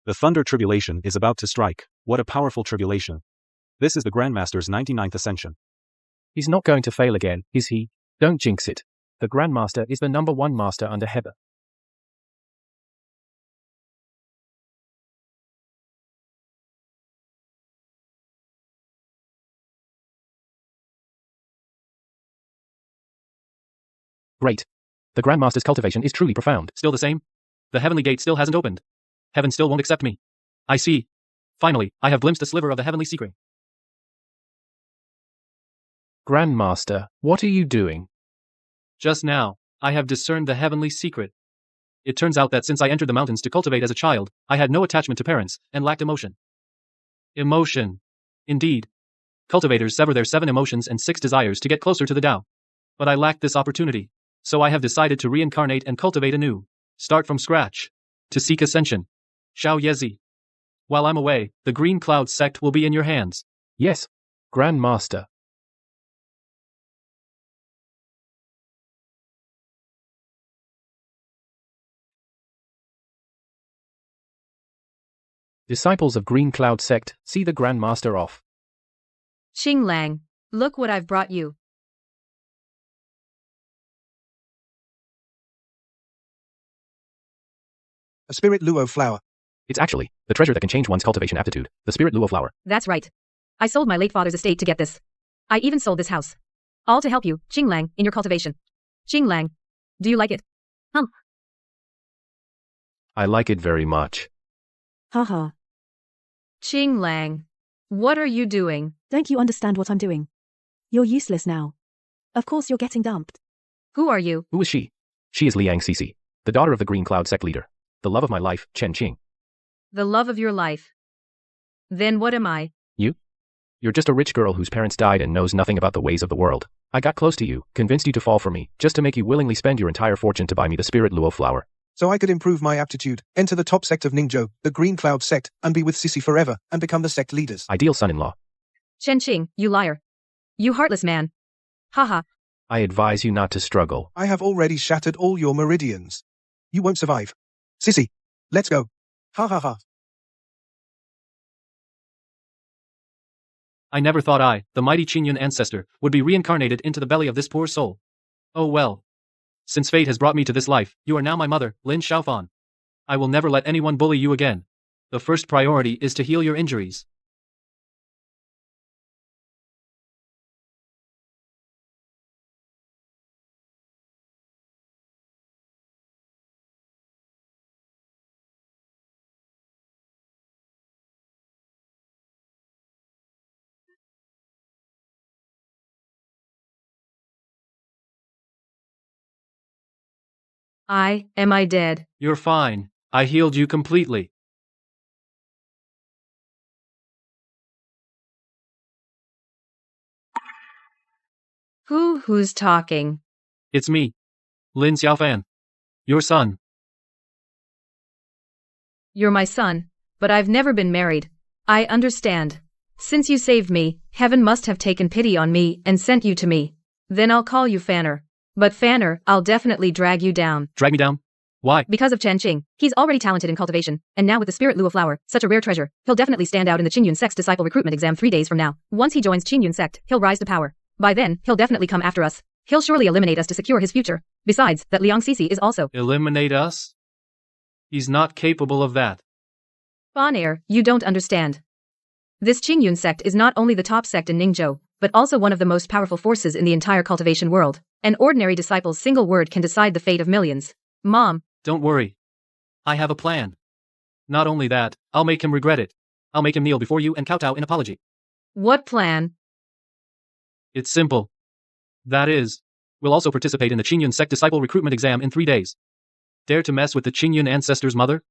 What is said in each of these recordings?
The Thunder Tribulation is about to strike. What a powerful tribulation. This is the Grandmaster's 99th ascension. He's not going to fail again, is he? Don't jinx it. The Grandmaster is the #1 master under heaven. Great. The Grandmaster's cultivation is truly profound. Still the same? The heavenly gate still hasn't opened. Heaven still won't accept me. I see. Finally, I have glimpsed a sliver of the heavenly secret. Grandmaster, what are you doing? Just now, I have discerned the heavenly secret. It turns out that since I entered the mountains to cultivate as a child, I had no attachment to parents, and lacked emotion. Emotion. Indeed. Cultivators sever their 7 emotions and 6 desires to get closer to the Tao. But I lacked this opportunity, so I have decided to reincarnate and cultivate anew. Start from scratch. To seek ascension. Xiao Yezi. While I'm away, the Green Cloud sect will be in your hands. Yes, Grandmaster. Disciples of Green Cloud sect, see the Grandmaster off. Xinglang, look what I've brought you. A spirit luo flower. It's actually the treasure that can change one's cultivation aptitude, the spirit luo flower. That's right. I sold my late father's estate to get this. I even sold this house. All to help you, Xinglang, in your cultivation. Xinglang, do you like it? I like it very much. Haha. Xinglang, what are you doing? Don't you understand what I'm doing? You're useless now. Of course you're getting dumped. Who are you? Who is she? She is Liang Cece, the daughter of the Green Cloud sect leader. The love of my life, Chen Qing. The love of your life. Then what am I? You? You're just a rich girl whose parents died and knows nothing about the ways of the world. I got close to you, convinced you to fall for me, just to make you willingly spend your entire fortune to buy me the spirit luo flower. So I could improve my aptitude, enter the top sect of Ningzhou, the Green Cloud sect, and be with Sissy forever, and become the sect leaders. Ideal son-in-law. Chen Qing, you liar. You heartless man. Haha. I advise you not to struggle. I have already shattered all your meridians. You won't survive. Sissy, let's go. Ha ha ha. I never thought I, the mighty Qingyun ancestor, would be reincarnated into the belly of this poor soul. Oh well. Since fate has brought me to this life, you are now my mother, Lin Xiaofan. I will never let anyone bully you again. The first priority is to heal your injuries. Am I dead? You're fine. I healed you completely. Who's talking? It's me, Lin Xiaofan. Your son. You're my son, but I've never been married. I understand. Since you saved me, heaven must have taken pity on me and sent you to me. Then I'll call you Fanner. But Fanner, I'll definitely drag you down. Drag me down? Why? Because of Chen Qing. He's already talented in cultivation, and now with the spirit luo flower, such a rare treasure, he'll definitely stand out in the Qingyun sect's disciple recruitment exam 3 days from now. Once he joins Qingyun sect, he'll rise to power. By then, he'll definitely come after us. He'll surely eliminate us to secure his future. Besides, that Liang Cece is also— Eliminate us? He's not capable of that. Bonaire, you don't understand. This Qingyun sect is not only the top sect in Ningzhou, but also one of the most powerful forces in the entire cultivation world. An ordinary disciple's single word can decide the fate of millions. Mom. Don't worry. I have a plan. Not only that, I'll make him regret it. I'll make him kneel before you and kowtow in apology. What plan? It's simple. That is, we'll also participate in the Qingyun sect disciple recruitment exam in 3 days. Dare to mess with the Qingyun ancestor's mother?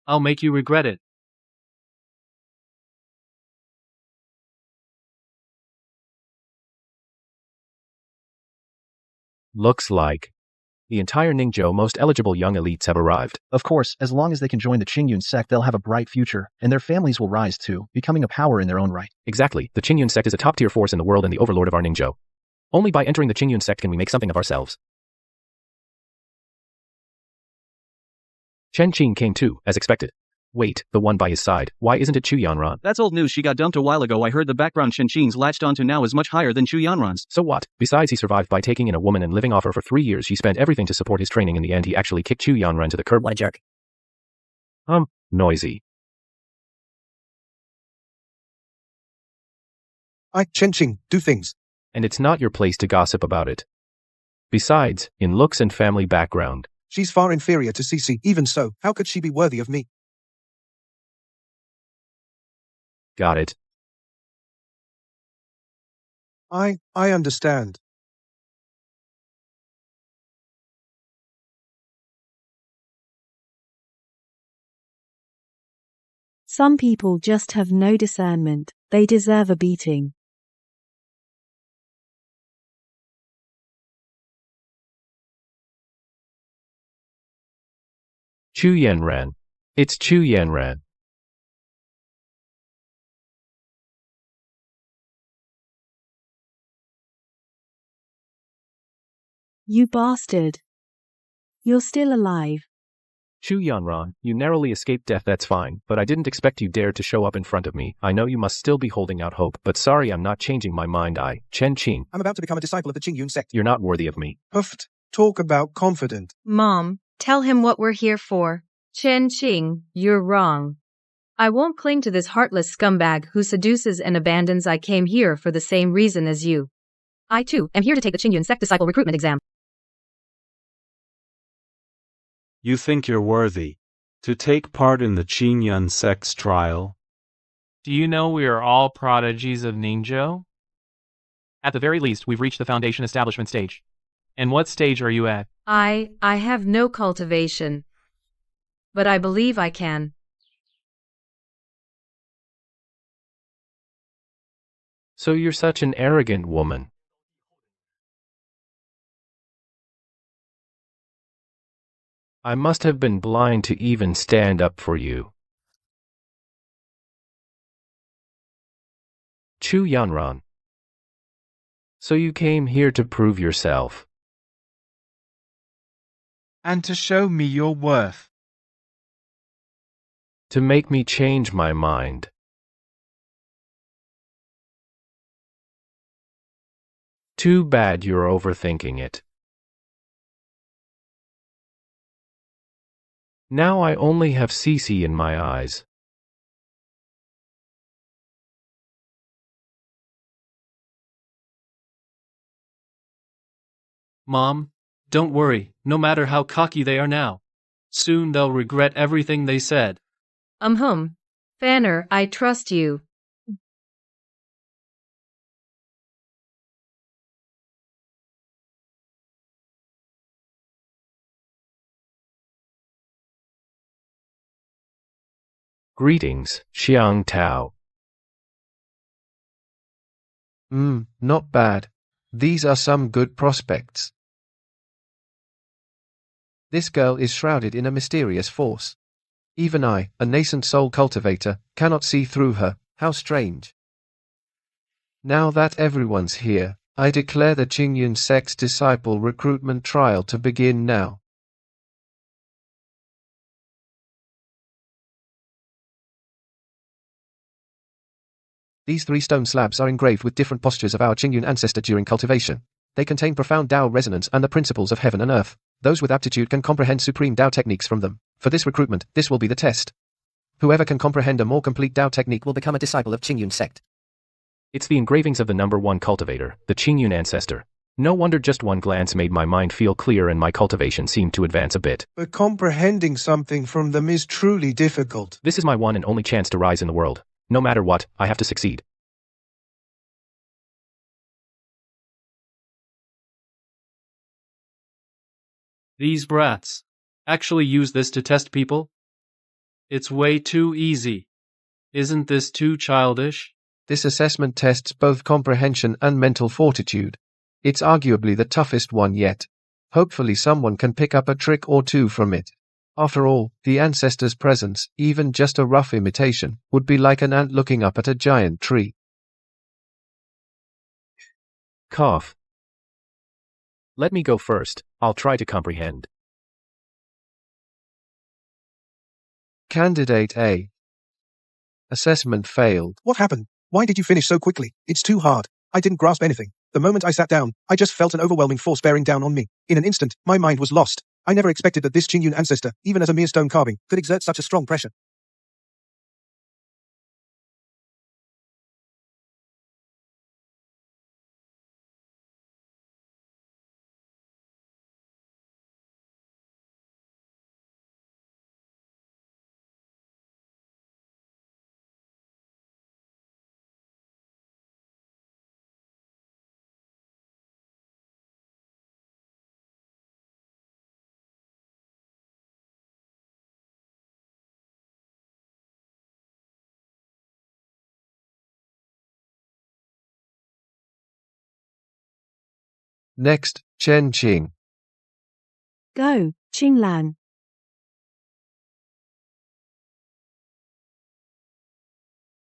I'll make you regret it. Looks like the entire Ningzhou most eligible young elites have arrived. Of course, as long as they can join the Qingyun sect, they'll have a bright future, and their families will rise too, becoming a power in their own right. Exactly. The Qingyun sect is a top-tier force in the world and the overlord of our Ningzhou. Only by entering the Qingyun sect can we make something of ourselves. Chen Qing came too, as expected. Wait, the one by his side. Why isn't it Chu Yanran? That's old news. She got dumped a while ago. I heard the background Qianqing's latched onto now is much higher than Chu Yanran's. So what? Besides, he survived by taking in a woman and living off her for 3 years. She spent everything to support his training. In the end, he actually kicked Chu Yanran to the curb. What a jerk. Noisy. Qianqing, do things. And it's not your place to gossip about it. Besides, in looks and family background, She's far inferior to Cici. Even so, how could she be worthy of me? got it. I understand. Some people just have no discernment. They deserve a beating. Chu Yanran. It's Chu Yanran. You bastard. You're still alive. Chu Yanran, you narrowly escaped death. That's fine, but I didn't expect you dared to show up in front of me. I know you must still be holding out hope, but sorry, I'm not changing my mind. Qianqing. I'm about to become a disciple of the Qingyun sect. You're not worthy of me. Puffed. Talk about confident. Mom, tell him what we're here for. Qianqing, you're wrong. I won't cling to this heartless scumbag who seduces and abandons. I came here for the same reason as you. I too am here to take the Qingyun sect disciple recruitment exam. You think you're worthy to take part in the Qingyun sect's trial? Do you know we are all prodigies of Ningzhou? At the very least, we've reached the foundation establishment stage. And what stage are you at? I have no cultivation. But I believe I can. So you're such an arrogant woman. I must have been blind to even stand up for you. Chu Yanran. So you came here to prove yourself. And to show me your worth. To make me change my mind. Too bad you're overthinking it. Now I only have Cici in my eyes. Mom, don't worry, no matter how cocky they are now. Soon they'll regret everything they said. Fanner, I trust you. Greetings, Xiang Tao. Not bad. These are some good prospects. This girl is shrouded in a mysterious force. Even I, a nascent soul cultivator, cannot see through her. How strange. Now that everyone's here, I declare the Qingyun sect's disciple recruitment trial to begin now. These 3 stone slabs are engraved with different postures of our Qingyun ancestor during cultivation. They contain profound Tao resonance and the principles of heaven and earth. Those with aptitude can comprehend supreme Tao techniques from them. For this recruitment, this will be the test. Whoever can comprehend a more complete Tao technique will become a disciple of Qingyun sect. It's the engravings of the number 1 cultivator, the Qingyun ancestor. No wonder just one glance made my mind feel clear and my cultivation seemed to advance a bit. But comprehending something from them is truly difficult. This is my one and only chance to rise in the world. No matter what, I have to succeed. These brats actually use this to test people? It's way too easy. Isn't this too childish? This assessment tests both comprehension and mental fortitude. It's arguably the toughest one yet. Hopefully someone can pick up a trick or two from it. After all, the ancestor's presence, even just a rough imitation, would be like an ant looking up at a giant tree. Cough. Let me go first. I'll try to comprehend. Candidate A. Assessment failed. What happened? Why did you finish so quickly? It's too hard. I didn't grasp anything. The moment I sat down, I just felt an overwhelming force bearing down on me. In an instant, my mind was lost. I never expected that this Qingyun ancestor, even as a mere stone carving, could exert such a strong pressure. Next, Chen Qing. Go, Qing Lan.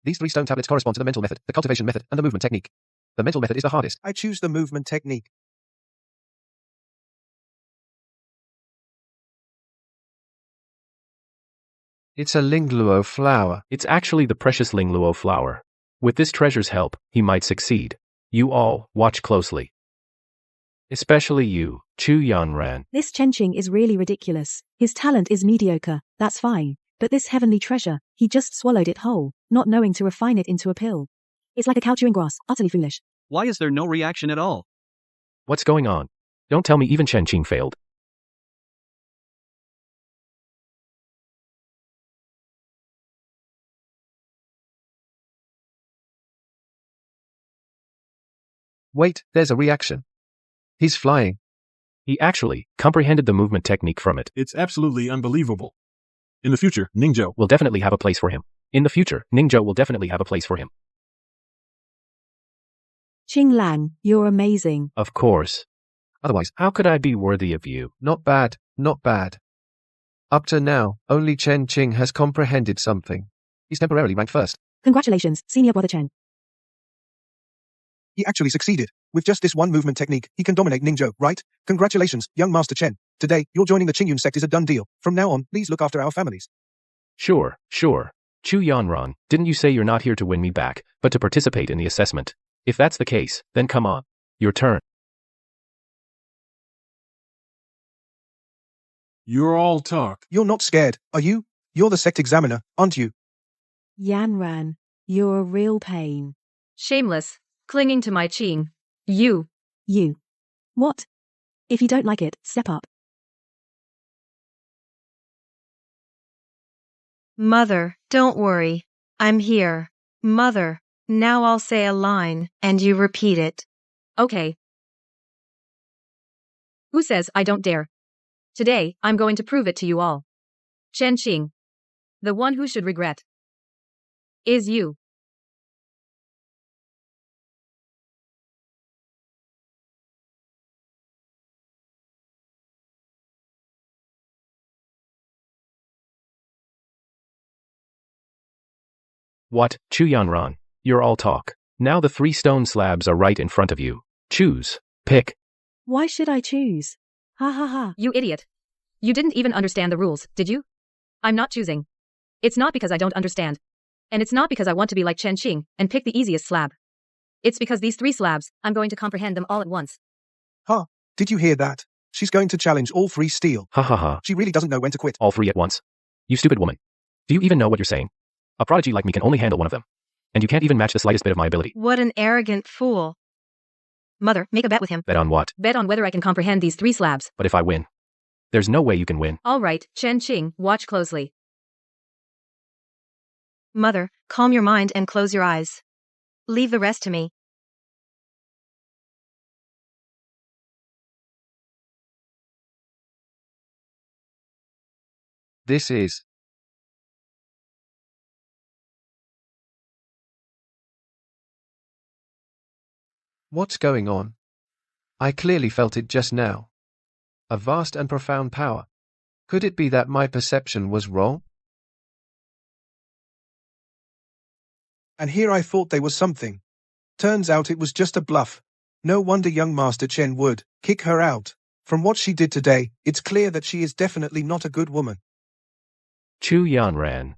These 3 stone tablets correspond to the mental method, the cultivation method, and the movement technique. The mental method is the hardest. I choose the movement technique. It's a Lingluo flower. It's actually the precious Lingluo flower. With this treasure's help, he might succeed. You all, watch closely. Especially you, Chu Yanran. This Chen Qing is really ridiculous. His talent is mediocre, that's fine. But this heavenly treasure, he just swallowed it whole, not knowing to refine it into a pill. It's like a cow chewing grass, utterly foolish. Why is there no reaction at all? What's going on? Don't tell me even Chen Qing failed. Wait, there's a reaction. He's flying. He actually comprehended the movement technique from it. It's absolutely unbelievable. In the future, Ningzhou Will definitely have a place for him. In the future, Ningzhou will definitely have a place for him. Qing Lang, you're amazing. Of course. Otherwise, How could I be worthy of you? not bad, not bad. Up to now, only Chen Qing has comprehended something. He's temporarily ranked first. Congratulations, senior brother Chen. He actually succeeded. With just this one movement technique, he can dominate Ningzhou, right? Congratulations, young Master Chen. Today, you're joining the Qingyun sect is a done deal. From now on, please look after our families. Sure. Chu Yanran, didn't you say you're not here to win me back, but to participate in the assessment? If that's the case, then come on. Your turn. you're all talk. You're not scared, are you? You're the sect examiner, aren't you? Yanran, you're a real pain. Shameless. Clinging to my Qing. You. You. What? If you don't like it, step up. Mother, don't worry. I'm here. Mother, now I'll say a line, and you repeat it. Okay. Who says I don't dare? Today, I'm going to prove it to you all. Chen Qing. The one who should regret is you. What, Chu Yanran? You're all talk. Now the 3 stone slabs are right in front of you. Choose. Pick. Why should I choose? Ha ha ha. You idiot. You didn't even understand the rules, did you? I'm not choosing. It's not because I don't understand. And it's not because I want to be like Chen Qing and pick the easiest slab. It's because these 3 slabs, I'm going to comprehend them all at once. Huh? Did you hear that? She's going to challenge all 3 steel. Ha ha ha. She really doesn't know when to quit. All 3 at once. You stupid woman. Do you even know what you're saying? A prodigy like me can only handle one of them. And you can't even match the slightest bit of my ability. What an arrogant fool. Mother, make a bet with him. Bet on what? Bet on whether I can comprehend these 3 slabs. But if I win, there's no way you can win. All right, Chen Qing, watch closely. Mother, calm your mind and close your eyes. Leave the rest to me. This is. What's going on? I clearly felt it just now. A vast and profound power. Could it be that my perception was wrong? And here I thought there was something. Turns out it was just a bluff. No wonder young Master Chen would kick her out. From what she did today, it's clear that she is definitely not a good woman. Chu Yanran.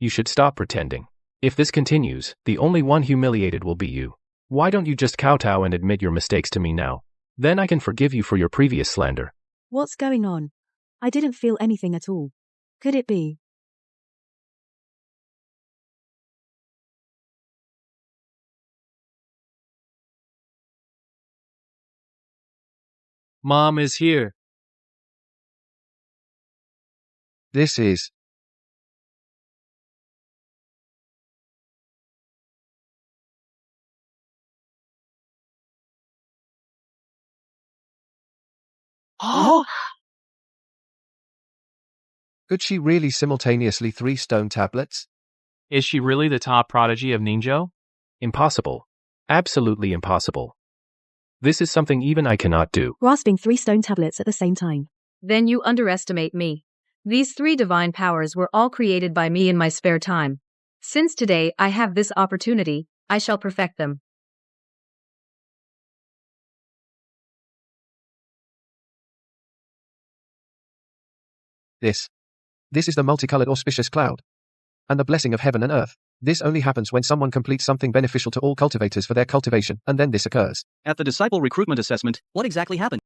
You should stop pretending. If this continues, the only one humiliated will be you. Why don't you just kowtow and admit your mistakes to me now? Then I can forgive you for your previous slander. What's going on? I didn't feel anything at all. Could it be? Mom is here. This is. Oh! Could she really simultaneously 3 stone tablets? Is she really the top prodigy of Ningzhou? Impossible. Absolutely impossible. This is something even I cannot do. Grasping 3 stone tablets at the same time. Then you underestimate me. These 3 divine powers were all created by me in my spare time. Since today I have this opportunity, I shall perfect them. This is the multicolored auspicious cloud. And the blessing of heaven and earth. This only happens when someone completes something beneficial to all cultivators for their cultivation, and then this occurs. At the disciple recruitment assessment, what exactly happened?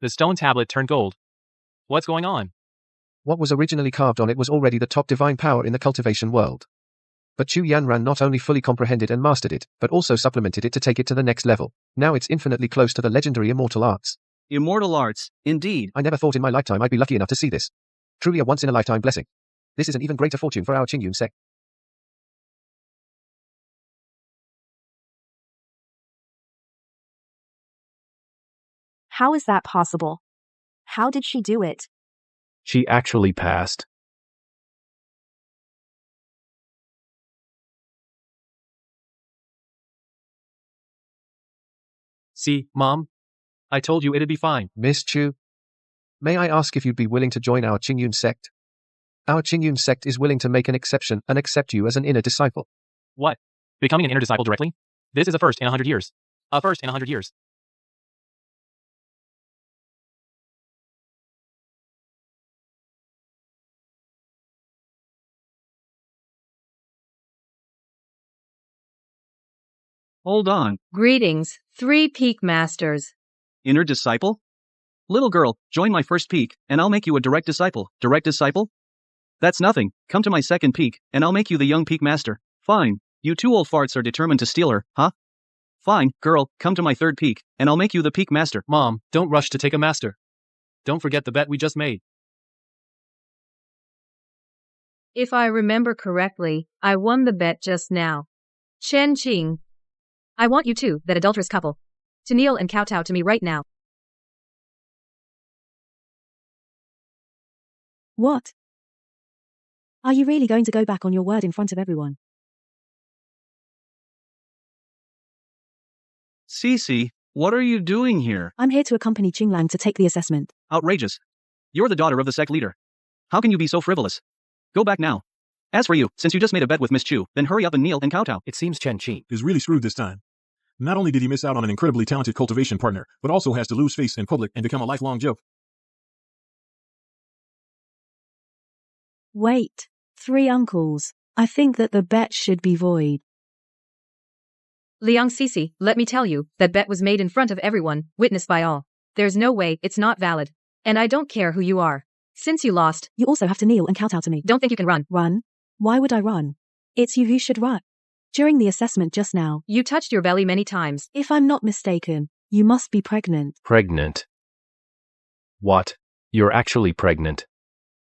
The stone tablet turned gold. What's going on? What was originally carved on it was already the top divine power in the cultivation world. But Chu Yanran not only fully comprehended and mastered it, but also supplemented it to take it to the next level. Now it's infinitely close to the legendary immortal arts. Immortal arts, indeed. I never thought in my lifetime I'd be lucky enough to see this. Truly a once-in-a-lifetime blessing. This is an even greater fortune for our Qingyun sect. How is that possible? How did she do it? She actually passed. See, Mom? I told you it'd be fine. Miss Chu, may I ask if you'd be willing to join our Qingyun sect? Our Qingyun sect is willing to make an exception and accept you as an inner disciple. What? Becoming an inner disciple directly? This is a first in 100 years. A first in 100 years. Hold on. Greetings, 3 peak masters. Inner disciple? Little girl, join my first peak, and I'll make you a direct disciple. Direct disciple? That's nothing. Come to my second peak, and I'll make you the young peak master. Fine. You 2 old farts are determined to steal her, huh? Fine, girl, come to my third peak, and I'll make you the peak master. Mom, don't rush to take a master. Don't forget the bet we just made. If I remember correctly, I won the bet just now. Chen Qing. I want you two, that adulterous couple, to kneel and kowtow to me right now. What? Are you really going to go back on your word in front of everyone? Cece, what are you doing here? I'm here to accompany Qinglang to take the assessment. Outrageous. You're the daughter of the sect leader. How can you be so frivolous? Go back now. As for you, since you just made a bet with Miss Chu, then hurry up and kneel and kowtow. It seems Chen Qi Is really screwed this time. Not only did he miss out on an incredibly talented cultivation partner, but also has to lose face in public and become a lifelong joke. Wait. 3 uncles. I think that the bet should be void. Liang Cece, let me tell you, that bet was made in front of everyone, witnessed by all. There's no way it's not valid. And I don't care who you are. Since you lost, You also have to kneel and kowtow to me. don't think you can run. Run? Why would I run? It's you who should run. During the assessment just now, You touched your belly many times. if I'm not mistaken, you must be pregnant. pregnant. What? You're actually pregnant.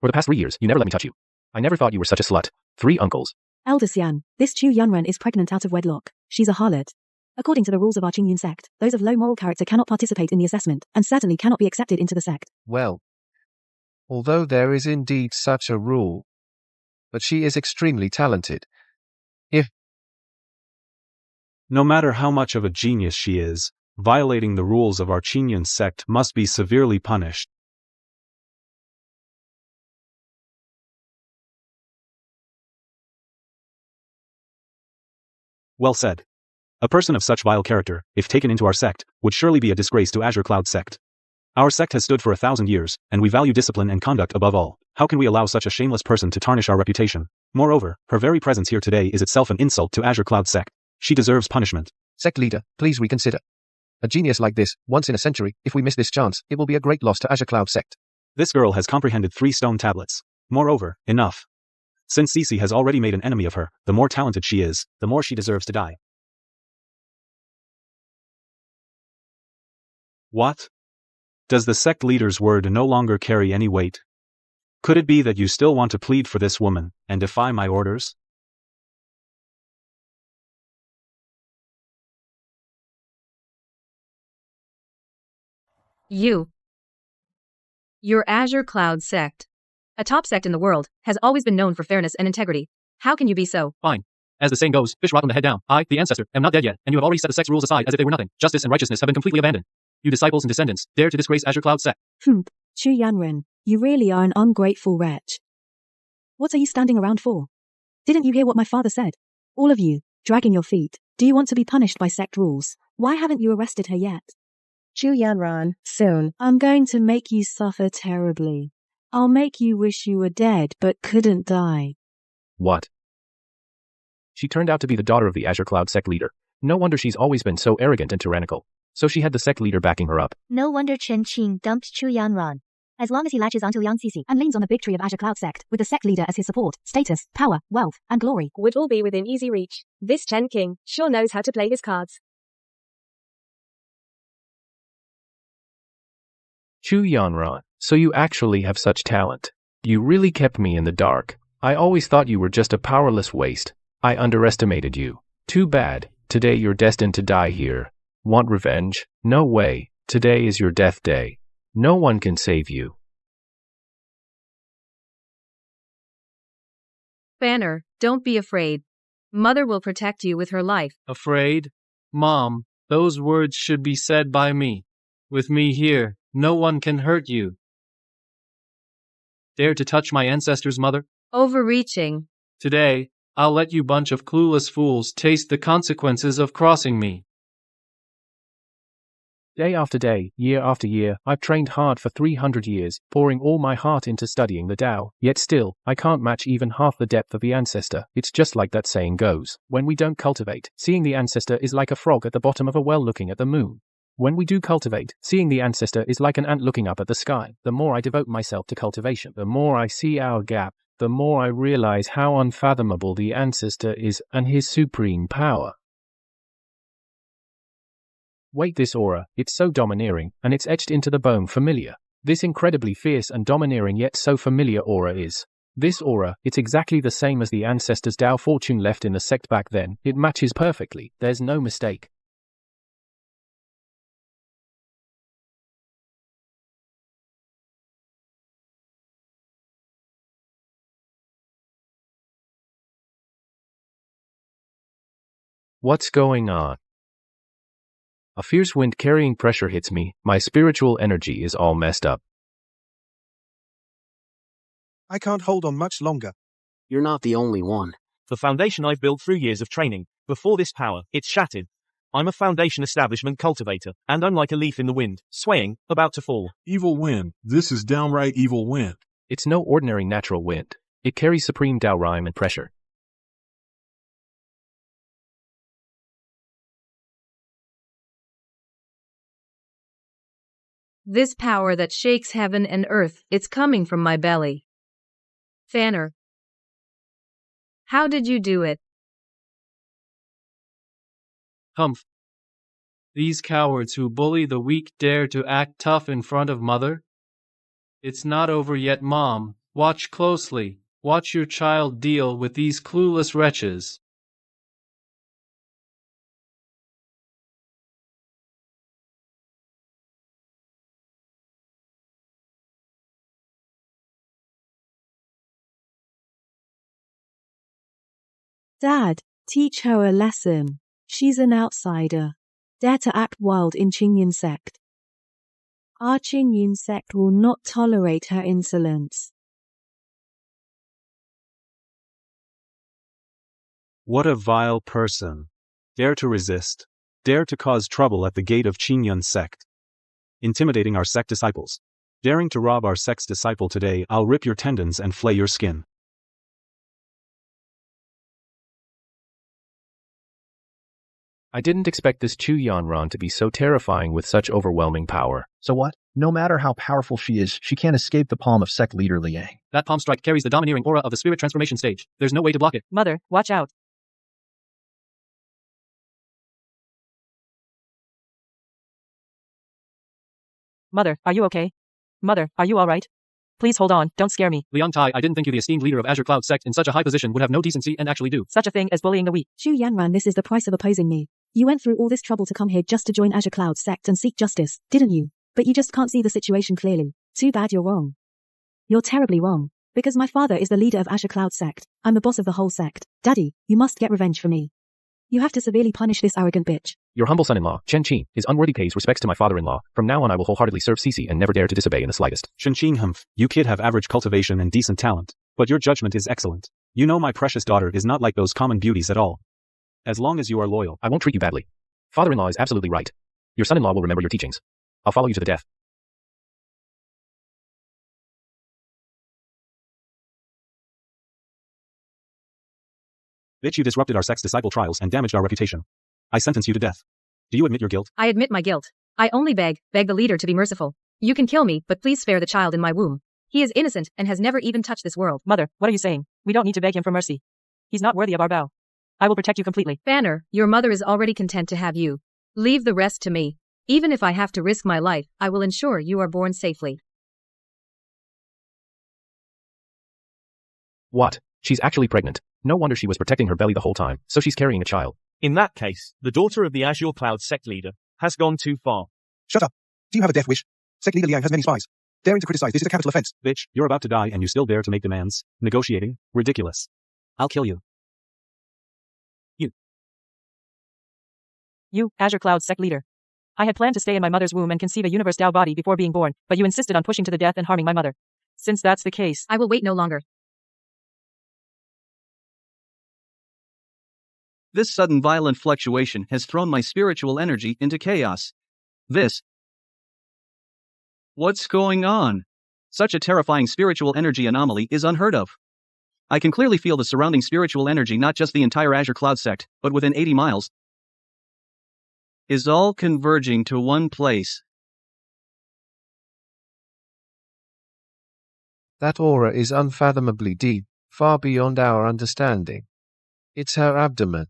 For the past 3 years, you never let me touch you. I never thought you were such a slut. 3 uncles. Elder Xian, this Chu Yunren is pregnant out of wedlock. She's a harlot. According to the rules of our Qingyun sect, those of low moral character cannot participate in the assessment, and certainly cannot be accepted into the sect. Well, although there is indeed such a rule, but she is extremely talented. No matter how much of a genius she is, violating the rules of our Qingyun sect must be severely punished. Well said. A person of such vile character, if taken into our sect, would surely be a disgrace to Azure Cloud sect. Our sect has stood for 1,000 years, and we value discipline and conduct above all. How can we allow such a shameless person to tarnish our reputation? Moreover, her very presence here today is itself an insult to Azure Cloud sect. She deserves punishment. Sect leader, please reconsider. A genius like this, once in a century, if we miss this chance, it will be a great loss to Azure Cloud sect. This girl has comprehended 3 stone tablets. Moreover, enough. Since Cece has already made an enemy of her, the more talented she is, the more she deserves to die. What? Does the sect leader's word no longer carry any weight? Could it be that you still want to plead for this woman, and defy my orders? Your Azure Cloud sect, a top sect in the world, has always been known for fairness and integrity. How can you be so? Fine. As the saying goes, fish rot on the head down. I, the Ancestor, am not dead yet, and you have already set the sect's rules aside as if they were nothing. Justice and righteousness have been completely abandoned. You disciples and descendants, dare to disgrace Azure Cloud sect. Chu Yanren, you really are an ungrateful wretch. What are you standing around for? Didn't you hear what my father said? All of you, dragging your feet. Do you want to be punished by sect rules? Why haven't you arrested her yet? Chu Yanran, soon. I'm going to make you suffer terribly. I'll make you wish you were dead but couldn't die. What? She turned out to be the daughter of the Azure Cloud sect leader. No wonder she's always been so arrogant and tyrannical. So she had the sect leader backing her up. No wonder Chen Qing dumped Chu Yanran. As long as he latches onto Yang Cici and leans on the big tree of Azure Cloud sect, with the sect leader as his support, status, power, wealth, and glory would all be within easy reach. This Chen King sure knows how to play his cards. Chu Yanran, so you actually have such talent. You really kept me in the dark. I always thought you were just a powerless waste. I underestimated you. Too bad. Today you're destined to die here. Want revenge? No way. Today is your death day. No one can save you. Banner, don't be afraid. Mother will protect you with her life. Afraid? Mom, those words should be said by me. With me here, no one can hurt you. Dare to touch my ancestors, mother? Overreaching. Today, I'll let you bunch of clueless fools taste the consequences of crossing me. Day after day, year after year, I've trained hard for 300 years, pouring all my heart into studying the Tao. Yet still, I can't match even half the depth of the Ancestor. It's just like that saying goes. When we don't cultivate, seeing the Ancestor is like a frog at the bottom of a well looking at the moon. When we do cultivate, seeing the Ancestor is like an ant looking up at the sky. The more I devote myself to cultivation, the more I see our gap, the more I realize how unfathomable the Ancestor is and his supreme power. Wait, this aura, it's so domineering, and it's etched into the bone familiar. This incredibly fierce and domineering yet so familiar aura is. This aura, it's exactly the same as the Ancestor's Tao fortune left in the sect back then. It matches perfectly, there's no mistake. What's going on? A fierce wind carrying pressure hits me. My spiritual energy is all messed up. I can't hold on much longer. You're not the only one. The foundation I've built through years of training. Before this power, it's shattered. I'm a foundation establishment cultivator, and I'm like a leaf in the wind, swaying, about to fall. Evil wind. This is downright evil wind. It's no ordinary natural wind. It carries supreme Tao rhyme and pressure. This power that shakes heaven and earth, it's coming from my belly. Fanner. How did you do it? Humph. These cowards who bully the weak dare to act tough in front of mother? It's not over yet, Mom. Watch closely. Watch your child deal with these clueless wretches. Dad, teach her a lesson. She's an outsider. Dare to act wild in Qingyun sect. Our Qingyun sect will not tolerate her insolence. What a vile person. Dare to resist. Dare to cause trouble at the gate of Qingyun sect. Intimidating our sect disciples. Daring to rob our sect's disciple today, I'll rip your tendons and flay your skin. I didn't expect this Chu Yanran to be so terrifying with such overwhelming power. So what? No matter how powerful she is, she can't escape the palm of sect leader Liang. That palm strike carries the domineering aura of the spirit transformation stage. There's no way to block it. Mother, watch out. Mother, are you okay? Mother, are you alright? Please hold on, don't scare me. Liang Tai, I didn't think you, the esteemed leader of Azure Cloud sect, in such a high position would have no decency and actually do such a thing as bullying the weak. Chu Yanran, this is the price of opposing me. You went through all this trouble to come here just to join Azure Cloud sect and seek justice, didn't you? But you just can't see the situation clearly. Too bad you're wrong. You're terribly wrong. Because my father is the leader of Azure Cloud sect. I'm the boss of the whole sect. Daddy, you must get revenge for me. You have to severely punish this arrogant bitch. Your humble son-in-law, Chen Qin, is unworthy, pays respects to my father-in-law. From now on I will wholeheartedly serve Cece and never dare to disobey in the slightest. Chen Qin, humph, you kid have average cultivation and decent talent. But your judgment is excellent. You know my precious daughter is not like those common beauties at all. As long as you are loyal. I won't treat you badly. Father-in-law is absolutely right. Your son-in-law will remember your teachings. I'll follow you to the death. Bitch, you disrupted our sect's disciple trials and damaged our reputation. I sentence you to death. Do you admit your guilt? I admit my guilt. I only beg the leader to be merciful. You can kill me, but please spare the child in my womb. He is innocent and has never even touched this world. Mother, what are you saying? We don't need to beg him for mercy. He's not worthy of our vow. I will protect you completely. Banner, your mother is already content to have you. Leave the rest to me. Even if I have to risk my life, I will ensure you are born safely. What? She's actually pregnant. No wonder she was protecting her belly the whole time, so she's carrying a child. In that case, the daughter of the Azure Cloud sect leader has gone too far. Shut up. Do you have a death wish? Sect leader Liang has many spies. Daring to criticize this is a capital offense. Bitch, you're about to die and you still dare to make demands. Negotiating? Ridiculous. I'll kill you. You, Azure Cloud sect leader. I had planned to stay in my mother's womb and conceive a universe Tao body before being born, but you insisted on pushing to the death and harming my mother. Since that's the case, I will wait no longer. This sudden violent fluctuation has thrown my spiritual energy into chaos. What's going on? Such a terrifying spiritual energy anomaly is unheard of. I can clearly feel the surrounding spiritual energy, not just the entire Azure Cloud sect, but within 80 miles. Is all converging to one place. That aura is unfathomably deep, far beyond our understanding. It's her abdomen.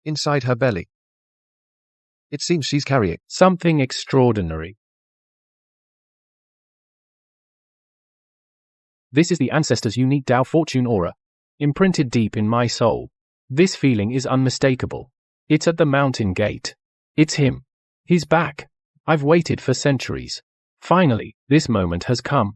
Inside her belly. It seems she's carrying something extraordinary. This is the Ancestor's unique Tao Fortune aura, imprinted deep in my soul. This feeling is unmistakable. It's at the mountain gate. It's him. He's back. I've waited for centuries. Finally, this moment has come.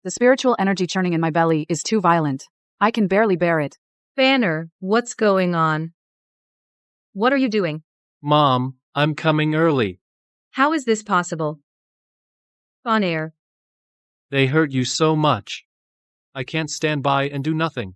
The spiritual energy churning in my belly is too violent. I can barely bear it. Banner, what's going on? What are you doing? Mom, I'm coming early. How is this possible? On air. They hurt you so much. I can't stand by and do nothing.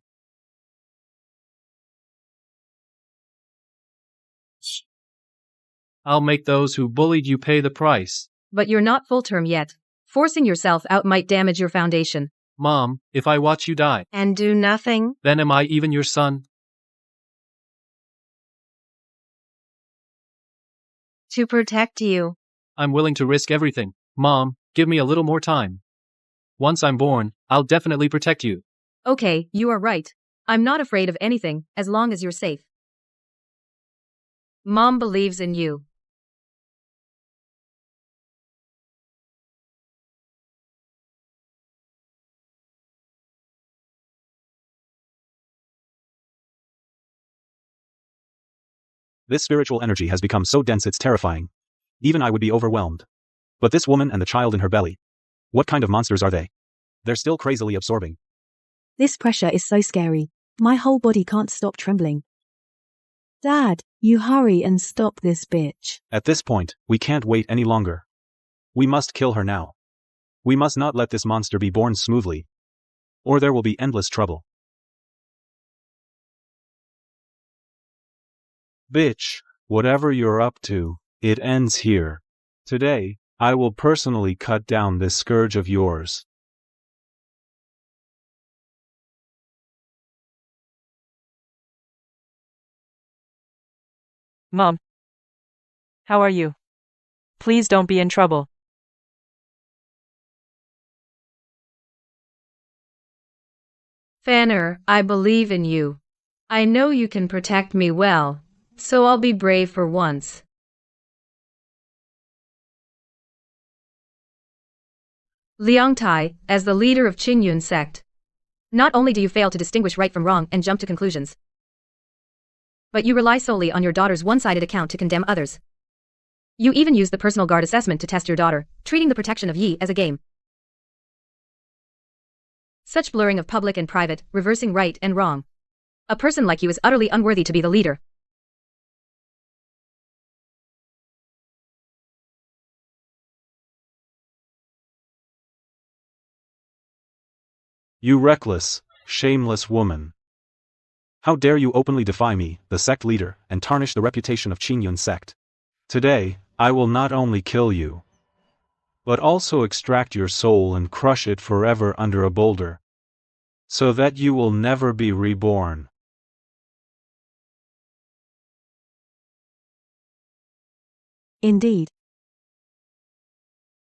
I'll make those who bullied you pay the price. But you're not full term yet. Forcing yourself out might damage your foundation. Mom, if I watch you die and do nothing, then am I even your son? To protect you. I'm willing to risk everything. Mom, give me a little more time. Once I'm born, I'll definitely protect you. Okay, you are right. I'm not afraid of anything, as long as you're safe. Mom believes in you. This spiritual energy has become so dense it's terrifying. Even I would be overwhelmed. But this woman and the child in her belly. What kind of monsters are they? They're still crazily absorbing. This pressure is so scary. My whole body can't stop trembling. Dad, you hurry and stop this bitch. At this point, we can't wait any longer. We must kill her now. We must not let this monster be born smoothly, or there will be endless trouble. Bitch, whatever you're up to, it ends here. Today, I will personally cut down this scourge of yours. Mom. How are you? Please don't be in trouble. Fanner, I believe in you. I know you can protect me well, so I'll be brave for once. Liangtai, as the leader of Qingyun sect. Not only do you fail to distinguish right from wrong and jump to conclusions, but you rely solely on your daughter's one-sided account to condemn others. You even use the personal guard assessment to test your daughter, treating the protection of Yi as a game. Such blurring of public and private, reversing right and wrong. A person like you is utterly unworthy to be the leader. You reckless, shameless woman. How dare you openly defy me, the sect leader, and tarnish the reputation of Qingyun sect. Today, I will not only kill you, but also extract your soul and crush it forever under a boulder, so that you will never be reborn. Indeed.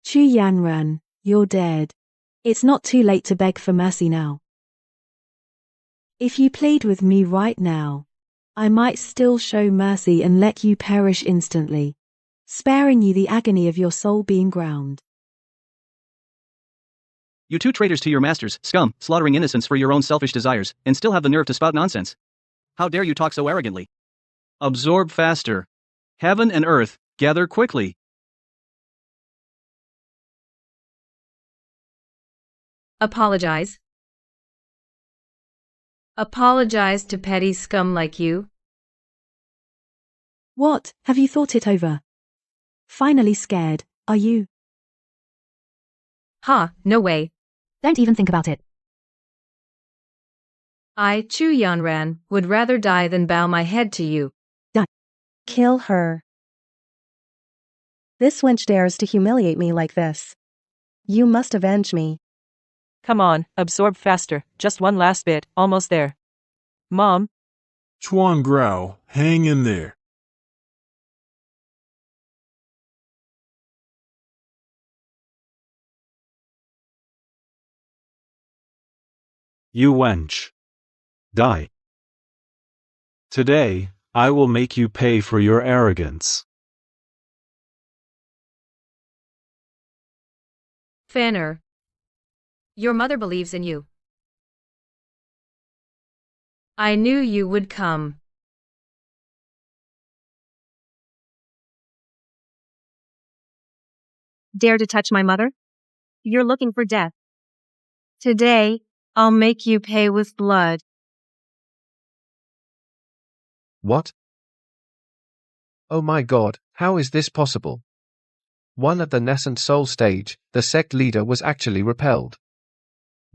Chu Yanran, you're dead. It's not too late to beg for mercy now. If you plead with me right now, I might still show mercy and let you perish instantly, sparing you the agony of your soul being ground. You two traitors to your masters, scum, slaughtering innocents for your own selfish desires, and still have the nerve to spout nonsense. How dare you talk so arrogantly? Absorb faster. Heaven and earth, gather quickly. Apologize. Apologize to petty scum like you. What, have you thought it over? Finally scared, are you? Ha, no way. Don't even think about it. I, Chu Yanran, would rather die than bow my head to you. Kill her. This wench dares to humiliate me like this. You must avenge me. Come on, absorb faster, just one last bit, almost there. Mom? Chuan Grau, hang in there. You wench. Die. Today, I will make you pay for your arrogance. Fanner. Your mother believes in you. I knew you would come. Dare to touch my mother? You're looking for death. Today, I'll make you pay with blood. What? Oh my god, how is this possible? One at the nascent soul stage, the sect leader was actually repelled.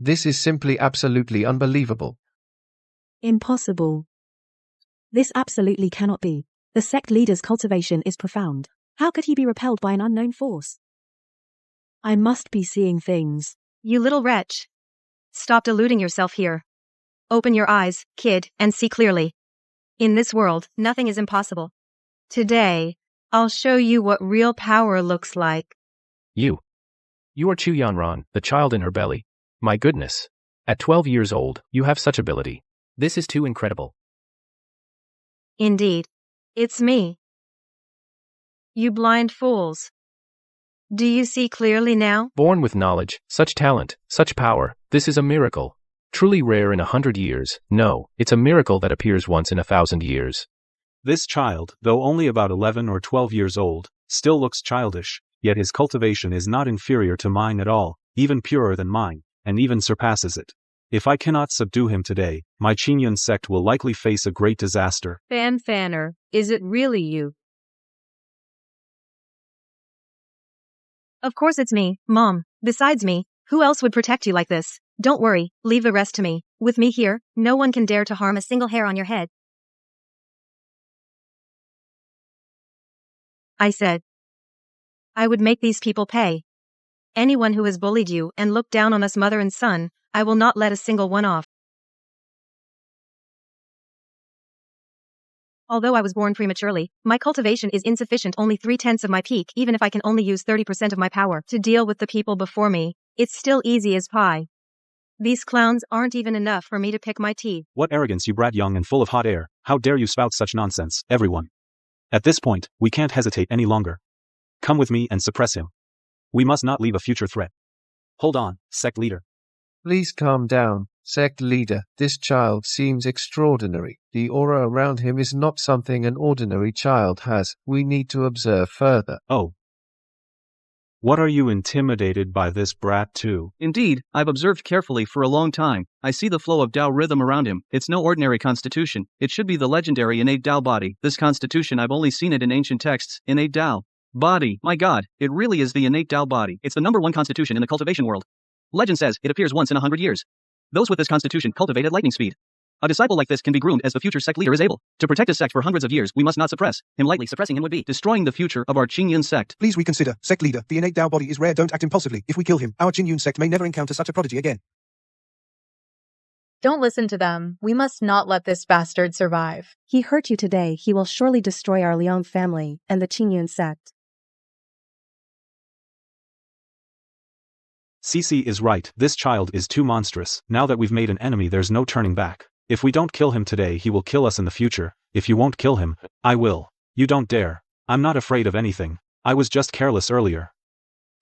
This is simply absolutely unbelievable. Impossible. This absolutely cannot be. The sect leader's cultivation is profound. How could he be repelled by an unknown force? I must be seeing things. You little wretch. Stop deluding yourself here. Open your eyes, kid, and see clearly. In this world, nothing is impossible. Today, I'll show you what real power looks like. You. You are Chu Yanran, the child in her belly. My goodness. At 12 years old, you have such ability. This is too incredible. Indeed. It's me. You blind fools. Do you see clearly now? Born with knowledge, such talent, such power, this is a miracle. Truly rare in 100 years. No, it's a miracle that appears once in 1,000 years. This child, though only about 11 or 12 years old, still looks childish, yet his cultivation is not inferior to mine at all, even purer than mine, and even surpasses it. If I cannot subdue him today, my Qingyun sect will likely face a great disaster. Fanner, is it really you? Of course it's me, Mom. Besides me, who else would protect you like this? Don't worry, leave the rest to me. With me here, no one can dare to harm a single hair on your head. I said. I would make these people pay. Anyone who has bullied you and looked down on us mother and son, I will not let a single one off. Although I was born prematurely, my cultivation is insufficient, only 3/10 of my peak. Even if I can only use 30% of my power to deal with the people before me, it's still easy as pie. These clowns aren't even enough for me to pick my teeth. What arrogance, you brat, young and full of hot air. How dare you spout such nonsense, everyone. At this point, we can't hesitate any longer. Come with me and suppress him. We must not leave a future threat. Hold on, sect leader. Please calm down, sect leader. This child seems extraordinary. The aura around him is not something an ordinary child has. We need to observe further. Oh. What are you intimidated by this brat too? Indeed, I've observed carefully for a long time. I see the flow of Tao rhythm around him. It's no ordinary constitution. It should be the legendary innate Tao body. This constitution, I've only seen it in ancient texts. Innate Tao body. My God, it really is the innate Tao body. It's the #1 constitution in the cultivation world. Legend says it appears once in 100 years. Those with this constitution cultivate at lightning speed. A disciple like this can be groomed as the future sect leader is able. To protect his sect for hundreds of years, we must not suppress him lightly. Suppressing him would be destroying the future of our Qingyun sect. Please reconsider, sect leader. The innate Tao body is rare. Don't act impulsively. If we kill him, our Qingyun sect may never encounter such a prodigy again. Don't listen to them. We must not let this bastard survive. He hurt you today. He will surely destroy our Liang family and the Qingyun sect. Cici is right. This child is too monstrous. Now that we've made an enemy, there's no turning back. If we don't kill him today, he will kill us in the future. If you won't kill him, I will. You don't dare. I'm not afraid of anything. I was just careless earlier.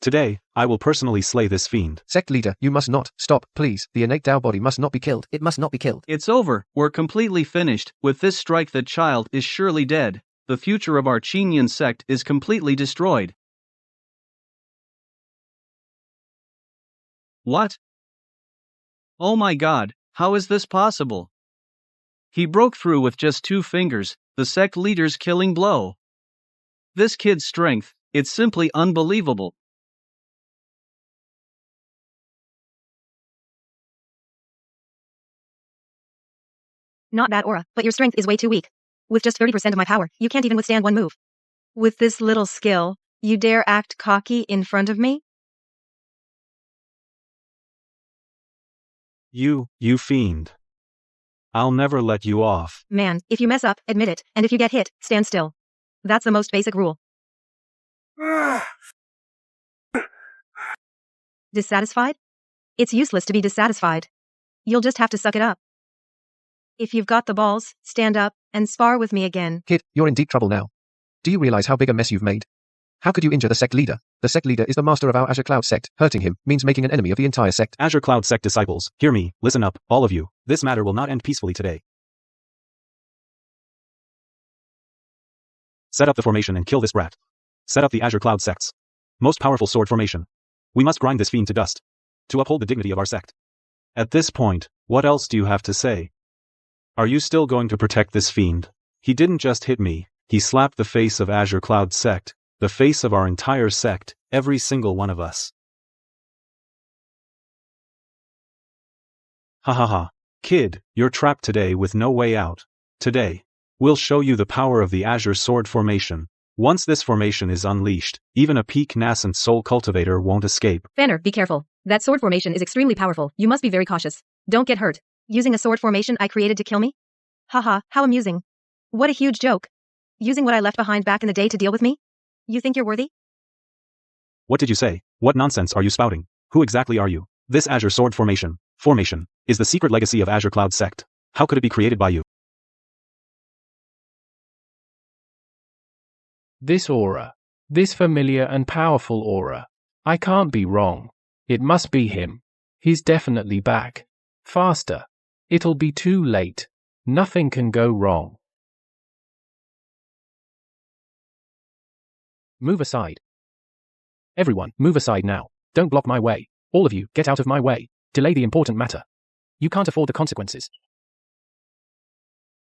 Today, I will personally slay this fiend. Sect leader, you must not. Stop, please. The innate Tao body must not be killed. It must not be killed. It's over. We're completely finished. With this strike, the child is surely dead. The future of our Qingyun sect is completely destroyed. What? Oh my God, how is this possible? He broke through with just 2 fingers, the sect leader's killing blow. This kid's strength, it's simply unbelievable. Not bad aura, but your strength is way too weak. With just 30% of my power, you can't even withstand one move. With this little skill, you dare act cocky in front of me? You fiend. I'll never let you off. Man, if you mess up, admit it, and if you get hit, stand still. That's the most basic rule. Dissatisfied? It's useless to be dissatisfied. You'll just have to suck it up. If you've got the balls, stand up and spar with me again. Kid, you're in deep trouble now. Do you realize how big a mess you've made? How could you injure the sect leader? The sect leader is the master of our Azure Cloud sect. Hurting him means making an enemy of the entire sect. Azure Cloud sect disciples, hear me, listen up, all of you. This matter will not end peacefully today. Set up the formation and kill this brat. Set up the Azure Cloud sect's most powerful sword formation. We must grind this fiend to dust. To uphold the dignity of our sect. At this point, what else do you have to say? Are you still going to protect this fiend? He didn't just hit me, he slapped the face of Azure Cloud sect. The face of our entire sect, every single one of us. Ha ha ha. Kid, you're trapped today with no way out. Today, we'll show you the power of the Azure Sword formation. Once this formation is unleashed, even a peak nascent soul cultivator won't escape. Banner, be careful. That sword formation is extremely powerful. You must be very cautious. Don't get hurt. Using a sword formation I created to kill me? Haha, how amusing. What a huge joke. Using what I left behind back in the day to deal with me? You think you're worthy? What did you say? What nonsense are you spouting? Who exactly are you? This Azure Sword formation is the secret legacy of Azure Cloud sect. How could it be created by you? This aura. This familiar and powerful aura. I can't be wrong. It must be him. He's definitely back. Faster. It'll be too late. Nothing can go wrong. Move aside. Everyone, move aside now. Don't block my way. All of you, get out of my way. Delay the important matter. You can't afford the consequences.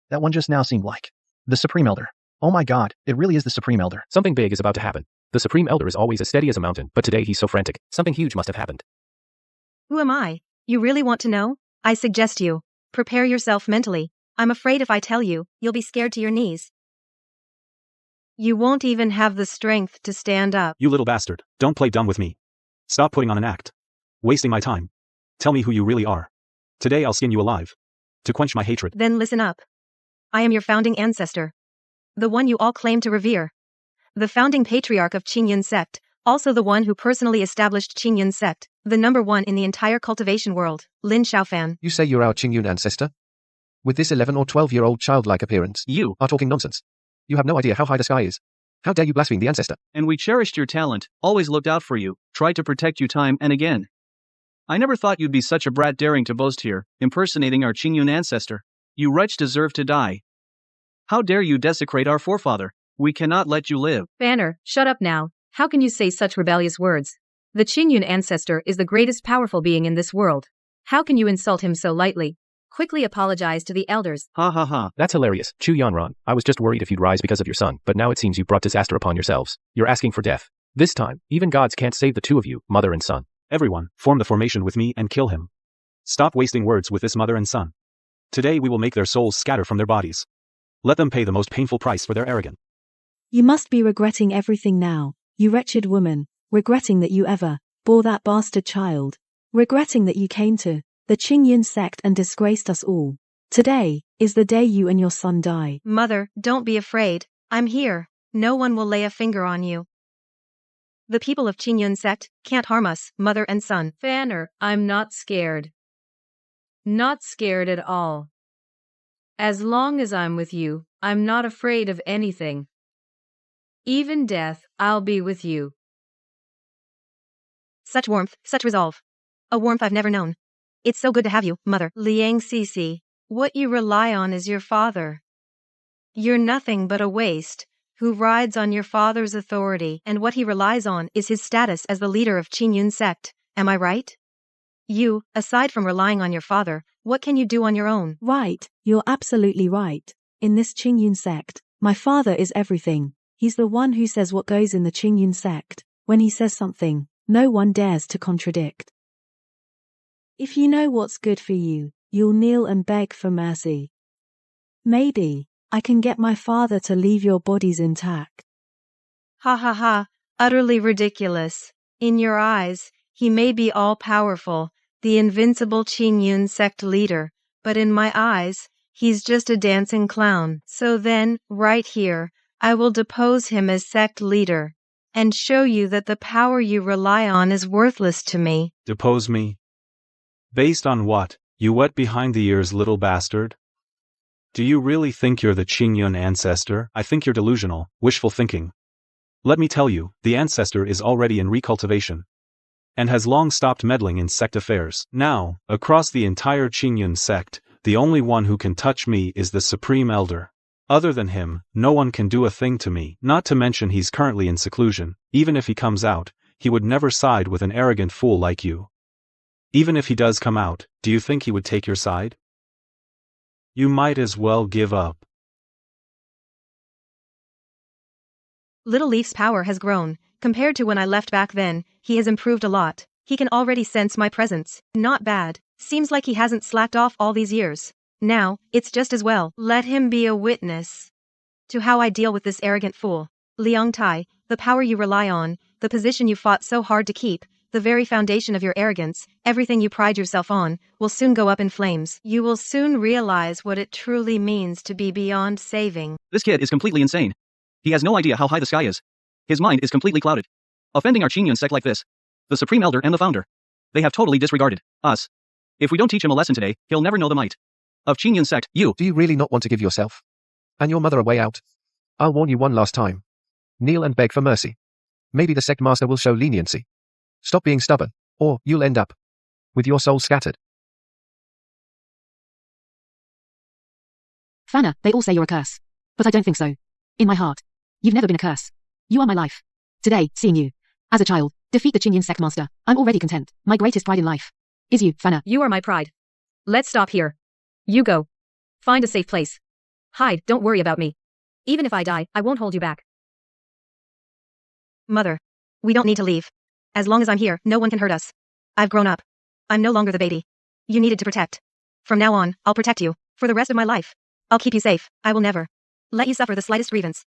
That one just now seemed like the Supreme Elder. Oh my God, it really is the Supreme Elder. Something big is about to happen. The Supreme Elder is always as steady as a mountain, but today he's so frantic. Something huge must have happened. Who am I? You really want to know? I suggest you prepare yourself mentally. I'm afraid if I tell you, you'll be scared to your knees. You won't even have the strength to stand up. You little bastard, don't play dumb with me. Stop putting on an act. Wasting my time. Tell me who you really are. Today I'll skin you alive. To quench my hatred. Then listen up. I am your founding ancestor. The one you all claim to revere. The founding patriarch of Qingyun sect, also the one who personally established Qingyun sect, the #1 in the entire cultivation world, Lin Xiaofan. You say you're our Qingyun ancestor? With this 11 or 12-year-old childlike appearance, you are talking nonsense. You have no idea how high the sky is. How dare you blaspheme the ancestor? And we cherished your talent, always looked out for you, tried to protect you time and again. I never thought you'd be such a brat daring to boast here, impersonating our Qingyun ancestor. You wretch deserve to die. How dare you desecrate our forefather? We cannot let you live. Banner, shut up now. How can you say such rebellious words? The Qingyun ancestor is the greatest powerful being in this world. How can you insult him so lightly? Quickly apologize to the elders. Ha ha ha. That's hilarious, Chu Yanran. I was just worried if you'd rise because of your son, but now it seems you brought disaster upon yourselves. You're asking for death. This time, even gods can't save the two of you, mother and son. Everyone, form the formation with me and kill him. Stop wasting words with this mother and son. Today we will make their souls scatter from their bodies. Let them pay the most painful price for their arrogance. You must be regretting everything now, you wretched woman, regretting that you ever bore that bastard child, regretting that you came to the Qingyun sect and disgraced us all. Today is the day you and your son die. Mother, don't be afraid. I'm here. No one will lay a finger on you. The people of Qingyun sect can't harm us, mother and son. Banner, I'm not scared. Not scared at all. As long as I'm with you, I'm not afraid of anything. Even death, I'll be with you. Such warmth, such resolve. A warmth I've never known. It's so good to have you, mother. Liang Cece, what you rely on is your father. You're nothing but a waste, who rides on your father's authority, and what he relies on is his status as the leader of Qingyun sect. Am I right? You, aside from relying on your father, what can you do on your own? Right, you're absolutely right. In this Qingyun sect, my father is everything. He's the one who says what goes in the Qingyun sect. When he says something, no one dares to contradict. If you know what's good for you, you'll kneel and beg for mercy. Maybe I can get my father to leave your bodies intact. Ha ha ha, utterly ridiculous. In your eyes, he may be all-powerful, the invincible Qingyun sect leader, but in my eyes, he's just a dancing clown. So then, right here, I will depose him as sect leader, and show you that the power you rely on is worthless to me. Depose me? Based on what, you wet behind the ears little bastard? Do you really think you're the Qingyun ancestor? I think you're delusional, wishful thinking. Let me tell you, the ancestor is already in recultivation, and has long stopped meddling in sect affairs. Now, across the entire Qingyun sect, the only one who can touch me is the Supreme Elder. Other than him, no one can do a thing to me. Not to mention he's currently in seclusion. Even if he comes out, he would never side with an arrogant fool like you. Even if he does come out, do you think he would take your side? You might as well give up. Little Leaf's power has grown. Compared to when I left back then, he has improved a lot. He can already sense my presence. Not bad. Seems like he hasn't slacked off all these years. Now, it's just as well. Let him be a witness to how I deal with this arrogant fool. Liang Tai, the power you rely on, the position you fought so hard to keep, the very foundation of your arrogance, everything you pride yourself on, will soon go up in flames. You will soon realize what it truly means to be beyond saving. This kid is completely insane. He has no idea how high the sky is. His mind is completely clouded. Offending our Qingyun sect like this, the Supreme Elder and the Founder, they have totally disregarded us. If we don't teach him a lesson today, he'll never know the might of Qingyun sect. You. Do you really not want to give yourself and your mother a way out? I'll warn you one last time. Kneel and beg for mercy. Maybe the sect master will show leniency. Stop being stubborn, or you'll end up with your soul scattered. Fana, they all say you're a curse. But I don't think so. In my heart, you've never been a curse. You are my life. Today, seeing you, as a child, defeat the Qingyun sect master, I'm already content. My greatest pride in life is you, Fana. You are my pride. Let's stop here. You go. Find a safe place. Hide, don't worry about me. Even if I die, I won't hold you back. Mother. We don't need to leave. As long as I'm here, no one can hurt us. I've grown up. I'm no longer the baby you needed to protect. From now on, I'll protect you. For the rest of my life. I'll keep you safe. I will never let you suffer the slightest grievance.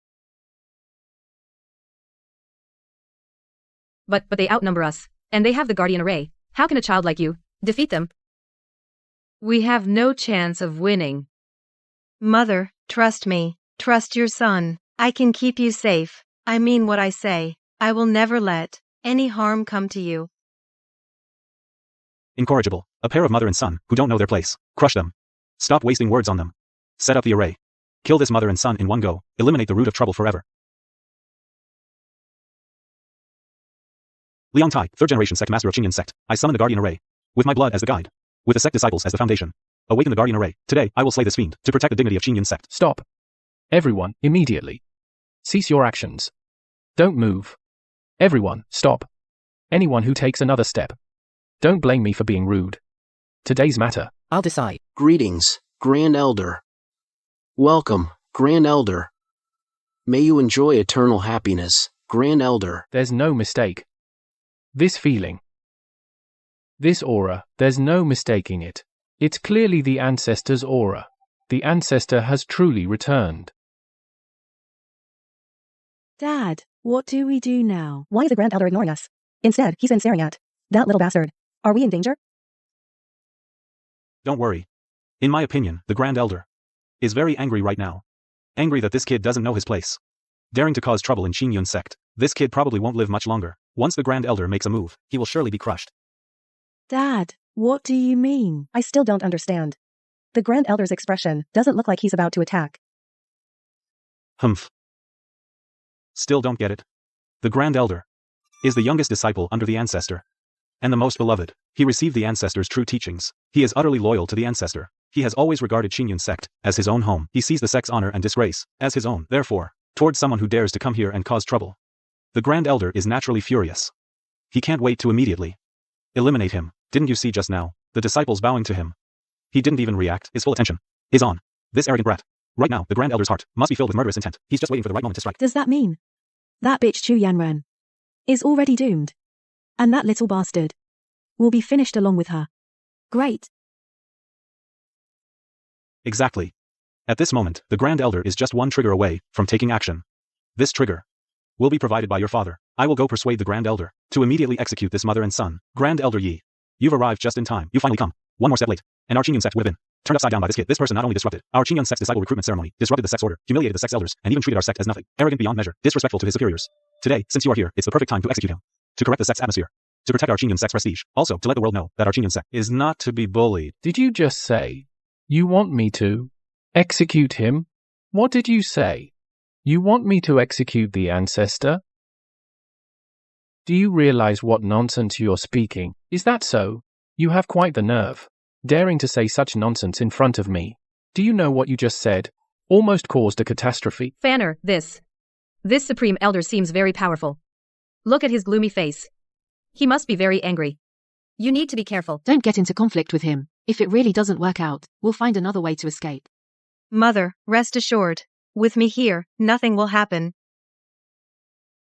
But they outnumber us. And they have the guardian array. How can a child like you defeat them? We have no chance of winning. Mother, trust me. Trust your son. I can keep you safe. I mean what I say. I will never let any harm come to you. Incorrigible. A pair of mother and son who don't know their place. Crush them. Stop wasting words on them. Set up the array. Kill this mother and son in one go. Eliminate the root of trouble forever. Liang Tai, 3rd generation sect master of Qingyun sect. I summon the guardian array. With my blood as the guide. With the sect disciples as the foundation. Awaken the guardian array. Today, I will slay this fiend to protect the dignity of Qingyun sect. Stop. Everyone, immediately. Cease your actions. Don't move. Everyone, stop. Anyone who takes another step. Don't blame me for being rude. Today's matter. I'll decide. Greetings, Grand Elder. Welcome, Grand Elder. May you enjoy eternal happiness, Grand Elder. There's no mistake. This feeling. This aura, there's no mistaking it. It's clearly the Ancestor's aura. The Ancestor has truly returned. Dad, what do we do now? Why is the Grand Elder ignoring us? Instead, he's been staring at that little bastard. Are we in danger? Don't worry. In my opinion, the Grand Elder is very angry right now. Angry that this kid doesn't know his place. Daring to cause trouble in Qingyun sect. This kid probably won't live much longer. Once the Grand Elder makes a move, he will surely be crushed. Dad, what do you mean? I still don't understand. The Grand Elder's expression doesn't look like he's about to attack. Humph. Still don't get it. The Grand Elder is the youngest disciple under the Ancestor. And the most beloved. He received the Ancestor's true teachings. He is utterly loyal to the Ancestor. He has always regarded Qingyun sect as his own home. He sees the sect's honor and disgrace as his own. Therefore, towards someone who dares to come here and cause trouble, the Grand Elder is naturally furious. He can't wait to immediately eliminate him. Didn't you see just now, the disciples bowing to him? He didn't even react. His full attention is on this arrogant brat. Right now, the Grand Elder's heart must be filled with murderous intent. He's just waiting for the right moment to strike. Does that mean that bitch Chu Yanren is already doomed? And that little bastard will be finished along with her. Great. Exactly. At this moment, the Grand Elder is just one trigger away from taking action. This trigger will be provided by your father. I will go persuade the Grand Elder to immediately execute this mother and son. Grand Elder Yi, you've arrived just in time. You finally come. One more step late, and our Qingyun sect would have been turned upside down by this kid. This person not only disrupted our Qingyun sect's disciple recruitment ceremony, disrupted the sect's order, humiliated the sect's elders, and even treated our sect as nothing. Arrogant beyond measure, disrespectful to his superiors. Today, since you are here, it's the perfect time to execute him. To correct the sect's atmosphere. To protect our Qingyun sect's prestige. Also, to let the world know that our Qingyun sect is not to be bullied. Did you just say, you want me to execute him? What did you say? You want me to execute the Ancestor? Do you realize what nonsense you're speaking? Is that so? You have quite the nerve. Daring to say such nonsense in front of me. Do you know what you just said? Almost caused a catastrophe. Fanner, this Supreme Elder seems very powerful. Look at his gloomy face. He must be very angry. You need to be careful. Don't get into conflict with him. If it really doesn't work out, we'll find another way to escape. Mother, rest assured. With me here, nothing will happen.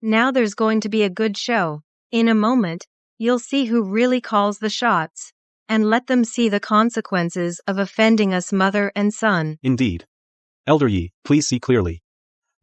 Now there's going to be a good show. In a moment, you'll see who really calls the shots. And let them see the consequences of offending us mother and son. Indeed. Elder Yi, please see clearly.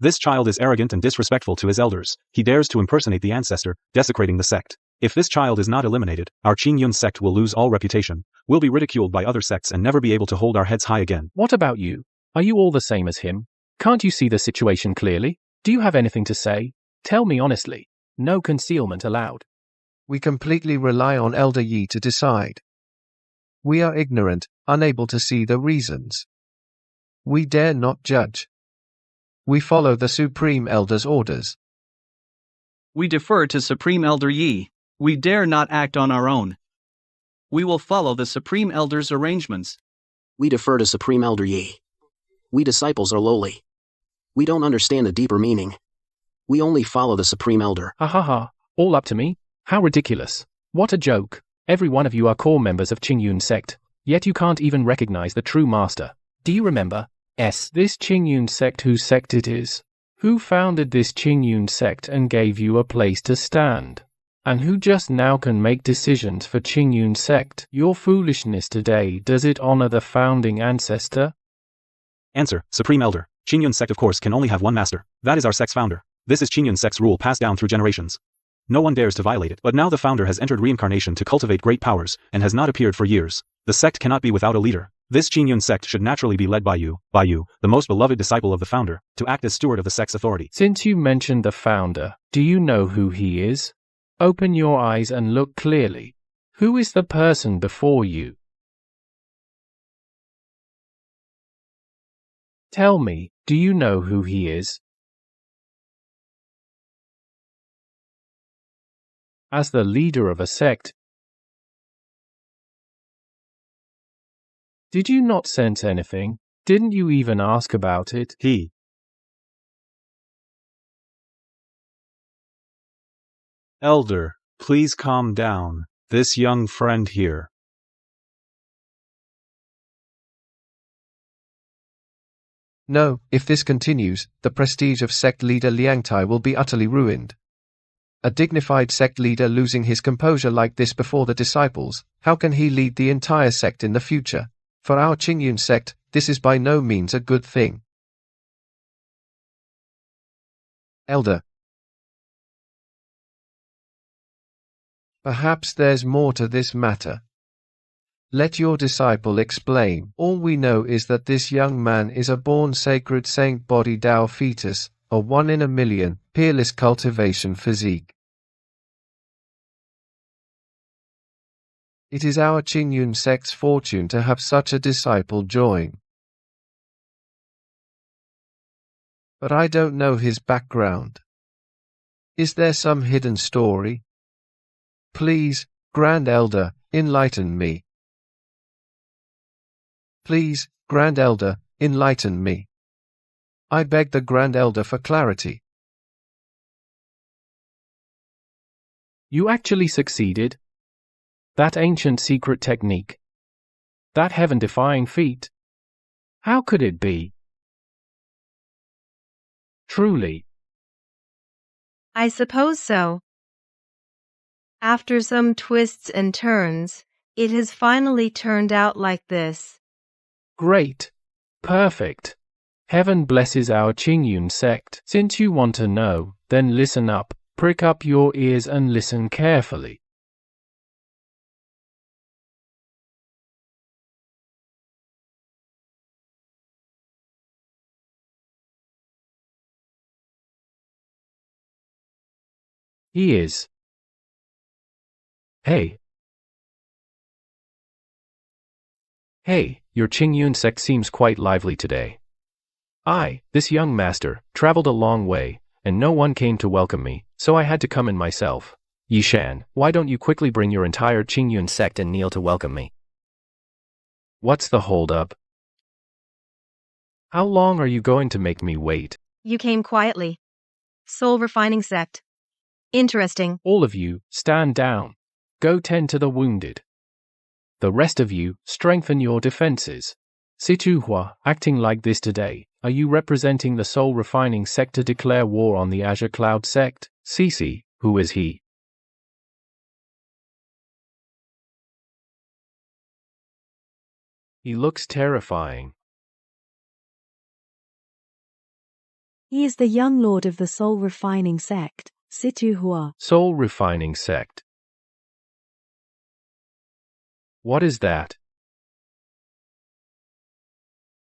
This child is arrogant and disrespectful to his elders. He dares to impersonate the Ancestor, desecrating the sect. If this child is not eliminated, our Qingyun sect will lose all reputation. We'll be ridiculed by other sects and never be able to hold our heads high again. What about you? Are you all the same as him? Can't you see the situation clearly? Do you have anything to say? Tell me honestly. No concealment allowed. We completely rely on Elder Yi to decide. We are ignorant, unable to see the reasons. We dare not judge. We follow the Supreme Elder's orders. We defer to Supreme Elder Yi. We dare not act on our own. We will follow the Supreme Elder's arrangements. We defer to Supreme Elder Yi. We disciples are lowly. We don't understand the deeper meaning. We only follow the Supreme Elder. Ha ha ha, all up to me? How ridiculous. What a joke. Every one of you are core members of Qingyun sect, yet you can't even recognize the true master. Do you remember? This Qingyun sect whose sect it is? Who founded this Qingyun sect and gave you a place to stand? And who just now can make decisions for Qingyun sect? Your foolishness today, does it honor the founding ancestor? Answer, Supreme Elder. Qingyun sect of course can only have one master. That is our sect's founder. This is Qingyun sect's rule passed down through generations. No one dares to violate it. But now the founder has entered reincarnation to cultivate great powers, and has not appeared for years. The sect cannot be without a leader. This Qingyun sect should naturally be led by you, the most beloved disciple of the founder, to act as steward of the sect's authority. Since you mentioned the founder, do you know who he is? Open your eyes and look clearly. Who is the person before you? Tell me, do you know who he is? As the leader of a sect, did you not sense anything? Didn't you even ask about it? Elder, please calm down. This young friend here. No, if this continues, the prestige of sect leader Liangtai will be utterly ruined. A dignified sect leader losing his composure like this before the disciples, how can he lead the entire sect in the future? For our Qingyun sect, this is by no means a good thing. Elder. Perhaps there's more to this matter. Let your disciple explain. All we know is that this young man is a born sacred saint body Tao fetus, a 1 in a million, peerless cultivation physique. It is our Qingyun sect's fortune to have such a disciple join. But I don't know his background. Is there some hidden story? Please, Grand Elder, enlighten me. Please, Grand Elder, enlighten me. I beg the Grand Elder for clarity. You actually succeeded? That ancient secret technique? That heaven-defying feat? How could it be? Truly. I suppose so. After some twists and turns, it has finally turned out like this. Great. Perfect. Heaven blesses our Qingyun sect. Since you want to know, then listen up, prick up your ears and listen carefully. He is. Hey. Hey, your Qingyun sect seems quite lively today. This young master, traveled a long way, and no one came to welcome me, so I had to come in myself. Yishan, why don't you quickly bring your entire Qingyun sect and kneel to welcome me? What's the holdup? How long are you going to make me wait? You came quietly. Soul refining sect. Interesting. All of you, stand down. Go tend to the wounded. The rest of you, strengthen your defenses. Situhua, acting like this today, are you representing the soul refining sect to declare war on the Azure Cloud sect? Cici, who is he? He looks terrifying. He is the young lord of the soul refining sect, Situhua. Soul refining sect. What is that?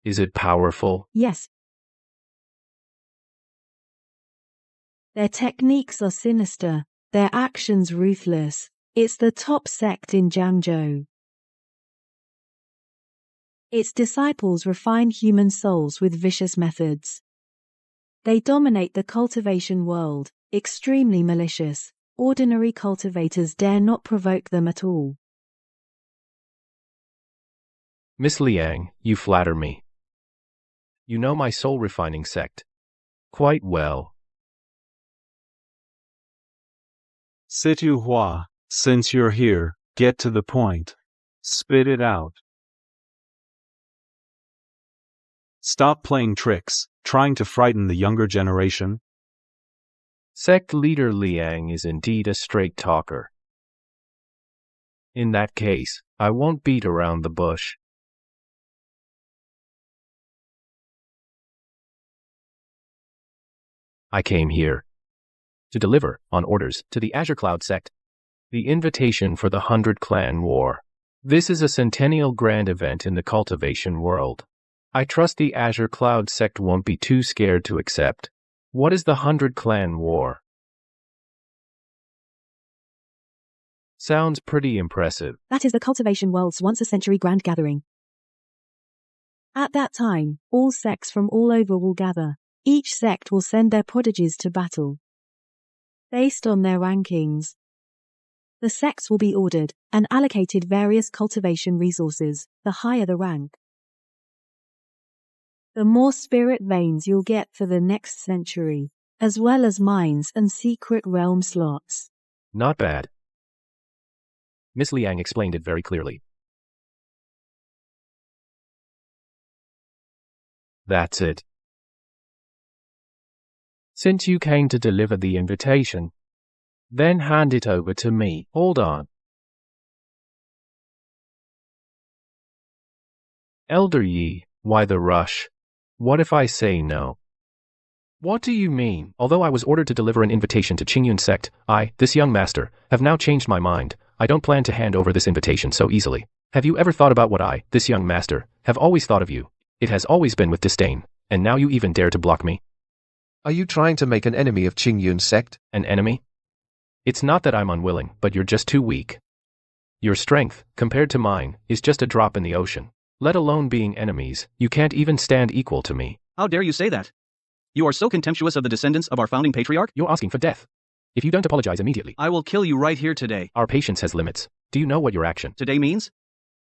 Is it powerful? Yes. Their techniques are sinister, their actions ruthless. It's the top sect in Jiangzhou. Its disciples refine human souls with vicious methods. They dominate the cultivation world, extremely malicious. Ordinary cultivators dare not provoke them at all. Miss Liang, you flatter me. You know my soul refining sect quite well. Situhua, since you're here, get to the point. Spit it out. Stop playing tricks. Trying to frighten the younger generation? Sect leader Liang is indeed a straight talker. In that case, I won't beat around the bush. I came here to deliver, on orders, to the Azure Cloud sect, the invitation for the 100 Clan War. This is a centennial grand event in the cultivation world. I trust the Azure Cloud sect won't be too scared to accept. What is the 100 Clan War? Sounds pretty impressive. That is the cultivation world's once-a-century grand gathering. At that time, all sects from all over will gather. Each sect will send their prodigies to battle. Based on their rankings, the sects will be ordered and allocated various cultivation resources. The higher the rank, the more spirit veins you'll get for the next century, as well as mines and secret realm slots. Not bad. Miss Liang explained it very clearly. That's it. Since you came to deliver the invitation, then hand it over to me. Hold on. Elder Yi, why the rush? What if I say no? What do you mean? Although I was ordered to deliver an invitation to Qingyun sect, I, this young master, have now changed my mind. I don't plan to hand over this invitation so easily. Have you ever thought about what I, this young master, have always thought of you? It has always been with disdain, and now you even dare to block me? Are you trying to make an enemy of Qingyun sect? An enemy? It's not that I'm unwilling, but you're just too weak. Your strength, compared to mine, is just a drop in the ocean. Let alone being enemies, you can't even stand equal to me. How dare you say that? You are so contemptuous of the descendants of our founding patriarch? You're asking for death. If you don't apologize immediately, I will kill you right here today. Our patience has limits. Do you know what your action today means?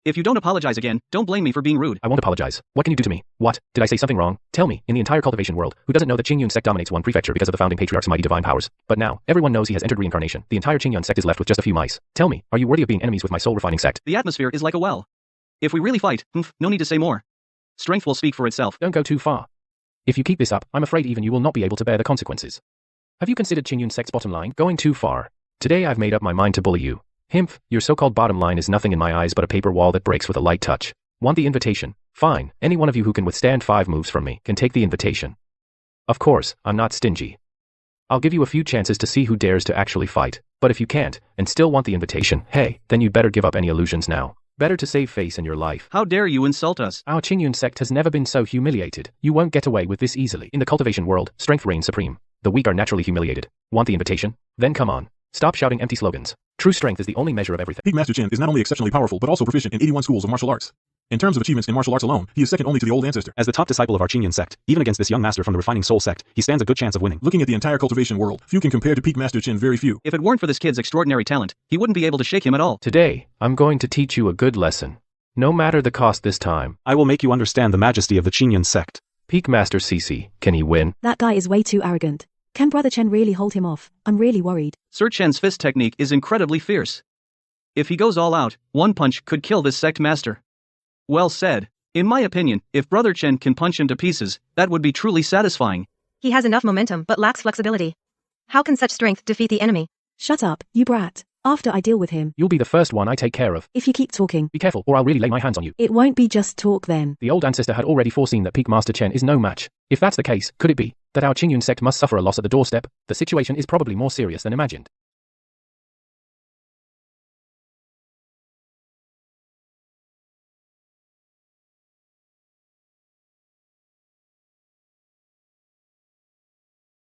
If you don't apologize again, don't blame me for being rude. I won't apologize. What can you do to me? What? Did I say something wrong? Tell me, in the entire cultivation world, who doesn't know that Qingyun sect dominates one prefecture because of the founding patriarch's mighty divine powers? But now, everyone knows he has entered reincarnation. The entire Qingyun sect is left with just a few mice. Tell me, are you worthy of being enemies with my soul-refining sect? The atmosphere is like a well. If we really fight, no need to say more. Strength will speak for itself. Don't go too far. If you keep this up, I'm afraid even you will not be able to bear the consequences. Have you considered Qingyun sect's bottom line? Going too far. Today I've made up my mind to bully you. Himph, your so-called bottom line is nothing in my eyes but a paper wall that breaks with a light touch. Want the invitation? Fine, any one of you who can withstand 5 moves from me can take the invitation. Of course, I'm not stingy. I'll give you a few chances to see who dares to actually fight, but if you can't, and still want the invitation, hey, then you'd better give up any illusions now. Better to save face in your life. How dare you insult us? Our Qingyun sect has never been so humiliated. You won't get away with this easily. In the cultivation world, strength reigns supreme. The weak are naturally humiliated. Want the invitation? Then come on. Stop shouting empty slogans. True strength is the only measure of everything. Peak Master Chen is not only exceptionally powerful, but also proficient in 81 schools of martial arts. In terms of achievements in martial arts alone, he is second only to the old Ancestor. As the top disciple of our Qingyun sect, even against this young master from the refining soul sect, he stands a good chance of winning. Looking at the entire cultivation world, few can compare to Peak Master Chen, very few. If it weren't for this kid's extraordinary talent, he wouldn't be able to shake him at all. Today, I'm going to teach you a good lesson. No matter the cost this time. I will make you understand the majesty of the Qingyun sect. Peak Master CC, can he win? That guy is way too arrogant. Can Brother Chen really hold him off? I'm really worried. Sir Chen's fist technique is incredibly fierce. If he goes all out, one punch could kill this sect master. Well said. In my opinion, if Brother Chen can punch him to pieces, that would be truly satisfying. He has enough momentum but lacks flexibility. How can such strength defeat the enemy? Shut up, you brat. After I deal with him, you'll be the first one I take care of. If you keep talking, be careful or I'll really lay my hands on you. It won't be just talk then. The old Ancestor had already foreseen that Peak Master Chen is no match. If that's the case, could it be that our Qingyun sect must suffer a loss at the doorstep? The situation is probably more serious than imagined.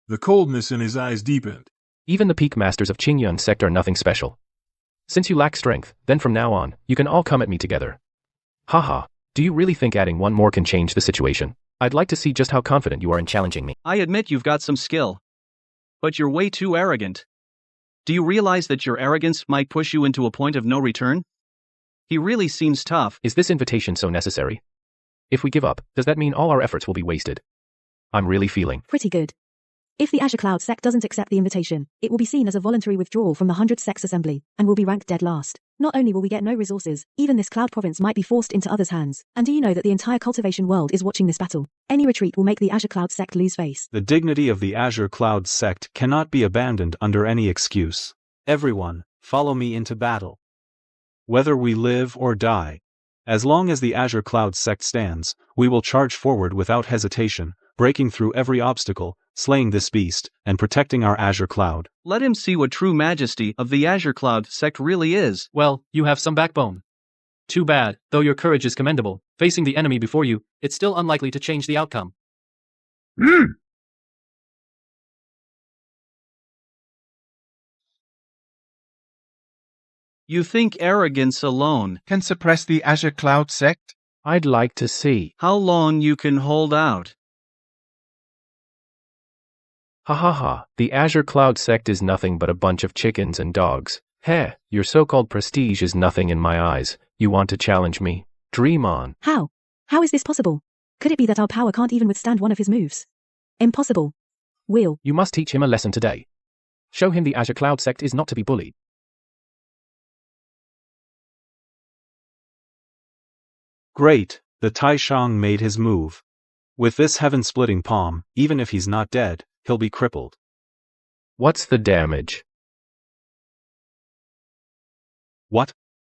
The coldness in his eyes deepened. Even the peak masters of Qingyun sect are nothing special. Since you lack strength, then from now on, you can all come at me together. Haha, do you really think adding one more can change the situation? I'd like to see just how confident you are in challenging me. I admit you've got some skill. But you're way too arrogant. Do you realize that your arrogance might push you into a point of no return? He really seems tough. Is this invitation so necessary? If we give up, does that mean all our efforts will be wasted? I'm really feeling pretty good. If the Azure Cloud sect doesn't accept the invitation, it will be seen as a voluntary withdrawal from the 100 sects assembly, and will be ranked dead last. Not only will we get no resources, even this cloud province might be forced into others' hands. And do you know that the entire cultivation world is watching this battle? Any retreat will make the Azure Cloud sect lose face. The dignity of the Azure Cloud sect cannot be abandoned under any excuse. Everyone, follow me into battle. Whether we live or die, as long as the Azure Cloud sect stands, we will charge forward without hesitation, breaking through every obstacle, slaying this beast, and protecting our Azure Cloud. Let him see what true majesty of the Azure Cloud sect really is. Well, you have some backbone. Too bad, though your courage is commendable. Facing the enemy before you, it's still unlikely to change the outcome. You think arrogance alone can suppress the Azure Cloud sect? I'd like to see how long you can hold out. Ha ha ha, the Azure Cloud sect is nothing but a bunch of chickens and dogs. Heh, your so-called prestige is nothing in my eyes. You want to challenge me? Dream on. How? How is this possible? Could it be that our power can't even withstand one of his moves? Impossible. Will. You must teach him a lesson today. Show him the Azure Cloud sect is not to be bullied. Great, the Taishang made his move. With this heaven-splitting palm, even if he's not dead, he'll be crippled. What's the damage? What?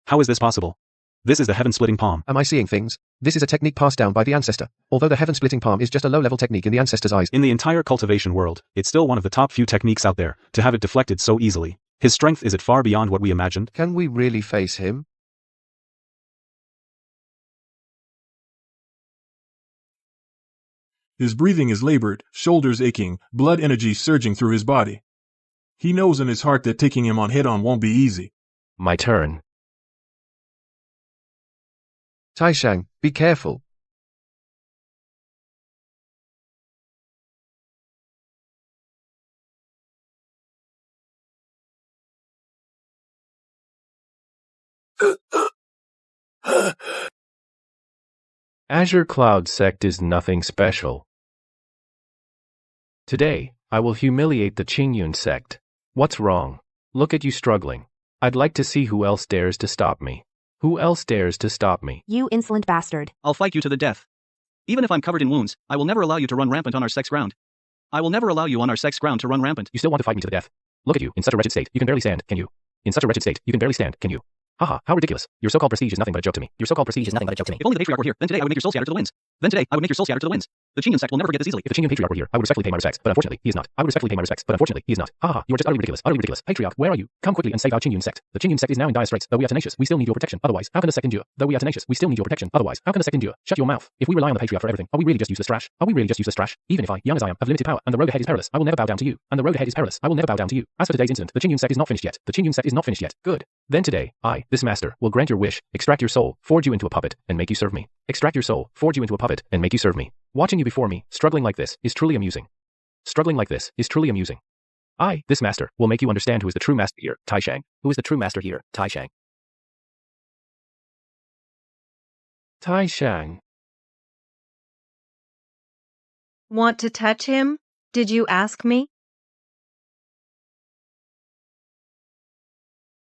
How is this possible? This is the heaven-splitting palm. Am I seeing things? This is a technique passed down by the Ancestor, although the heaven-splitting palm is just a low-level technique in the Ancestor's eyes. In the entire cultivation world, it's still one of the top few techniques out there, to have it deflected so easily. His strength is far beyond what we imagined. Can we really face him? His breathing is labored, shoulders aching, blood energy surging through his body. He knows in his heart that taking him on head-on won't be easy. My turn. Taishang, be careful. Azure Cloud sect is nothing special. Today, I will humiliate the Qingyun sect. What's wrong? Look at you struggling. I'd like to see who else dares to stop me. Who else dares to stop me? You insolent bastard. I'll fight you to the death. Even if I'm covered in wounds, I will never allow you to run rampant on our sex ground. I will never allow you on our sex ground to run rampant. You still want to fight me to the death? Look at you, in such a wretched state, you can barely stand, can you? In such a wretched state, you can barely stand, can you? Haha, how ridiculous. Your so-called prestige is nothing but a joke to me. Your so-called prestige is nothing but a joke to me. If only the patriarch were here, then today I would make your soul scatter to the winds. Then today I would make your soul scatter to the winds. The Qingyun sect will never forget this easily. If the Qingyun patriarch were here, I would respectfully pay my respects, but unfortunately, he is not. I would respectfully pay my respects, but unfortunately, he is not. Haha, you are just utterly ridiculous, utterly ridiculous. Patriarch, where are you? Come quickly and save our Qingyun sect. The Qingyun sect is now in dire straits, though we are tenacious. We still need your protection. Otherwise, how can the sect endure? Though we are tenacious, we still need your protection. Otherwise, how can the sect endure? Shut your mouth. If we rely on the patriarch for everything, are we really just useless trash? Are we really just useless trash? Even if I, young as I am, have limited power, and the road ahead is perilous, I will never bow down to you. And the road ahead is perilous, I will never bow down to you. As for today's incident, the Qingyun sect is not finished yet. The Qingyun sect is not finished yet. Good. Then today, I, this master, will grant your wish, extract your soul, forge you into a puppet, and make you serve me. Extract your soul, forge you into a puppet, and make you serve me. Watching you before me, struggling like this, is truly amusing. Struggling like this, is truly amusing. I, this master, will make you understand who is the true master here, Taishang. Who is the true master here, Taishang. Taishang. Want to touch him? Did you ask me?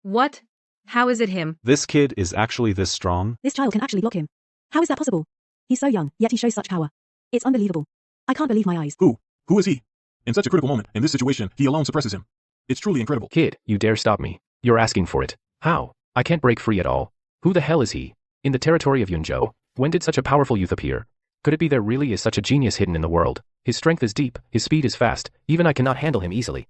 What? How is it him? This kid is actually this strong? This child can actually block him. How is that possible? He's so young, yet he shows such power. It's unbelievable. I can't believe my eyes. Who? Who is he? In such a critical moment, in this situation, he alone suppresses him. It's truly incredible. Kid, you dare stop me. You're asking for it. How? I can't break free at all. Who the hell is he? In the territory of Yunzhou? When did such a powerful youth appear? Could it be there really is such a genius hidden in the world? His strength is deep, his speed is fast, even I cannot handle him easily.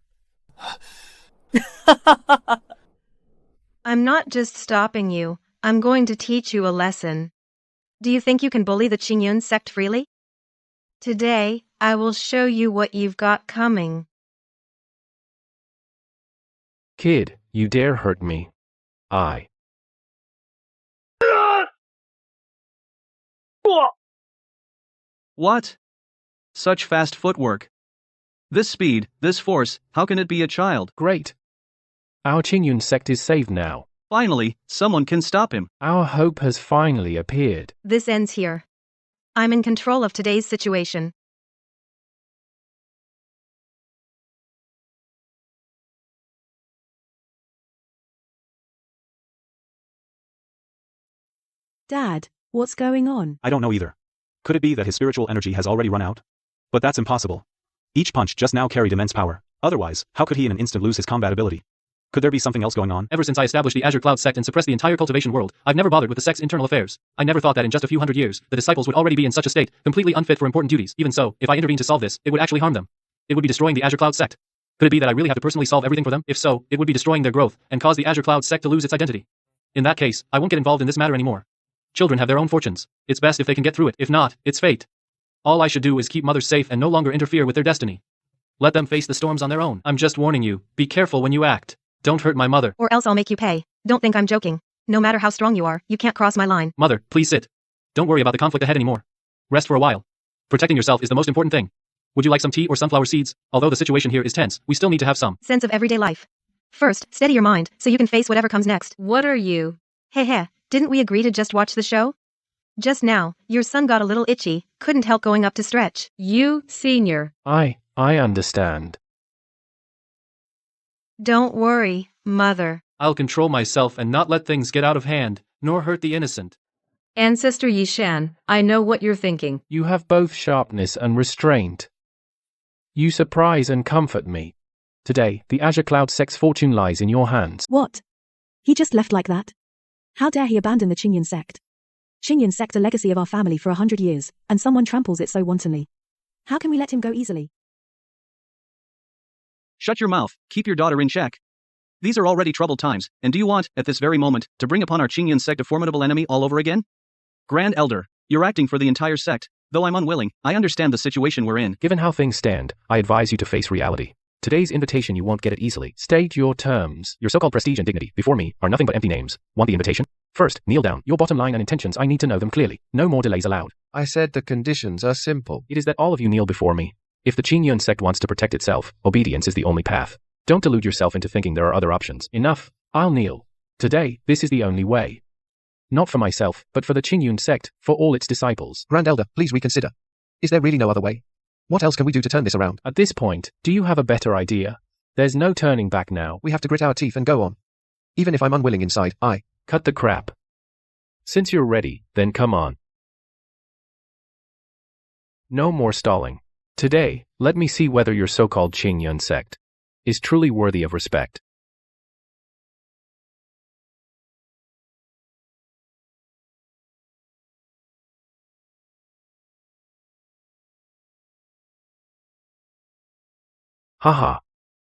I'm not just stopping you, I'm going to teach you a lesson. Do you think you can bully the Qingyun sect freely? Today, I will show you what you've got coming. Kid, you dare hurt me. I. What? Such fast footwork. This speed, this force, how can it be a child? Great. Our Qingyun sect is saved now. Finally, someone can stop him. Our hope has finally appeared. This ends here. I'm in control of today's situation. Dad, what's going on? I don't know either. Could it be that his spiritual energy has already run out? But that's impossible. Each punch just now carried immense power. Otherwise, how could he in an instant lose his combat ability? Could there be something else going on? Ever since I established the Azure Cloud sect and suppressed the entire cultivation world, I've never bothered with the sect's internal affairs. I never thought that in just a few hundred years, the disciples would already be in such a state, completely unfit for important duties. Even so, if I intervened to solve this, it would actually harm them. It would be destroying the Azure Cloud sect. Could it be that I really have to personally solve everything for them? If so, it would be destroying their growth, and cause the Azure Cloud sect to lose its identity. In that case, I won't get involved in this matter anymore. Children have their own fortunes. It's best if they can get through it. If not, it's fate. All I should do is keep mothers safe and no longer interfere with their destiny. Let them face the storms on their own. I'm just warning you, be careful when you act. Don't hurt my mother. Or else I'll make you pay. Don't think I'm joking. No matter how strong you are, you can't cross my line. Mother, please sit. Don't worry about the conflict ahead anymore. Rest for a while. Protecting yourself is the most important thing. Would you like some tea or sunflower seeds? Although the situation here is tense, we still need to have some sense of everyday life. First, steady your mind, so you can face whatever comes next. What are you? Hey, didn't we agree to just watch the show? Just now, your son got a little itchy, couldn't help going up to stretch. You, senior. I understand. Don't worry, mother. I'll control myself and not let things get out of hand, nor hurt the innocent. Ancestor Yishan, I know what you're thinking. You have both sharpness and restraint. You surprise and comfort me. Today, the Azure Cloud sect's fortune lies in your hands. What? He just left like that? How dare he abandon the Qingyun sect? Qingyun sect, a legacy of our family for 100 years, and someone tramples it so wantonly. How can we let him go easily? Shut your mouth, keep your daughter in check. These are already troubled times, and do you want, at this very moment, to bring upon our Qingyun sect a formidable enemy all over again? Grand Elder, you're acting for the entire sect. Though I'm unwilling, I understand the situation we're in. Given how things stand, I advise you to face reality. Today's invitation, you won't get it easily. State your terms. Your so-called prestige and dignity, before me, are nothing but empty names. Want the invitation? First, kneel down. Your bottom line and intentions, I need to know them clearly. No more delays allowed. I said the conditions are simple. It is that all of you kneel before me. If the Qingyun sect wants to protect itself, obedience is the only path. Don't delude yourself into thinking there are other options. Enough. I'll kneel. Today, this is the only way. Not for myself, but for the Qingyun sect, for all its disciples. Grand Elder, please reconsider. Is there really no other way? What else can we do to turn this around? At this point, do you have a better idea? There's no turning back now. We have to grit our teeth and go on. Even if I'm unwilling inside, I... Cut the crap. Since you're ready, then come on. No more stalling. Today, let me see whether your so-called Qingyun sect is truly worthy of respect. Haha.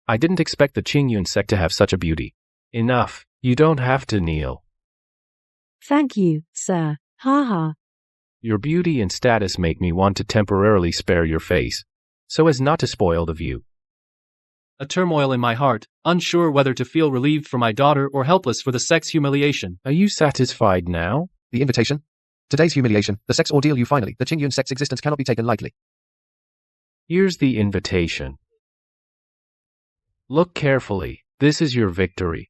I didn't expect the Qingyun sect to have such a beauty. Enough. You don't have to kneel. Thank you, sir. Haha. Your beauty and status make me want to temporarily spare your face, so as not to spoil the view. A turmoil in my heart, unsure whether to feel relieved for my daughter or helpless for the sect's humiliation. Are you satisfied now? The invitation? Today's humiliation, the sect's ordeal, you finally. The Qingyun sect's existence cannot be taken lightly. Here's the invitation. Look carefully. This is your victory.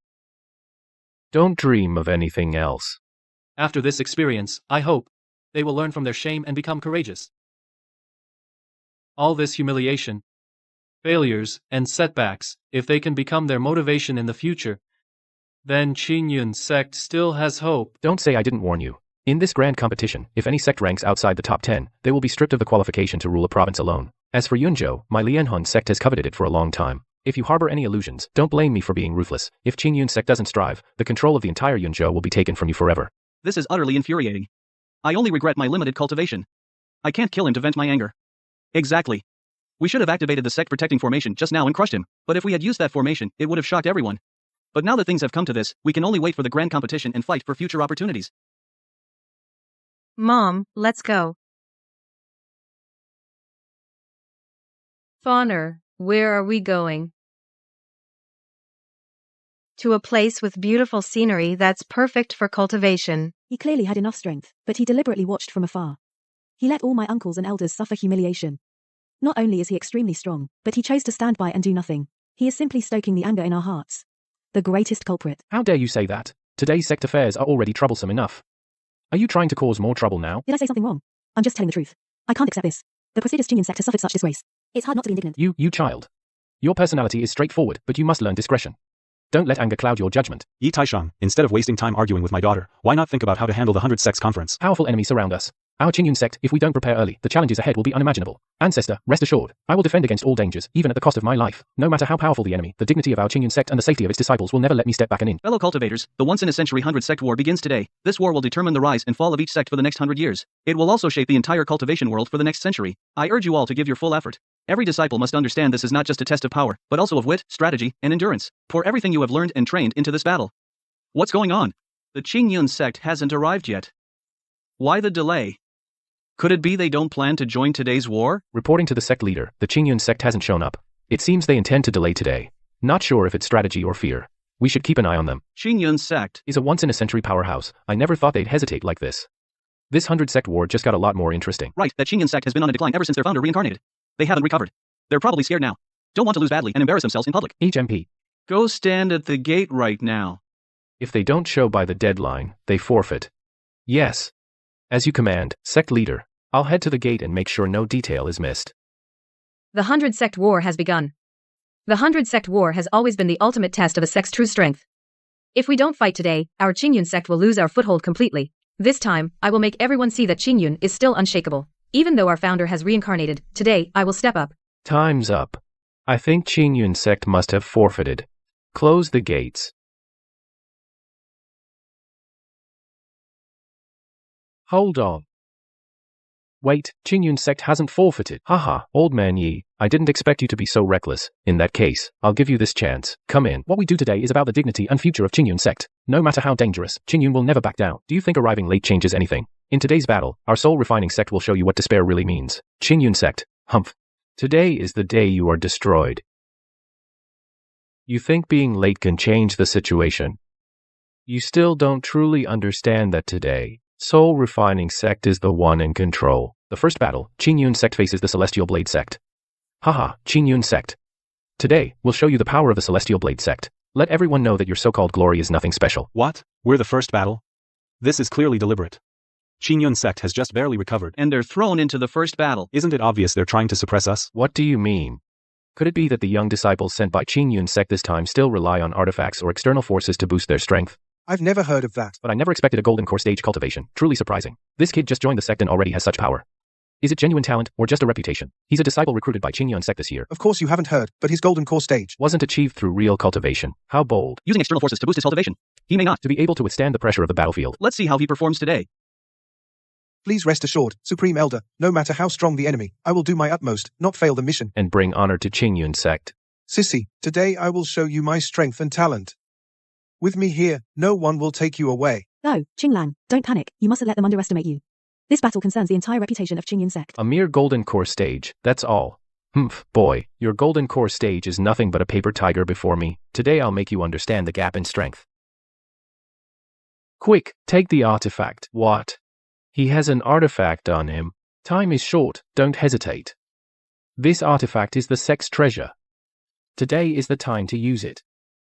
Don't dream of anything else. After this experience, I hope they will learn from their shame and become courageous. All this humiliation, failures, and setbacks, if they can become their motivation in the future, then Qingyun sect still has hope. Don't say I didn't warn you. In this grand competition, if any sect ranks outside the top 10, they will be stripped of the qualification to rule a province alone. As for Yunzhou, my Lianhun sect has coveted it for a long time. If you harbor any illusions, don't blame me for being ruthless. If Qingyun sect doesn't strive, the control of the entire Yunzhou will be taken from you forever. This is utterly infuriating. I only regret my limited cultivation. I can't kill him to vent my anger. Exactly. We should have activated the sect protecting formation just now and crushed him, but if we had used that formation, it would have shocked everyone. But now that things have come to this, we can only wait for the grand competition and fight for future opportunities. Mom, let's go. Fauna, where are we going? To a place with beautiful scenery that's perfect for cultivation. He clearly had enough strength, but he deliberately watched from afar. He let all my uncles and elders suffer humiliation. Not only is he extremely strong, but he chose to stand by and do nothing. He is simply stoking the anger in our hearts. The greatest culprit. How dare you say that? Today's sect affairs are already troublesome enough. Are you trying to cause more trouble now? Did I say something wrong? I'm just telling the truth. I can't accept this. The prestigious Qingyun sect has suffered such disgrace. It's hard not to be indignant. You child. Your personality is straightforward, but you must learn discretion. Don't let anger cloud your judgment. Yi Taishang, instead of wasting time arguing with my daughter, why not think about how to handle the 100 Sects conference? Powerful enemies surround us. Our Qingyun sect, if we don't prepare early, the challenges ahead will be unimaginable. Ancestor, rest assured, I will defend against all dangers, even at the cost of my life. No matter how powerful the enemy, the dignity of our Qingyun sect and the safety of its disciples will never let me step back an inch. Fellow cultivators, the once-in-a-century 100 Sect War begins today. This war will determine the rise and fall of each sect for the next 100 years. It will also shape the entire cultivation world for the next century. I urge you all to give your full effort. Every disciple must understand this is not just a test of power, but also of wit, strategy, and endurance. Pour everything you have learned and trained into this battle. What's going on? The Qingyun sect hasn't arrived yet. Why the delay? Could it be they don't plan to join today's war? Reporting to the sect leader, the Qingyun sect hasn't shown up. It seems they intend to delay today. Not sure if it's strategy or fear. We should keep an eye on them. Qingyun sect is a once-in-a-century powerhouse. I never thought they'd hesitate like this. This 100 Sect war just got a lot more interesting. Right, that Qingyun sect has been on a decline ever since their founder reincarnated. They haven't recovered. They're probably scared now. Don't want to lose badly and embarrass themselves in public. HMP. Go stand at the gate right now. If they don't show by the deadline, they forfeit. Yes. As you command, sect leader. I'll head to the gate and make sure no detail is missed. The 100 Sect War has begun. The 100 Sect War has always been the ultimate test of a sect's true strength. If we don't fight today, our Qingyun sect will lose our foothold completely. This time, I will make everyone see that Qingyun is still unshakable. Even though our founder has reincarnated, today, I will step up. Time's up. I think Qingyun sect must have forfeited. Close the gates. Hold on. Wait, Qingyun sect hasn't forfeited. Haha, old man Yi, I didn't expect you to be so reckless. In that case, I'll give you this chance. Come in. What we do today is about the dignity and future of Qingyun sect. No matter how dangerous, Qingyun will never back down. Do you think arriving late changes anything? In today's battle, our soul-refining sect will show you what despair really means. Qingyun sect, humph. Today is the day you are destroyed. You think being late can change the situation? You still don't truly understand that today, soul-refining sect is the one in control. The first battle, Qingyun sect faces the Celestial Blade sect. Haha, Qingyun sect. Today, we'll show you the power of the Celestial Blade sect. Let everyone know that your so-called glory is nothing special. What? We're the first battle? This is clearly deliberate. Qingyun sect has just barely recovered. And they're thrown into the first battle. Isn't it obvious they're trying to suppress us? What do you mean? Could it be that the young disciples sent by Qingyun sect this time still rely on artifacts or external forces to boost their strength? I've never heard of that. But I never expected a golden core stage cultivation. Truly surprising. This kid just joined the sect and already has such power. Is it genuine talent, or just a reputation? He's a disciple recruited by Qingyun sect this year. Of course you haven't heard, but his golden core stage wasn't achieved through real cultivation. How bold. Using external forces to boost his cultivation. He may not. To be able to withstand the pressure of the battlefield. Let's see how he performs today. Please rest assured, Supreme Elder, no matter how strong the enemy, I will do my utmost, not fail the mission. And bring honor to Qingyun sect. Sissy, today I will show you my strength and talent. With me here, no one will take you away. No, Qinglan, don't panic. You mustn't let them underestimate you. This battle concerns the entire reputation of Qingyun sect. A mere golden core stage, that's all. Humph, boy, your golden core stage is nothing but a paper tiger before me. Today I'll make you understand the gap in strength. Quick, take the artifact. What? He has an artifact on him. Time is short, don't hesitate. This artifact is the sect's treasure. Today is the time to use it.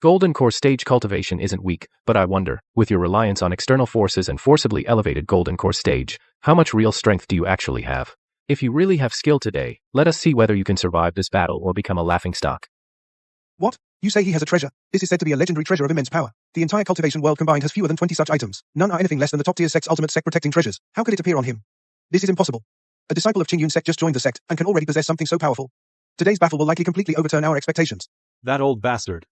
Golden core stage cultivation isn't weak, but I wonder, with your reliance on external forces and forcibly elevated golden core stage, how much real strength do you actually have? If you really have skill today, let us see whether you can survive this battle or become a laughingstock. What? You say he has a treasure? This is said to be a legendary treasure of immense power. The entire cultivation world combined has fewer than 20 such items. None are anything less than the top-tier sect's ultimate sect-protecting treasures. How could it appear on him? This is impossible. A disciple of Qingyun sect just joined the sect and can already possess something so powerful. Today's battle will likely completely overturn our expectations. That old bastard.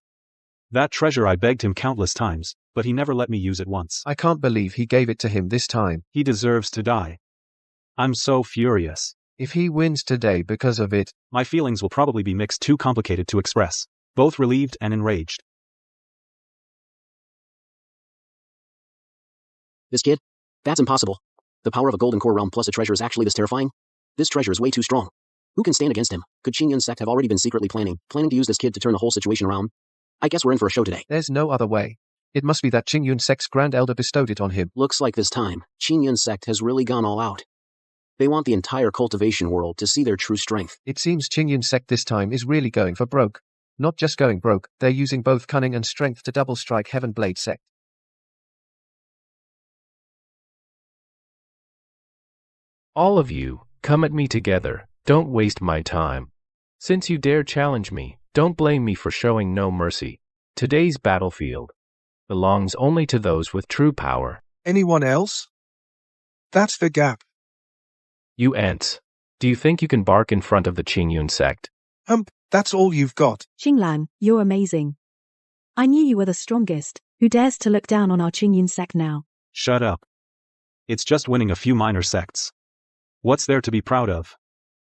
That treasure I begged him countless times, but he never let me use it once. I can't believe he gave it to him this time. He deserves to die. I'm so furious. If he wins today because of it, my feelings will probably be mixed, too complicated to express. Both relieved and enraged. This kid? That's impossible. The power of a golden core realm plus a treasure is actually this terrifying? This treasure is way too strong. Who can stand against him? Could Qingyun sect have already been secretly planning to use this kid to turn the whole situation around? I guess we're in for a show today. There's no other way. It must be that Qingyun sect's Grand Elder bestowed it on him. Looks like this time, Qingyun sect has really gone all out. They want the entire cultivation world to see their true strength. It seems Qingyun sect this time is really going for broke. Not just going broke, they're using both cunning and strength to double strike Heaven Blade sect. All of you, come at me together. Don't waste my time. Since you dare challenge me, don't blame me for showing no mercy. Today's battlefield belongs only to those with true power. Anyone else? That's the gap. You ants. Do you think you can bark in front of the Qingyun sect? That's all you've got. Xinglan, you're amazing. I knew you were the strongest. Who dares to look down on our Qingyun sect now? Shut up. It's just winning a few minor sects. What's there to be proud of?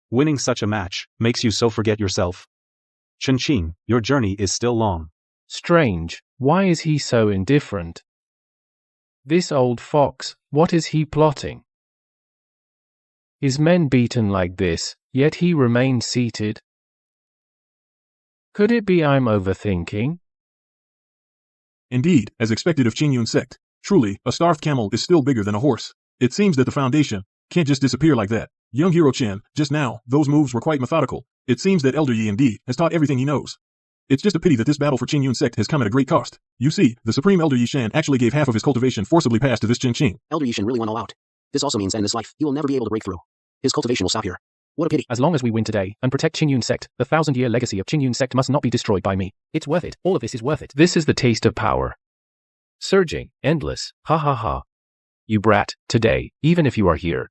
Winning such a match makes you so forget yourself. Chen, your journey is still long. Strange. Why is he so indifferent? This old fox, what is he plotting? His men beaten like this, yet he remains seated. Could it be I'm overthinking? Indeed, as expected of Qingyun sect. Truly, a starved camel is still bigger than a horse. It seems that the foundation can't just disappear like that. Young hero Chen, just now, those moves were quite methodical. It seems that Elder ENG has taught everything he knows. It's just a pity that this battle for Qingyun sect has come at a great cost. You see, the Supreme Elder Yishan actually gave half of his cultivation forcibly passed to this Qing. Elder Yishan really went all out. This also means that in this life, he will never be able to break through. His cultivation will stop here. What a pity. As long as we win today and protect Qingyun sect, the 1,000-year legacy of Qingyun sect must not be destroyed by me. It's worth it. All of this is worth it. This is the taste of power. Surging, endless, ha ha ha. You brat, today, even if you are here,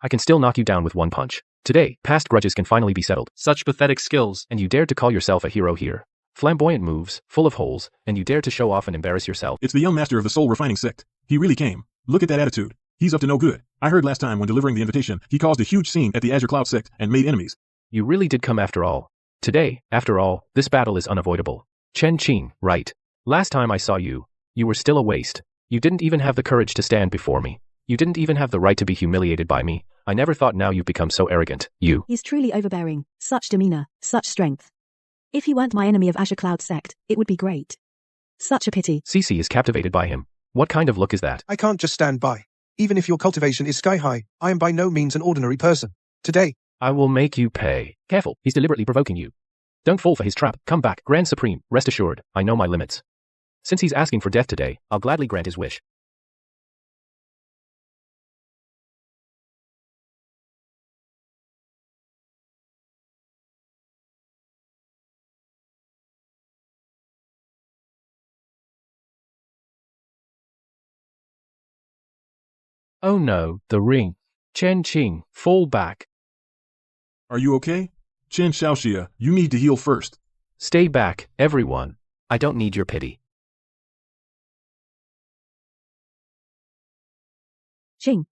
I can still knock you down with one punch. Today, past grudges can finally be settled. Such pathetic skills. And you dared to call yourself a hero here. Flamboyant moves, full of holes, and you dared to show off and embarrass yourself. It's the young master of the soul refining sect. He really came. Look at that attitude. He's up to no good. I heard last time when delivering the invitation, he caused a huge scene at the Azure Cloud sect and made enemies. You really did come after all. Today, after all, this battle is unavoidable. Chen, right. Last time I saw you, you were still a waste. You didn't even have the courage to stand before me. You didn't even have the right to be humiliated by me. I never thought now you've become so arrogant. You. He's truly overbearing. Such demeanor, such strength. If he weren't my enemy of Azure Cloud sect, it would be great. Such a pity. Cece is captivated by him. What kind of look is that? I can't just stand by. Even if your cultivation is sky high, I am by no means an ordinary person. Today, I will make you pay. Careful, he's deliberately provoking you. Don't fall for his trap. Come back, Grand Supreme. Rest assured, I know my limits. Since he's asking for death today, I'll gladly grant his wish. Oh no, the ring. Chen, fall back. Are you okay? Chen Xiaoxia, you need to heal first. Stay back, everyone. I don't need your pity. Chen.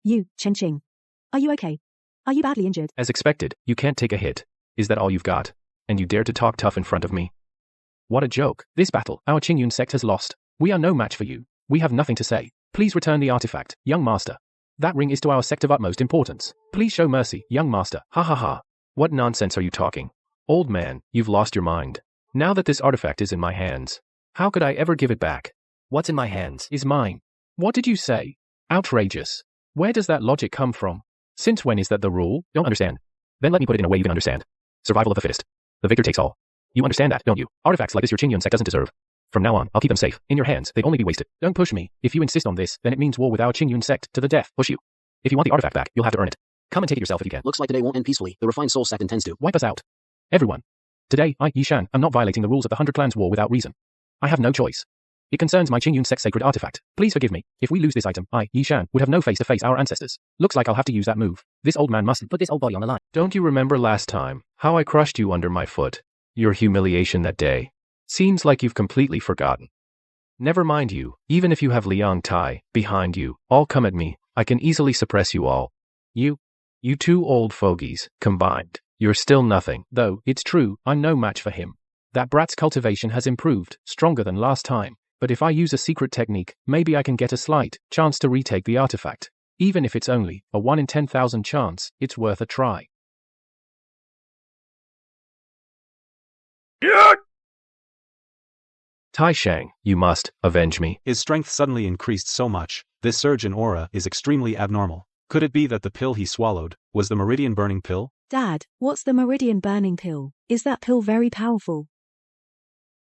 Are you okay? Are you badly injured? As expected, you can't take a hit. Is that all you've got? And you dare to talk tough in front of me? What a joke. This battle, our Qingyun sect has lost. We are no match for you. We have nothing to say. Please return the artifact, young master. That ring is to our sect of utmost importance. Please show mercy, young master. Ha ha ha. What nonsense are you talking? Old man, you've lost your mind. Now that this artifact is in my hands, how could I ever give it back? What's in my hands is mine. What did you say? Outrageous. Where does that logic come from? Since when is that the rule? Don't understand. Then let me put it in a way you can understand. Survival of the fittest. The victor takes all. You understand that, don't you? Artifacts like this your Qingyun sect doesn't deserve. From now on, I'll keep them safe. In your hands, they'd only be wasted. Don't push me. If you insist on this, then it means war with our Qingyun sect to the death. Push you. If you want the artifact back, you'll have to earn it. Come and take it yourself if you can. Looks like today won't end peacefully. The refined soul sect intends to. Wipe us out. Everyone. Today, I, Yishan, am not violating the rules of the 100 Clans War without reason. I have no choice. It concerns my Qingyun sect sacred artifact. Please forgive me. If we lose this item, I, Yishan, would have no face to face our ancestors. Looks like I'll have to use that move. This old man mustn't put this old body on the line. Don't you remember last time, how I crushed you under my foot? Your humiliation that day. Seems like you've completely forgotten. Never mind you, even if you have Liang Tai behind you, all come at me, I can easily suppress you all. You two old fogies, combined. You're still nothing, though, it's true, I'm no match for him. That brat's cultivation has improved, stronger than last time, but if I use a secret technique, maybe I can get a slight chance to retake the artifact. Even if it's only a 1 in 10,000 chance, it's worth a try. Tai Shang, you must avenge me. His strength suddenly increased so much. This surge in aura is extremely abnormal. Could it be that the pill he swallowed was the meridian burning pill? Dad, what's the meridian burning pill? Is that pill very powerful?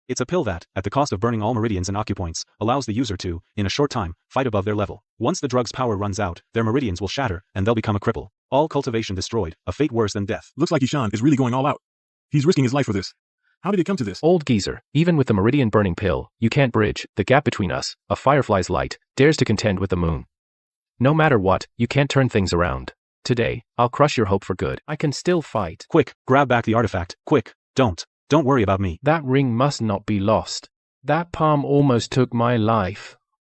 It's a pill that, at the cost of burning all meridians and acupoints, allows the user to, in a short time, fight above their level. Once the drug's power runs out, their meridians will shatter, and they'll become a cripple. All cultivation destroyed, a fate worse than death. Looks like Ishan is really going all out. He's risking his life for this. How did it come to this? Old geezer, even with the meridian burning pill, you can't bridge the gap between us. A firefly's light dares to contend with the moon. No matter what, you can't turn things around. Today, I'll crush your hope for good. I can still fight. Quick, grab back the artifact. Quick, don't worry about me. That ring must not be lost. That palm almost took my life.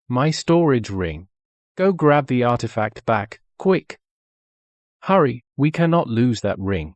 My storage ring. Go grab the artifact back, quick. Hurry, we cannot lose that ring.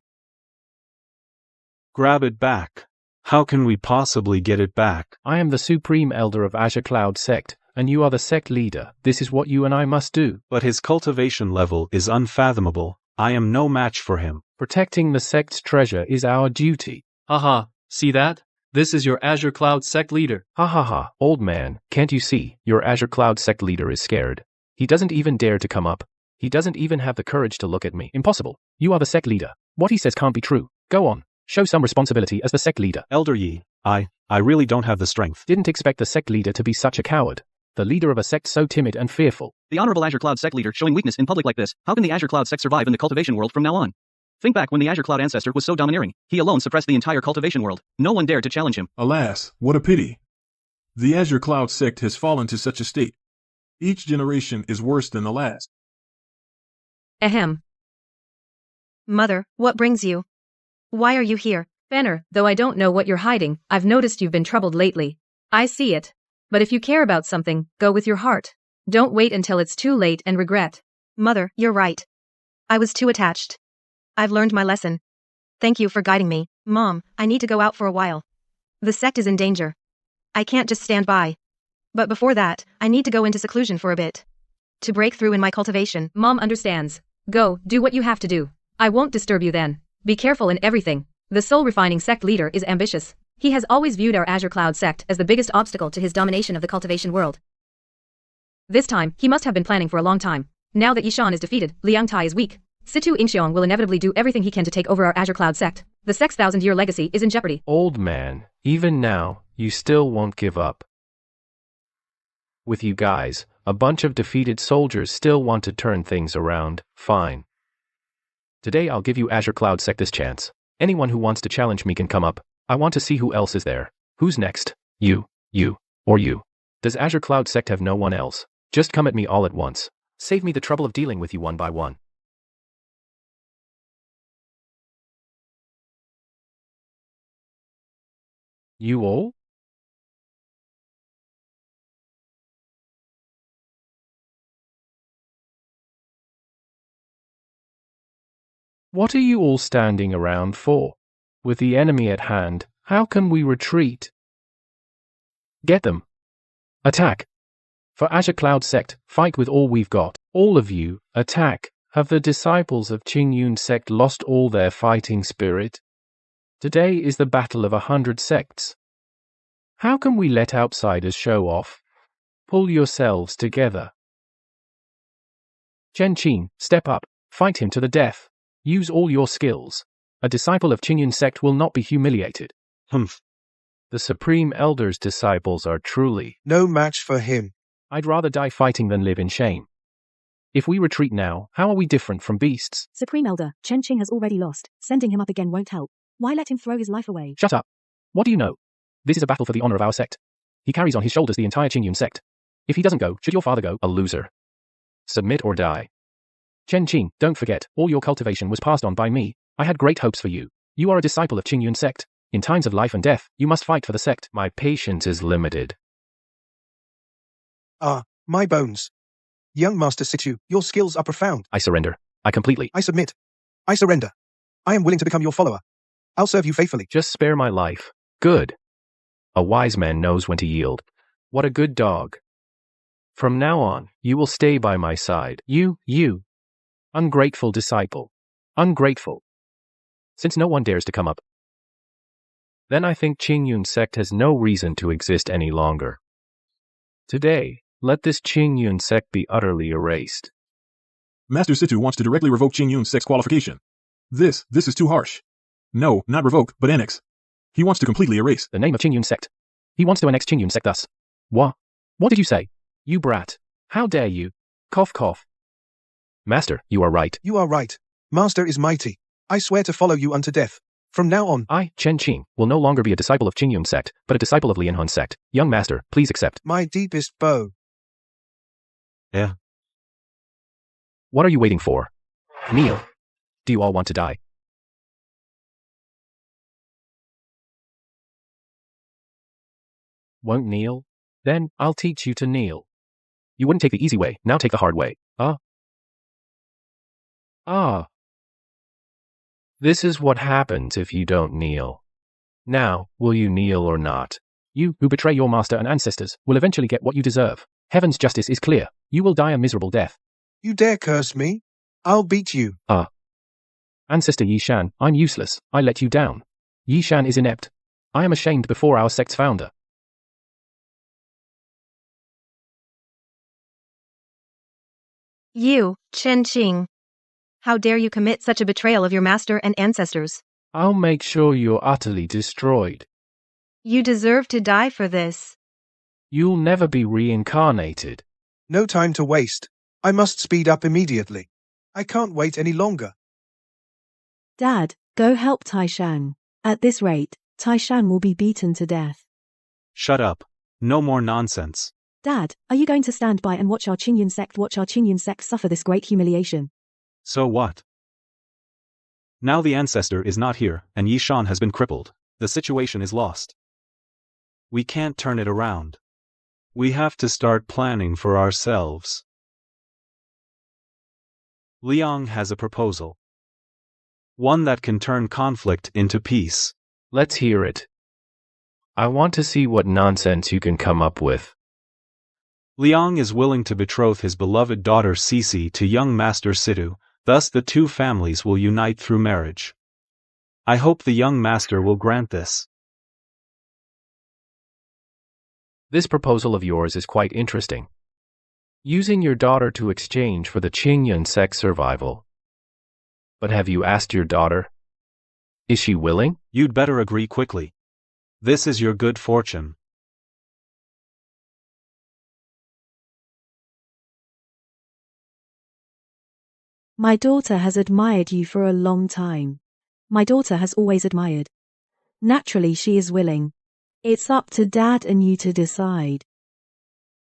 Grab it back. How can we possibly get it back? I am the Supreme Elder of Azure Cloud Sect, and you are the sect leader. This is what you and I must do. But his cultivation level is unfathomable. I am no match for him. Protecting the sect's treasure is our duty. Haha, see that? This is your Azure Cloud Sect leader. Ha ha ha, old man, can't you see? Your Azure Cloud Sect leader is scared. He doesn't even dare to come up. He doesn't even have the courage to look at me. Impossible. You are the sect leader. What he says can't be true. Go on. Show some responsibility as the sect leader. Elder Yi, I really don't have the strength. Didn't expect the sect leader to be such a coward. The leader of a sect so timid and fearful. The Honorable Azure Cloud Sect leader showing weakness in public like this. How can the Azure Cloud Sect survive in the cultivation world from now on? Think back when the Azure Cloud Ancestor was so domineering. He alone suppressed the entire cultivation world. No one dared to challenge him. Alas, what a pity. The Azure Cloud Sect has fallen to such a state. Each generation is worse than the last. Ahem. Mother, what brings you? Why are you here? Banner, though I don't know what you're hiding, I've noticed you've been troubled lately. I see it. But if you care about something, go with your heart. Don't wait until it's too late and regret. Mother, you're right. I was too attached. I've learned my lesson. Thank you for guiding me. Mom, I need to go out for a while. The sect is in danger. I can't just stand by. But before that, I need to go into seclusion for a bit. To break through in my cultivation. Mom understands. Go, do what you have to do. I won't disturb you then. Be careful in everything. The soul-refining sect leader is ambitious. He has always viewed our Azure Cloud sect as the biggest obstacle to his domination of the cultivation world. This time, he must have been planning for a long time. Now that Yishan is defeated, Liang Tai is weak. Situ Ingxiong will inevitably do everything he can to take over our Azure Cloud sect. The sect's 1,000-year legacy is in jeopardy. Old man, even now, you still won't give up. With you guys, a bunch of defeated soldiers still want to turn things around. Fine. Today I'll give you Azure Cloud Sect this chance. Anyone who wants to challenge me can come up. I want to see who else is there. Who's next? You, or you. Does Azure Cloud Sect have no one else? Just come at me all at once. Save me the trouble of dealing with you one by one. You all? What are you all standing around for? With the enemy at hand, how can we retreat? Get them. Attack. For Azure Cloud Sect, fight with all we've got. All of you, attack. Have the disciples of Qingyun Sect lost all their fighting spirit? Today is the battle of 100 sects. How can we let outsiders show off? Pull yourselves together. Chen Qin, step up. Fight him to the death. Use all your skills. A disciple of Qingyun Sect will not be humiliated. Humph. The Supreme Elder's disciples are truly no match for him. I'd rather die fighting than live in shame. If we retreat now, how are we different from beasts? Supreme Elder, Chen Qing has already lost. Sending him up again won't help. Why let him throw his life away? Shut up. What do you know? This is a battle for the honor of our sect. He carries on his shoulders the entire Qingyun Sect. If he doesn't go, should your father go? A loser. Submit or die. Chen Qin, don't forget, all your cultivation was passed on by me. I had great hopes for you. You are a disciple of Qingyun Sect. In times of life and death, you must fight for the sect. My patience is limited. Ah, my bones. Young Master Situ, your skills are profound. I surrender. I submit. I surrender. I am willing to become your follower. I'll serve you faithfully. Just spare my life. Good. A wise man knows when to yield. What a good dog. From now on, you will stay by my side. You. Ungrateful disciple. Ungrateful. Since no one dares to come up, then I think Qingyun Sect has no reason to exist any longer. Today, let this Qingyun Sect be utterly erased. Master Situ wants to directly revoke Qingyun Sect's qualification. This is too harsh. No, not revoke, but annex. He wants to completely erase the name of Qingyun Sect. He wants to annex Qingyun Sect thus. What did you say? You brat. How dare you? Cough cough. Master, you are right. You are right. Master is mighty. I swear to follow you unto death. From now on, I, Chen Qing, will no longer be a disciple of Qingyun sect, but a disciple of Lianhun sect. Young master, please accept. my deepest bow. Yeah. What are you waiting for? Kneel. Do you all want to die? Won't kneel? Then I'll teach you to kneel. You wouldn't take the easy way, now take the hard way. This is what happens if you don't kneel. Now, will you kneel or not? You, who betray your master and ancestors, will eventually get what you deserve. Heaven's justice is clear. You will die a miserable death. You dare curse me? I'll beat you. Ancestor Yi Shan, I'm useless. I let you down. Yi Shan is inept. I am ashamed before our sect's founder. You, Chen Qing. How dare you commit such a betrayal of your master and ancestors? I'll make sure you're utterly destroyed. You deserve to die for this. You'll never be reincarnated. No time to waste. I must speed up immediately. I can't wait any longer. Dad, go help Taishan. At this rate, Taishan will be beaten to death. Shut up. No more nonsense. Dad, are you going to stand by and watch our Qingyun sect suffer this great humiliation? So what? Now the ancestor is not here, and Yi Shan has been crippled. The situation is lost. We can't turn it around. We have to start planning for ourselves. Liang has a proposal. One that can turn conflict into peace. Let's hear it. I want to see what nonsense you can come up with. Liang is willing to betroth his beloved daughter Cece to young Master Situ, thus the two families will unite through marriage. I hope the young master will grant this. This proposal of yours is quite interesting. Using your daughter to exchange for the Qingyun sect survival. But have you asked your daughter? Is she willing? You'd better agree quickly. This is your good fortune. My daughter has admired you for a long time. My daughter has always admired. Naturally, she is willing. It's up to Dad and you to decide.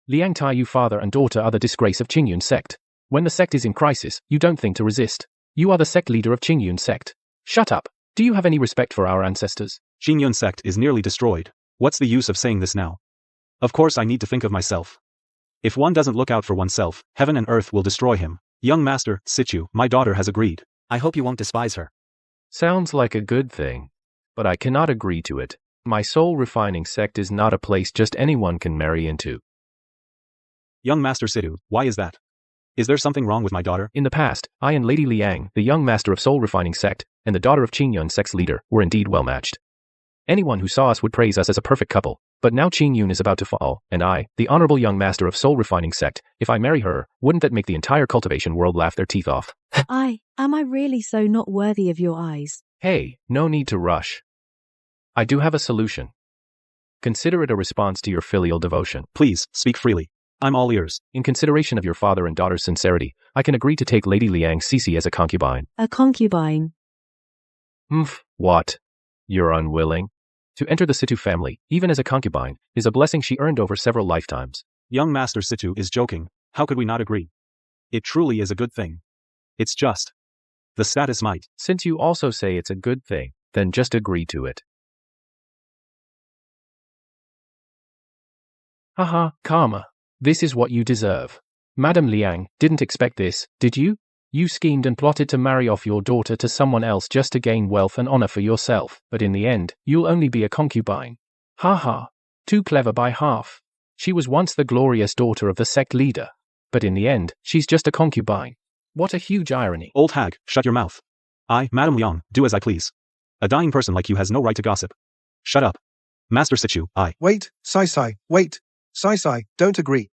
Liang Tai, you father and daughter are the disgrace of Qingyun sect. When the sect is in crisis, you don't think to resist. You are the sect leader of Qingyun sect. Shut up. Do you have any respect for our ancestors? Qingyun sect is nearly destroyed. What's the use of saying this now? Of course I need to think of myself. If one doesn't look out for oneself, heaven and earth will destroy him. Young Master Situ, my daughter has agreed. I hope you won't despise her. Sounds like a good thing, but I cannot agree to it. My soul refining sect is not a place just anyone can marry into. Young Master Situ, why is that? Is there something wrong with my daughter? In the past, I and Lady Liang, the young master of soul refining sect, and the daughter of Qingyun sect's leader, were indeed well matched. Anyone who saw us would praise us as a perfect couple, but now Qingyun is about to fall, and I, the honorable young master of soul refining sect, if I marry her, wouldn't that make the entire cultivation world laugh their teeth off? Am I really so not worthy of your eyes? Hey, no need to rush. I do have a solution. Consider it a response to your filial devotion. Please, speak freely. I'm all ears. In consideration of your father and daughter's sincerity, I can agree to take Lady Liang Cece as a concubine. A concubine? What? You're unwilling? To enter the Situ family, even as a concubine, is a blessing she earned over several lifetimes. Young Master Situ is joking. How could we not agree? It truly is a good thing. It's just. The status might. Since you also say it's a good thing, then just agree to it. Haha, karma. This is what you deserve. Madam Liang, didn't expect this, did you? You schemed and plotted to marry off your daughter to someone else just to gain wealth and honor for yourself, but in the end, you'll only be a concubine. Haha, too clever by half. She was once the glorious daughter of the sect leader, but in the end, she's just a concubine. What a huge irony. Old hag, shut your mouth. I, Madam Liang, do as I please. A dying person like you has no right to gossip. Shut up. Master Situ, I. Wait, Sai, wait. Sai, don't agree.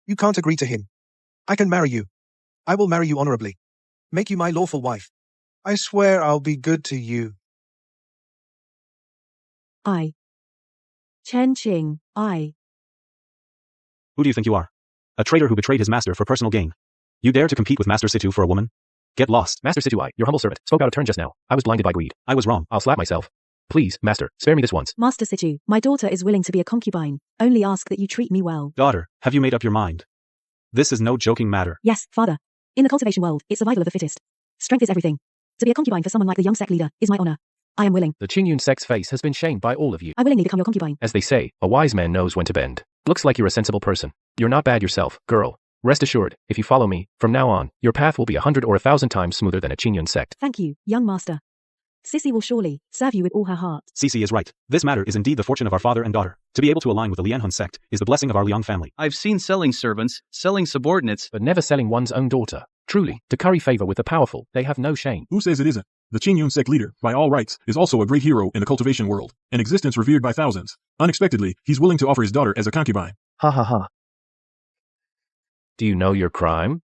You can't agree to him. I can marry you. I will marry you honorably. Make you my lawful wife. I swear I'll be good to you. Chen Qing, Who do you think you are? A traitor who betrayed his master for personal gain. You dare to compete with Master Situ for a woman? Get lost. Master Situai, your humble servant, spoke out of turn just now. I was blinded by greed. I was wrong. I'll slap myself. Please, master, spare me this once. Master Situ, my daughter is willing to be a concubine. Only ask that you treat me well. Daughter, have you made up your mind? This is no joking matter. Yes, father. In the cultivation world, it's survival of the fittest. Strength is everything. To be a concubine for someone like the young sect leader is my honor. I am willing. The Qingyun sect's face has been shamed by all of you. I willingly become your concubine. As they say, a wise man knows when to bend. Looks like you're a sensible person. You're not bad yourself, girl. Rest assured, if you follow me, from now on, your path will be 100 or 1,000 times smoother than a Qingyun sect. Thank you, young master. Sissy will surely serve you with all her heart. Cece is right. This matter is indeed the fortune of our father and daughter. To be able to align with the Lianhun sect is the blessing of our Liang family. I've seen selling servants, selling subordinates, but never selling one's own daughter. Truly, to curry favor with the powerful, they have no shame. Who says it isn't? The Qingyun sect leader, by all rights, is also a great hero in the cultivation world, an existence revered by thousands. Unexpectedly, he's willing to offer his daughter as a concubine. Ha ha ha. Do you know your crime?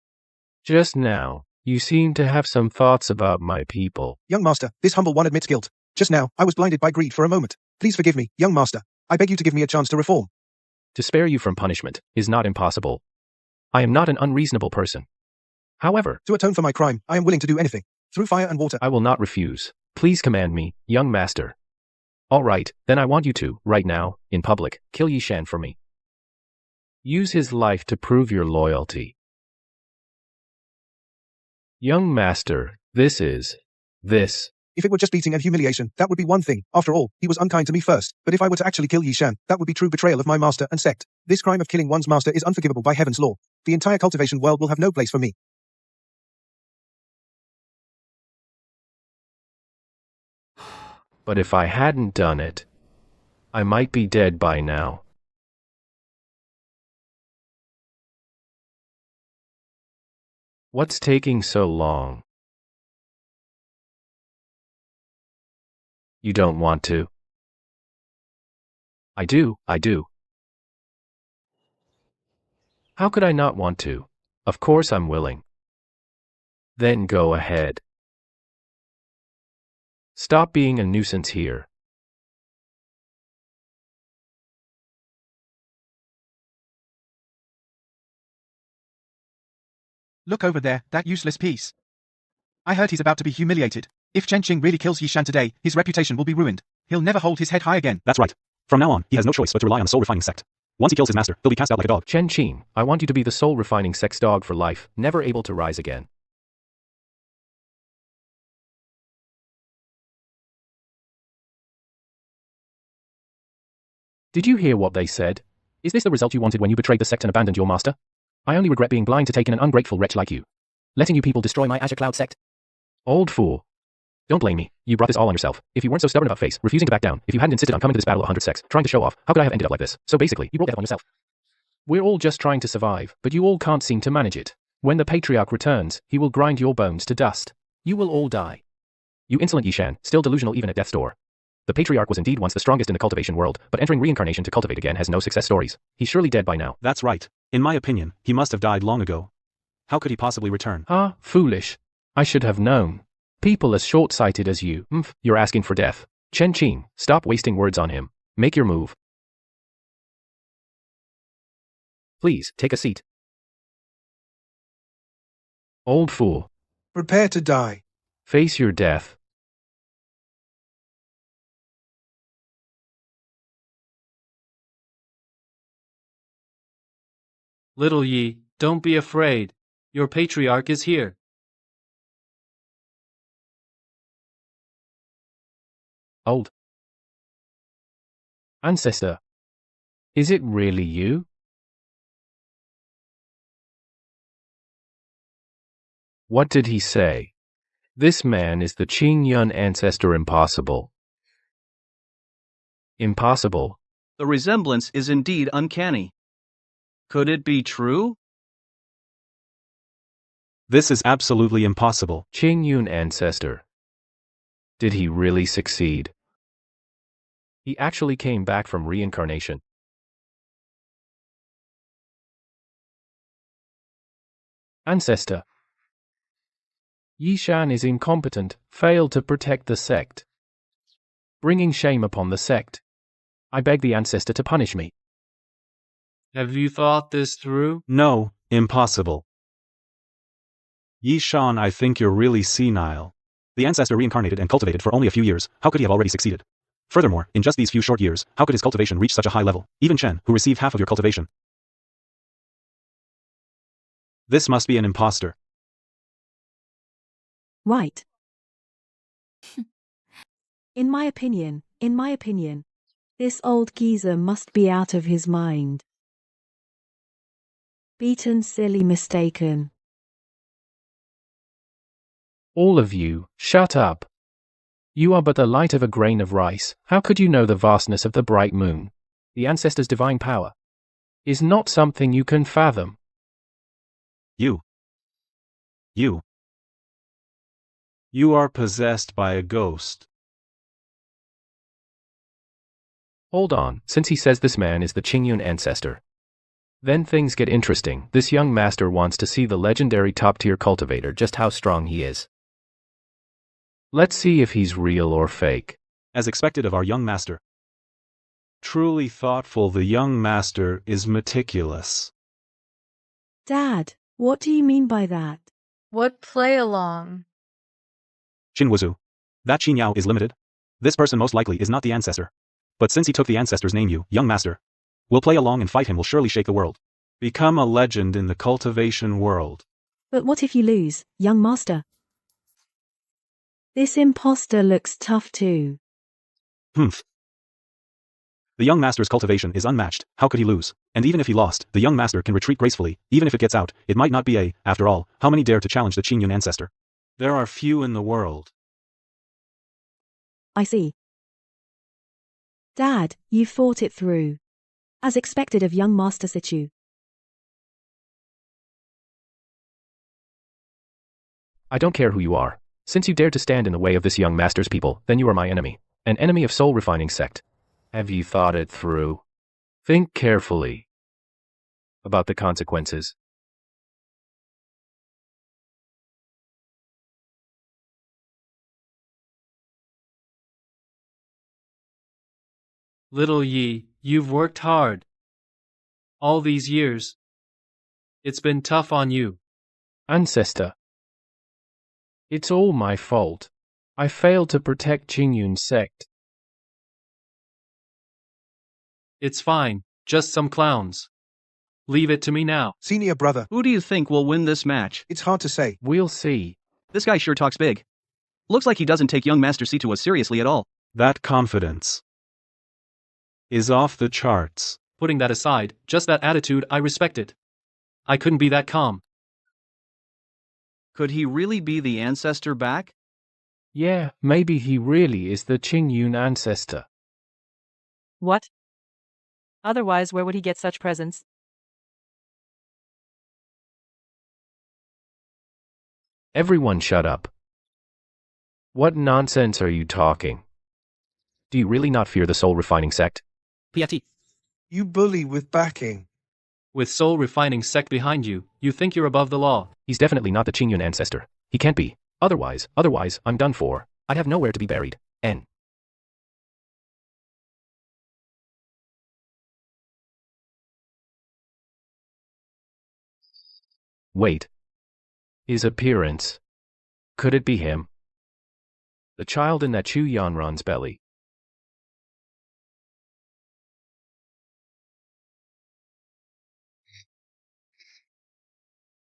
Just now, you seem to have some thoughts about my people. Young master, this humble one admits guilt. Just now, I was blinded by greed for a moment. Please forgive me, young master. I beg you to give me a chance to reform. To spare you from punishment is not impossible. I am not an unreasonable person. However, to atone for my crime, I am willing to do anything. Through fire and water. I will not refuse. Please command me, young master. All right, then I want you to, right now, in public, kill Yishan for me. Use his life to prove your loyalty. Young master, this. If it were just beating and humiliation, that would be one thing. After all, he was unkind to me first. But if I were to actually kill Yishan, that would be true betrayal of my master and sect. This crime of killing one's master is unforgivable by heaven's law. The entire cultivation world will have no place for me. But if I hadn't done it, I might be dead by now. What's taking so long? You don't want to? I do. How could I not want to? Of course I'm willing. Then go ahead. Stop being a nuisance here. Look over there, that useless piece. I heard he's about to be humiliated. If Chen Qing really kills Yishan today, his reputation will be ruined. He'll never hold his head high again. That's right. From now on, he has no choice but to rely on the soul refining sect. Once he kills his master, he'll be cast out like a dog. Chen Qing, I want you to be the soul refining sect's dog for life, never able to rise again. Did you hear what they said? Is this the result you wanted when you betrayed the sect and abandoned your master? I only regret being blind to take in an ungrateful wretch like you. Letting you people destroy my Azure Cloud sect. Old fool. Don't blame me. You brought this all on yourself. If you weren't so stubborn about face, refusing to back down, if you hadn't insisted on coming to this battle 100 sects, trying to show off, how could I have ended up like this? So basically, you brought death on yourself. We're all just trying to survive, but you all can't seem to manage it. When the Patriarch returns, he will grind your bones to dust. You will all die. You insolent Yishan, still delusional even at death's door. The Patriarch was indeed once the strongest in the cultivation world, but entering reincarnation to cultivate again has no success stories. He's surely dead by now. That's right. In my opinion, he must have died long ago. How could he possibly return? Ah, foolish. I should have known. People as short-sighted as you, you're asking for death. Chen Qing, stop wasting words on him. Make your move. Please, take a seat. Old fool. Prepare to die. Face your death. Little Yi, don't be afraid. Your patriarch is here. Old Ancestor. Is it really you? What did he say? This man is the Qingyun Ancestor impossible. Impossible. The resemblance is indeed uncanny. Could it be true? This is absolutely impossible. Qingyun Ancestor. Did he really succeed? He actually came back from reincarnation. Ancestor. Yishan is incompetent, failed to protect the sect. Bringing shame upon the sect. I beg the Ancestor to punish me. Have you thought this through? No, impossible. Yi Shan, I think you're really senile. The ancestor reincarnated and cultivated for only a few years, how could he have already succeeded? Furthermore, in just these few short years, how could his cultivation reach such a high level? Even Chen, who received half of your cultivation. This must be an imposter. Right. In my opinion, this old geezer must be out of his mind. Beaten, silly, mistaken. All of you, shut up. You are but the light of a grain of rice. How could you know the vastness of the bright moon? The ancestor's divine power is not something you can fathom. You are possessed by a ghost. Hold on, since he says this man is the Qingyun ancestor, then things get interesting. This young master wants to see the legendary top-tier cultivator just how strong he is. Let's see if he's real or fake. As expected of our young master. Truly thoughtful, the young master is meticulous. Dad, what do you mean by that? What play along? Qin Wuzu. That Qin Yao is limited. This person most likely is not the ancestor. But since he took the ancestor's name, you, young master, will play along and fight him will surely shake the world. Become a legend in the cultivation world. But what if you lose, young master? This imposter looks tough too. Humph. The young master's cultivation is unmatched, how could he lose? And even if he lost, the young master can retreat gracefully. Even if it gets out, it might not be after all, how many dare to challenge the Qingyun ancestor? There are few in the world. I see. Dad, you fought it through. As expected of young Master Situ. I don't care who you are. Since you dared to stand in the way of this young master's people, then you are my enemy. An enemy of soul refining sect. Have you thought it through? Think carefully about the consequences. Little Yi, you've worked hard. All these years. It's been tough on you. Ancestor. It's all my fault. I failed to protect Qingyun sect. It's fine, just some clowns. Leave it to me now. Senior brother. Who do you think will win this match? It's hard to say. We'll see. This guy sure talks big. Looks like he doesn't take young Master Situ seriously at all. That confidence is off the charts. Putting that aside, just that attitude, I respect it. I couldn't be that calm. Could he really be the ancestor back? Yeah, maybe he really is the Qingyun ancestor. What? Otherwise, where would he get such presents? Everyone shut up. What nonsense are you talking? Do you really not fear the soul refining sect? Piati. You bully with backing. With soul refining sect behind you, you think you're above the law. He's definitely not the Qingyun ancestor. He can't be. Otherwise, I'm done for. I'd have nowhere to be buried. N. Wait. His appearance. Could it be him? The child in that Chu Yanran's belly.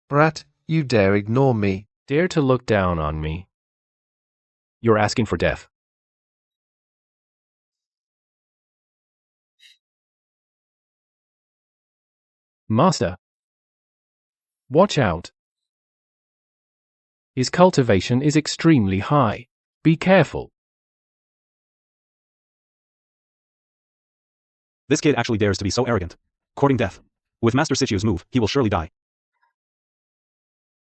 Brat, you dare ignore me. Dare to look down on me. You're asking for death. Master. Watch out. His cultivation is extremely high. Be careful. This kid actually dares to be so arrogant. Courting death. With Master Situ's move, he will surely die.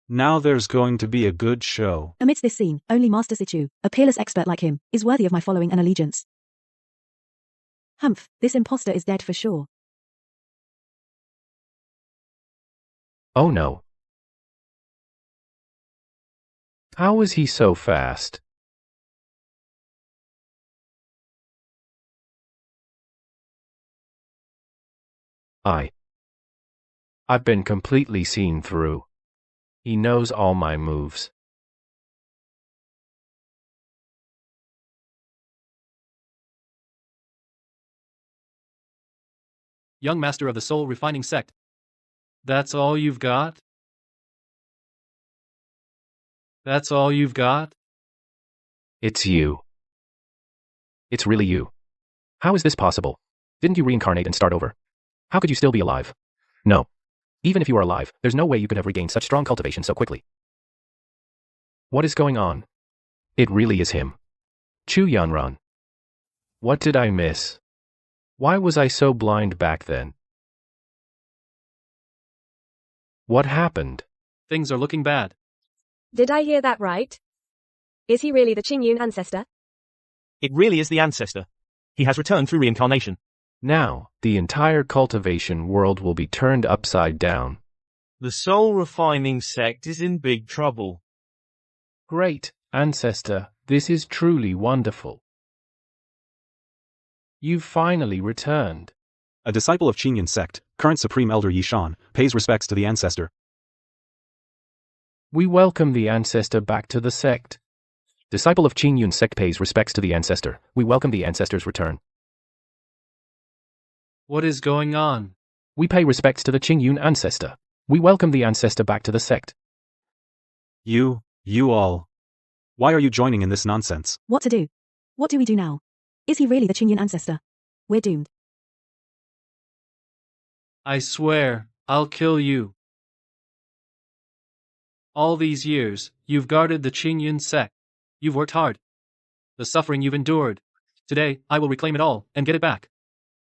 Now there's going to be a good show. Amidst this scene, only Master Situ, a peerless expert like him, is worthy of my following and allegiance. Humph, this imposter is dead for sure. Oh no. How is he so fast? I've been completely seen through. He knows all my moves. Young master of the soul refining sect. That's all you've got? That's all you've got? It's you. It's really you. How is this possible? Didn't you reincarnate and start over? How could you still be alive? No. Even if you are alive, there's no way you could have regained such strong cultivation so quickly. What is going on? It really is him. Chu Yanran. What did I miss? Why was I so blind back then? What happened? Things are looking bad. Did I hear that right? Is he really the Qingyun ancestor? It really is the ancestor. He has returned through reincarnation. Now, the entire cultivation world will be turned upside down. The soul refining sect is in big trouble. Great, Ancestor, this is truly wonderful. You've finally returned. A disciple of Qingyun sect, current Supreme Elder Yishan, pays respects to the Ancestor. We welcome the Ancestor back to the sect. Disciple of Qingyun sect pays respects to the Ancestor. We welcome the Ancestor's return. What is going on? We pay respects to the Qingyun Ancestor. We welcome the Ancestor back to the sect. You all. Why are you joining in this nonsense? What to do? What do we do now? Is he really the Qingyun ancestor? We're doomed. I swear, I'll kill you. All these years, you've guarded the Qingyun sect. You've worked hard. The suffering you've endured. Today, I will reclaim it all and get it back.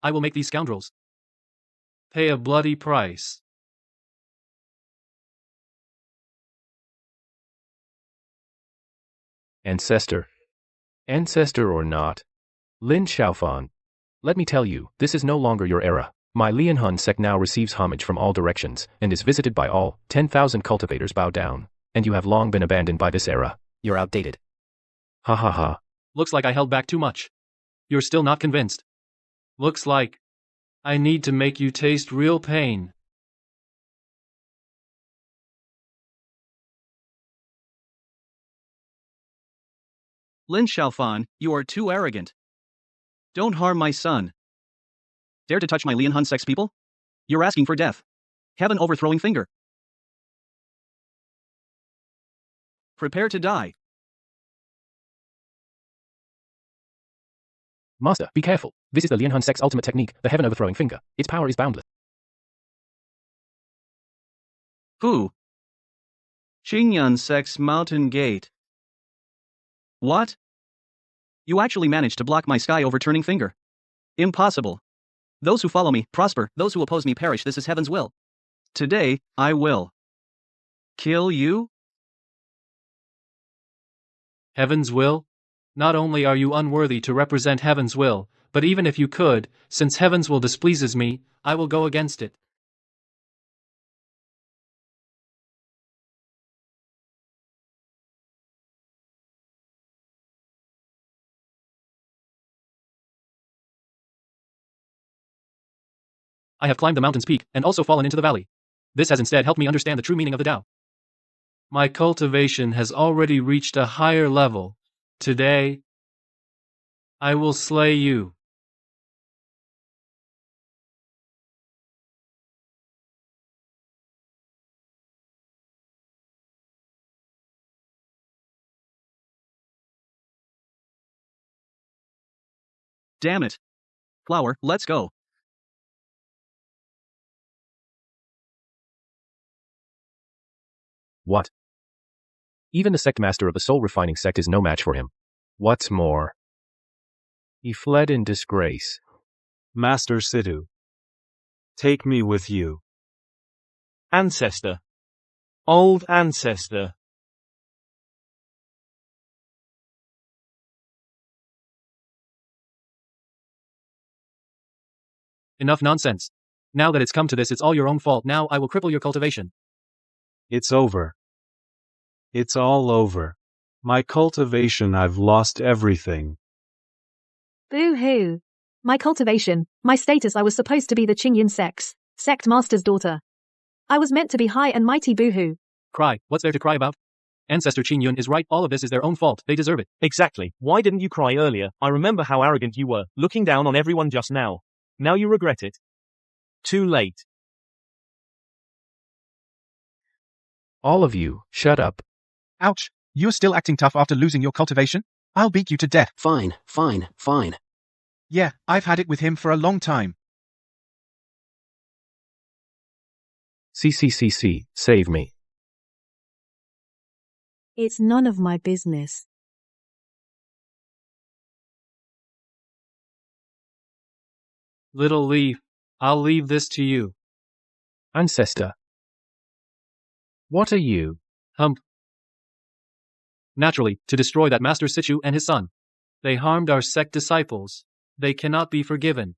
I will make these scoundrels pay a bloody price. Ancestor or not, Lin Xiaofan, let me tell you, this is no longer your era. My Lianhun sect now receives homage from all directions, and is visited by all. 10,000 cultivators bow down, and you have long been abandoned by this era. You're outdated. Ha ha ha. Looks like I held back too much. You're still not convinced. Looks like I need to make you taste real pain. Lin Xiaofan, you are too arrogant. Don't harm my son. Dare to touch my Lianhun sect's people? You're asking for death. Have an overthrowing finger. Prepare to die. Master, be careful. This is the Lianhun sect's ultimate technique, the heaven overthrowing finger. Its power is boundless. Who? Qingyun sect's mountain gate. What? You actually managed to block my sky overturning finger. Impossible. Those who follow me prosper, those who oppose me perish. This is heaven's will. Today, I will kill you. Heaven's will? Not only are you unworthy to represent heaven's will, but even if you could, since heaven's will displeases me, I will go against it. I have climbed the mountain's peak, and also fallen into the valley. This has instead helped me understand the true meaning of the Tao. My cultivation has already reached a higher level. Today, I will slay you. Damn it. Flower, let's go. What? Even the sect master of the soul refining sect is no match for him. What's more, he fled in disgrace. Master Sidhu, take me with you. Ancestor. Old ancestor. Enough nonsense. Now that it's come to this, it's all your own fault. Now I will cripple your cultivation. It's over. It's all over. My cultivation, I've lost everything. Boo-hoo. My cultivation, my status, I was supposed to be the Qingyun sect master's daughter. I was meant to be high and mighty, boo-hoo. Cry, what's there to cry about? Ancestor Qin Yun is right, all of this is their own fault, they deserve it. Exactly. Why didn't you cry earlier? I remember how arrogant you were, looking down on everyone just now. Now you regret it. Too late. All of you, shut up. Ouch. You're still acting tough after losing your cultivation? I'll beat you to death. Fine, fine, fine. Yeah, I've had it with him for a long time. CCCC, save me. It's none of my business. Little leaf, I'll leave this to you. Ancestor. What are you? Hump. Naturally, to destroy that Master Situ and his son. They harmed our sect disciples. They cannot be forgiven.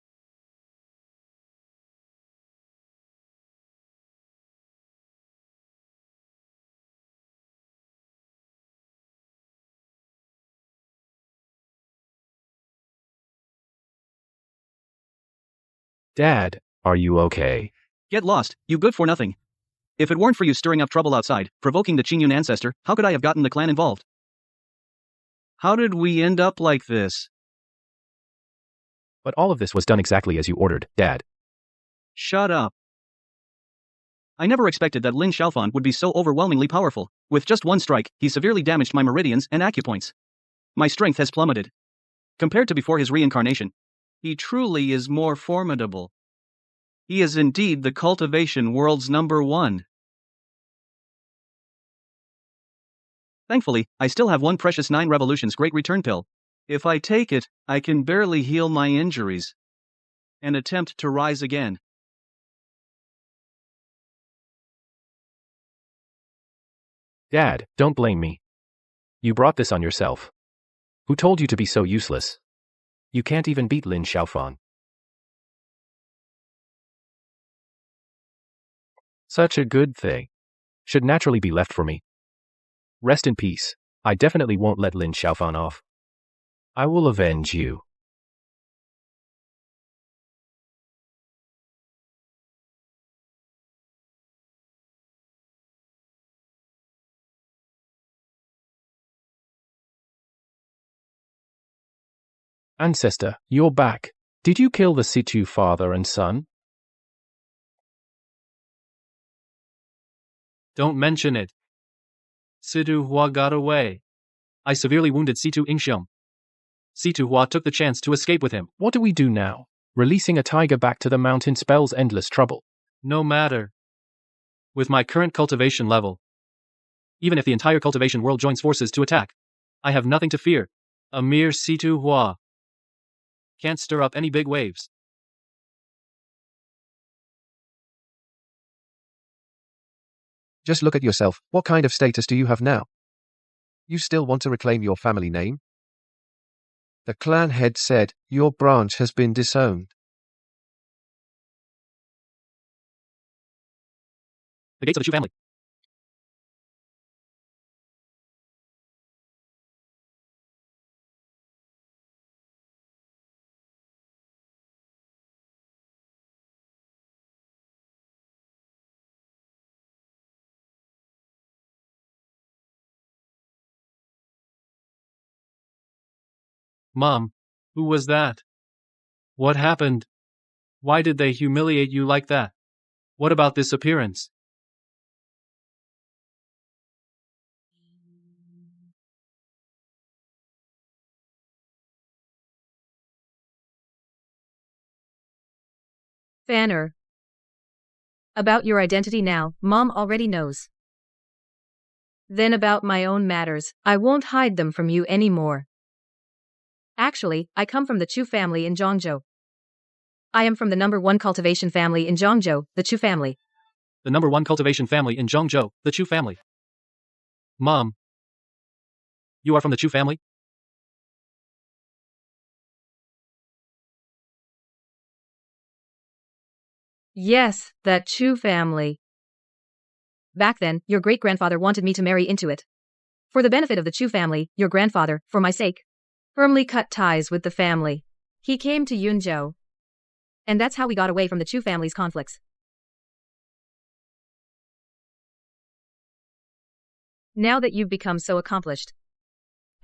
Dad, are you okay? Get lost, you good for nothing. If it weren't for you stirring up trouble outside, provoking the Qingyun ancestor, how could I have gotten the clan involved? How did we end up like this? But all of this was done exactly as you ordered, Dad. Shut up. I never expected that Lin Xiaofan would be so overwhelmingly powerful. With just one strike, he severely damaged my meridians and acupoints. My strength has plummeted. Compared to before his reincarnation, he truly is more formidable. He is indeed the cultivation world's #1. Thankfully, I still have one precious 9 revolutions great return pill. If I take it, I can barely heal my injuries and attempt to rise again. Dad, don't blame me. You brought this on yourself. Who told you to be so useless? You can't even beat Lin Xiaofan. Such a good thing. Should naturally be left for me. Rest in peace. I definitely won't let Lin Xiaofan off. I will avenge you. Ancestor, you're back. Did you kill the Situ father and son? Don't mention it. Situ Hua got away. I severely wounded Situ Ingxiong. Situ Hua took the chance to escape with him. What do we do now? Releasing a tiger back to the mountain spells endless trouble. No matter. With my current cultivation level, even if the entire cultivation world joins forces to attack, I have nothing to fear. A mere Situ Hua can't stir up any big waves. Just look at yourself. What kind of status do you have now? You still want to reclaim your family name? The clan head said, your branch has been disowned. The gates of the Chu family. Mom, who was that? What happened? Why did they humiliate you like that? What about this appearance? Fanner. About your identity now, Mom already knows. Then about my own matters, I won't hide them from you anymore. Actually, I come from the Chu family in Zhongzhou. I am from the #1 cultivation family in Zhongzhou, the Chu family. The #1 cultivation family in Zhongzhou, the Chu family. Mom. You are from the Chu family? Yes, that Chu family. Back then, your great-grandfather wanted me to marry into it. For the benefit of the Chu family, your grandfather, for my sake, firmly cut ties with the family. He came to Yunzhou. And that's how we got away from the Chu family's conflicts. Now that you've become so accomplished.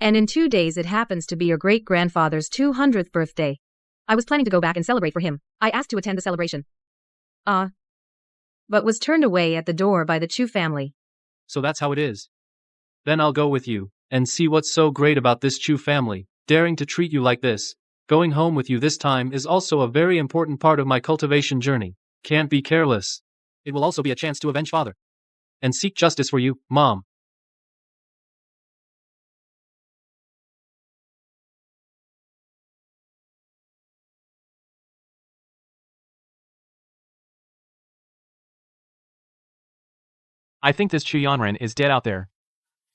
And in 2 days it happens to be your great-grandfather's 200th birthday. I was planning to go back and celebrate for him. I asked to attend the celebration. But was turned away at the door by the Chu family. So that's how it is. Then I'll go with you, and see what's so great about this Chu family, daring to treat you like this. Going home with you this time is also a very important part of my cultivation journey. Can't be careless. It will also be a chance to avenge father. And seek justice for you, Mom. I think this Chu Yanren is dead out there.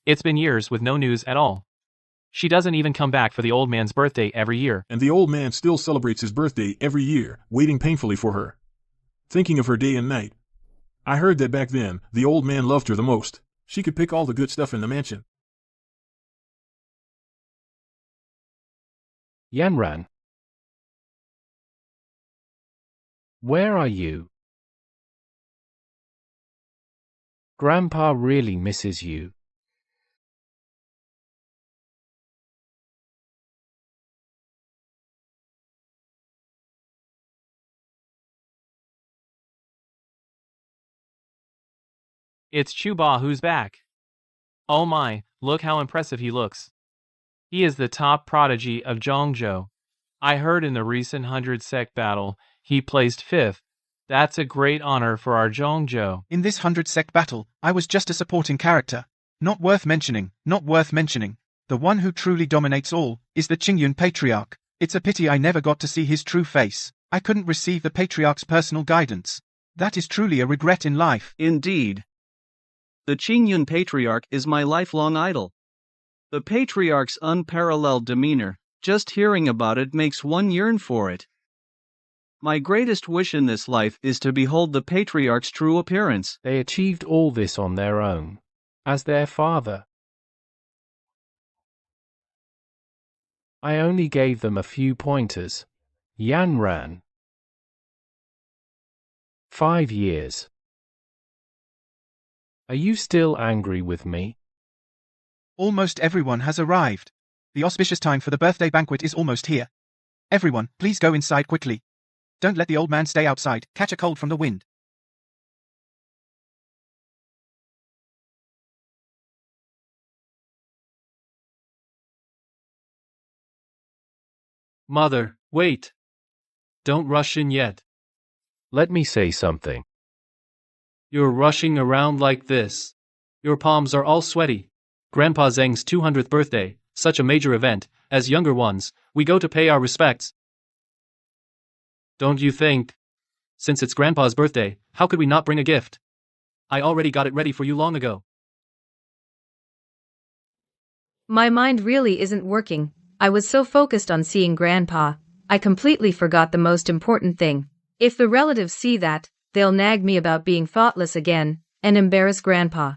It's been years with no news at all. She doesn't even come back for the old man's birthday every year. And the old man still celebrates his birthday every year, waiting painfully for her. Thinking of her day and night. I heard that back then, the old man loved her the most. She could pick all the good stuff in the mansion. Yanran. Where are you? Grandpa really misses you. It's Chuba who's back. Oh my, look how impressive he looks. He is the top prodigy of Zhongzhou. I heard in the recent 100-sect battle, he placed 5th. That's a great honor for our Zhongzhou. In this 100-sect battle, I was just a supporting character. Not worth mentioning, not worth mentioning. The one who truly dominates all is the Qingyun Patriarch. It's a pity I never got to see his true face. I couldn't receive the Patriarch's personal guidance. That is truly a regret in life. Indeed. The Qingyun Patriarch is my lifelong idol. The Patriarch's unparalleled demeanor, just hearing about it makes one yearn for it. My greatest wish in this life is to behold the Patriarch's true appearance. They achieved all this on their own, as their father. I only gave them a few pointers. Yanran. 5 years. Are you still angry with me? Almost everyone has arrived. The auspicious time for the birthday banquet is almost here. Everyone, please go inside quickly. Don't let the old man stay outside, catch a cold from the wind. Mother, wait. Don't rush in yet. Let me say something. You're rushing around like this. Your palms are all sweaty. Grandpa Zheng's 200th birthday, such a major event. As younger ones, we go to pay our respects. Don't you think? Since it's Grandpa's birthday, how could we not bring a gift? I already got it ready for you long ago. My mind really isn't working. I was so focused on seeing Grandpa, I completely forgot the most important thing. If the relatives see that, they'll nag me about being thoughtless again, and embarrass Grandpa.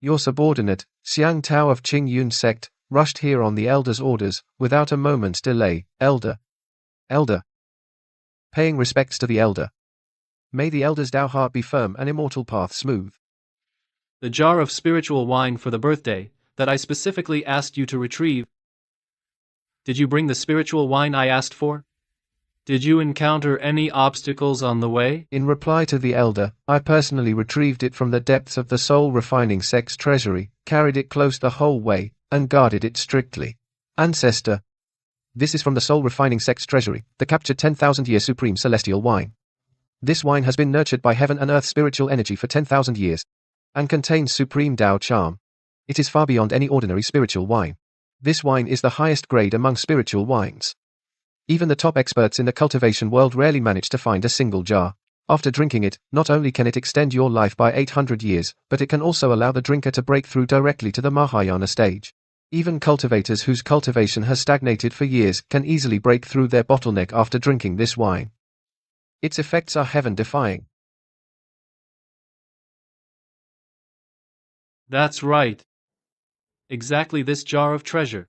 Your subordinate, Xiang Tao of Qingyun sect, rushed here on the Elder's orders, without a moment's delay. Elder. Elder. Paying respects to the Elder. May the Elder's Tao heart be firm and immortal path smooth. The jar of spiritual wine for the birthday, that I specifically asked you to retrieve. Did you bring the spiritual wine I asked for? Did you encounter any obstacles on the way? In reply to the Elder, I personally retrieved it from the depths of the soul refining sect's treasury, carried it close the whole way, and guarded it strictly. Ancestor. This is from the soul refining sect's treasury, the captured 10,000-year supreme celestial wine. This wine has been nurtured by heaven and earth spiritual energy for 10,000 years, and contains supreme Tao charm. It is far beyond any ordinary spiritual wine. This wine is the highest grade among spiritual wines. Even the top experts in the cultivation world rarely manage to find a single jar. After drinking it, not only can it extend your life by 800 years, but it can also allow the drinker to break through directly to the Mahayana stage. Even cultivators whose cultivation has stagnated for years can easily break through their bottleneck after drinking this wine. Its effects are heaven-defying. That's right. Exactly this jar of treasure.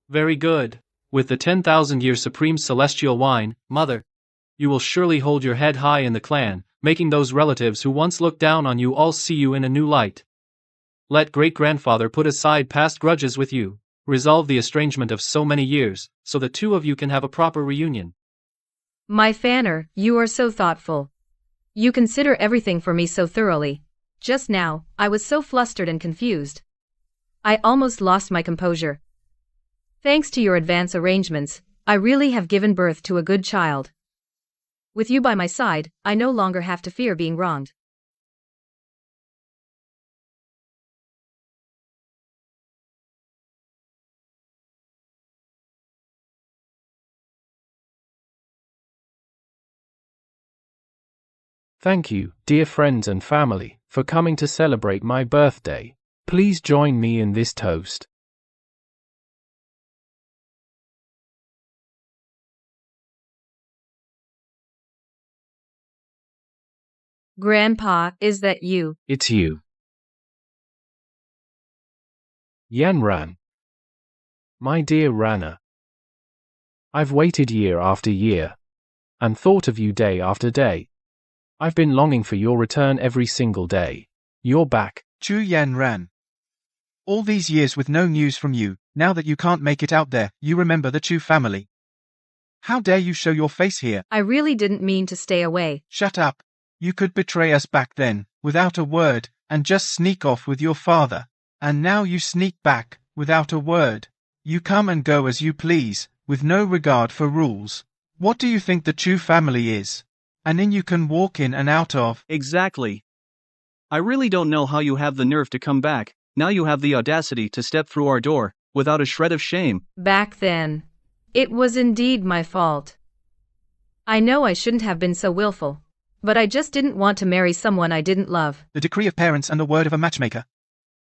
Very good. With the 10,000-year supreme celestial wine, Mother, you will surely hold your head high in the clan, making those relatives who once looked down on you all see you in a new light. Let great-grandfather put aside past grudges with you, resolve the estrangement of so many years, so the two of you can have a proper reunion. My Fanner, you are so thoughtful. You consider everything for me so thoroughly. Just now, I was so flustered and confused. I almost lost my composure. Thanks to your advance arrangements, I really have given birth to a good child. With you by my side, I no longer have to fear being wronged. Thank you, dear friends and family, for coming to celebrate my birthday. Please join me in this toast. Grandpa, is that you? It's you. Yanran. My dear Rana. I've waited year after year, and thought of you day after day. I've been longing for your return every single day. You're back. Chu Yanran. All these years with no news from you, now that you can't make it out there, you remember the Chu family. How dare you show your face here? I really didn't mean to stay away. Shut up. You could betray us back then, without a word, and just sneak off with your father. And now you sneak back, without a word. You come and go as you please, with no regard for rules. What do you think the Chu family is? An inn you can walk in and out of? Exactly. I really don't know how you have the nerve to come back. Now you have the audacity to step through our door, without a shred of shame. Back then, it was indeed my fault. I know I shouldn't have been so willful, but I just didn't want to marry someone I didn't love. The decree of parents and the word of a matchmaker.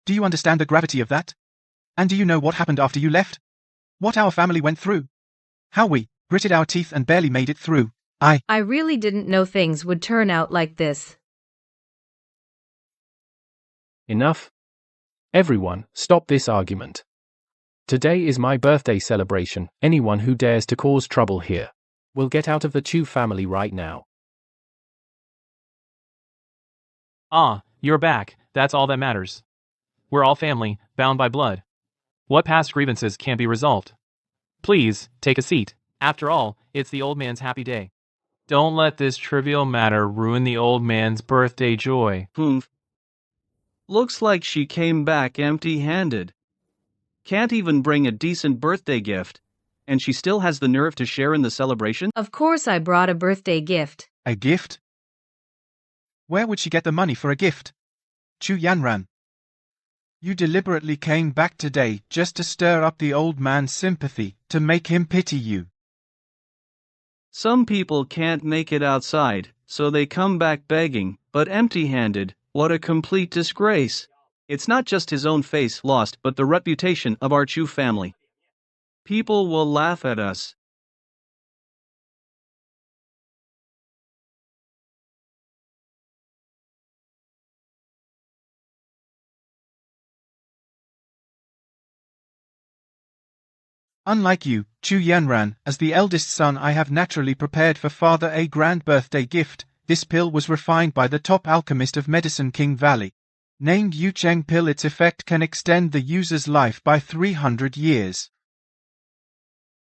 Do you understand the gravity of that? And do you know what happened after you left? What our family went through? How we gritted our teeth and barely made it through. I really didn't know things would turn out like this. Enough. Everyone, stop this argument. Today is my birthday celebration. Anyone who dares to cause trouble here will get out of the Chu family right now. Ah, you're back. That's all that matters. We're all family, bound by blood. What past grievances can't be resolved? Please, take a seat. After all, it's the old man's happy day. Don't let this trivial matter ruin the old man's birthday joy. Looks like she came back empty-handed. Can't even bring a decent birthday gift. And she still has the nerve to share in the celebration? Of course I brought a birthday gift. A gift? Where would she get the money for a gift? Chu Yanran. You deliberately came back today just to stir up the old man's sympathy, to make him pity you. Some people can't make it outside, so they come back begging, but empty-handed. What a complete disgrace. It's not just his own face lost, but the reputation of our Chu family. People will laugh at us. Unlike you, Chu Yanran, as the eldest son I have naturally prepared for father a grand birthday gift. This pill was refined by the top alchemist of Medicine King Valley. Named Yu Cheng pill, its effect can extend the user's life by 300 years.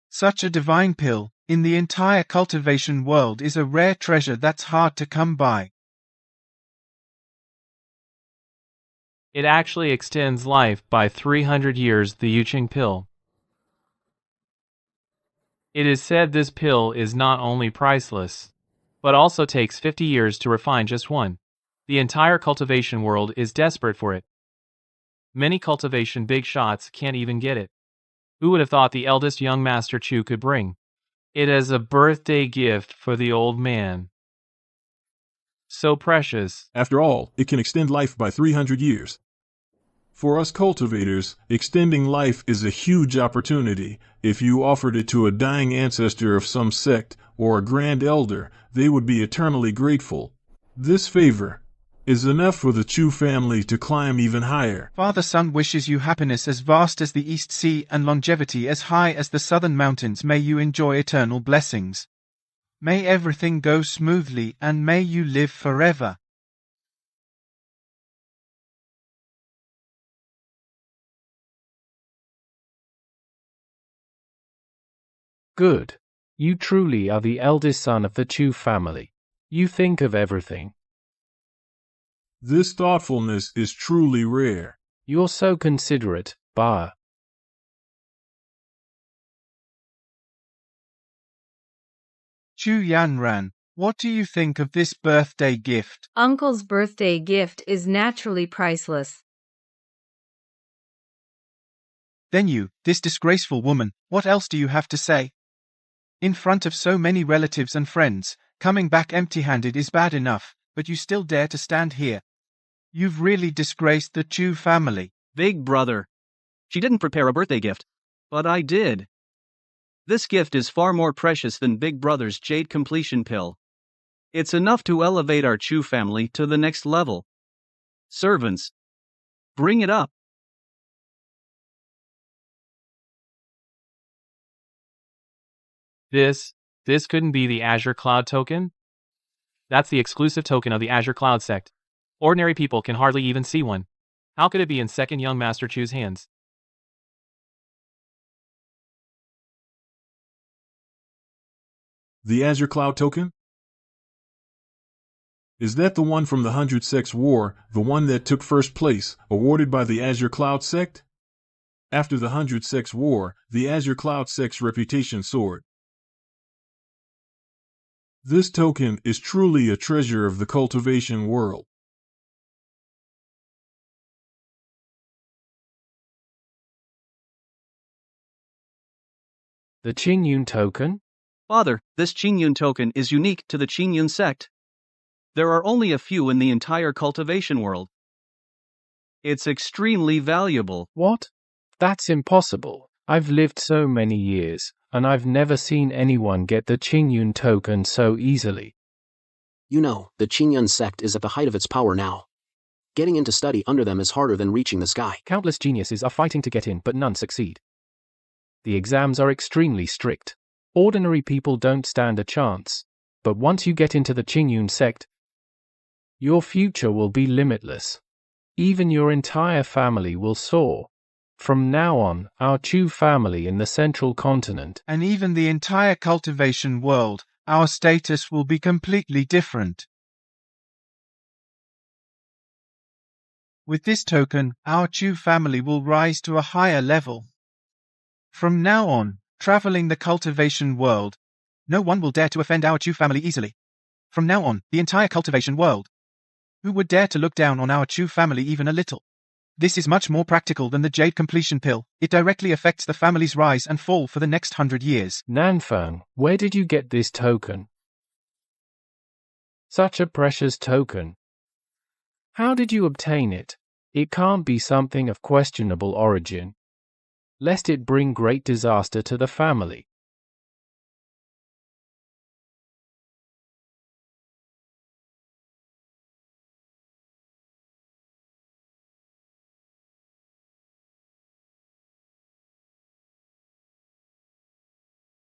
Such a divine pill, in the entire cultivation world, is a rare treasure that's hard to come by. It actually extends life by 300 years, the Yuching pill. It is said this pill is not only priceless, but also takes 50 years to refine just one. The entire cultivation world is desperate for it. Many cultivation big shots can't even get it. Who would have thought the eldest young Master Chu could bring it as a birthday gift for the old man? So precious. After all, it can extend life by 300 years. For us cultivators, extending life is a huge opportunity. If you offered it to a dying ancestor of some sect or a grand elder, they would be eternally grateful. This favor, is enough for the Chu family to climb even higher. Father Sun wishes you happiness as vast as the East Sea and longevity as high as the southern mountains. May you enjoy eternal blessings. May everything go smoothly and may you live forever. Good. You truly are the eldest son of the Chu family. You think of everything. This thoughtfulness is truly rare. You're so considerate, Ba. Chu Yanran, what do you think of this birthday gift? Uncle's birthday gift is naturally priceless. Then you, this disgraceful woman, what else do you have to say? In front of so many relatives and friends, coming back empty-handed is bad enough, but you still dare to stand here. You've really disgraced the Chu family. Big brother. She didn't prepare a birthday gift, but I did. This gift is far more precious than Big Brother's Jade Completion Pill. It's enough to elevate our Chu family to the next level. Servants, bring it up. This couldn't be the Azure Cloud token? That's the exclusive token of the Azure Cloud sect. Ordinary people can hardly even see one. How could it be in second young Master Chu's hands? The Azure Cloud token? Is that the one from the 100 Sects War, the one that took first place, awarded by the Azure Cloud sect? After the 100 Sects War, the Azure Cloud sect's reputation soared. This token is truly a treasure of the cultivation world. The Qingyun token? Father, this Qingyun token is unique to the Qingyun sect. There are only a few in the entire cultivation world. It's extremely valuable. What? That's impossible. I've lived so many years, and I've never seen anyone get the Qingyun token so easily. You know, the Qingyun sect is at the height of its power now. Getting in to study under them is harder than reaching the sky. Countless geniuses are fighting to get in, but none succeed. The exams are extremely strict. Ordinary people don't stand a chance. But once you get into the Qingyun sect, your future will be limitless. Even your entire family will soar. From now on, our Chu family in the central continent, and even the entire cultivation world, our status will be completely different. With this token, our Chu family will rise to a higher level. From now on, traveling the cultivation world, no one will dare to offend our Chu family easily. From now on, the entire cultivation world, who would dare to look down on our Chu family even a little? This is much more practical than the Jade Completion Pill. It directly affects the family's rise and fall for the next 100 years. Nanfeng, where did you get this token? Such a precious token. How did you obtain it? It can't be something of questionable origin, lest it bring great disaster to the family.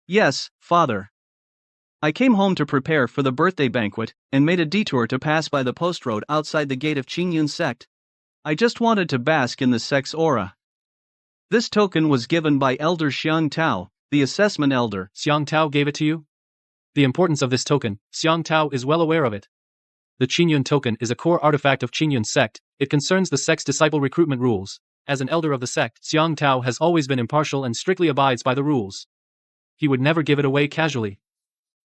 Yes, Father. I came home to prepare for the birthday banquet and made a detour to pass by the post road outside the gate of Qingyun sect. I just wanted to bask in the sect's aura. This token was given by Elder Xiang Tao, the assessment elder. Xiang Tao gave it to you? The importance of this token, Xiang Tao is well aware of it. The Qingyun token is a core artifact of Qingyun sect. It concerns the sect's disciple recruitment rules. As an elder of the sect, Xiang Tao has always been impartial and strictly abides by the rules. He would never give it away casually.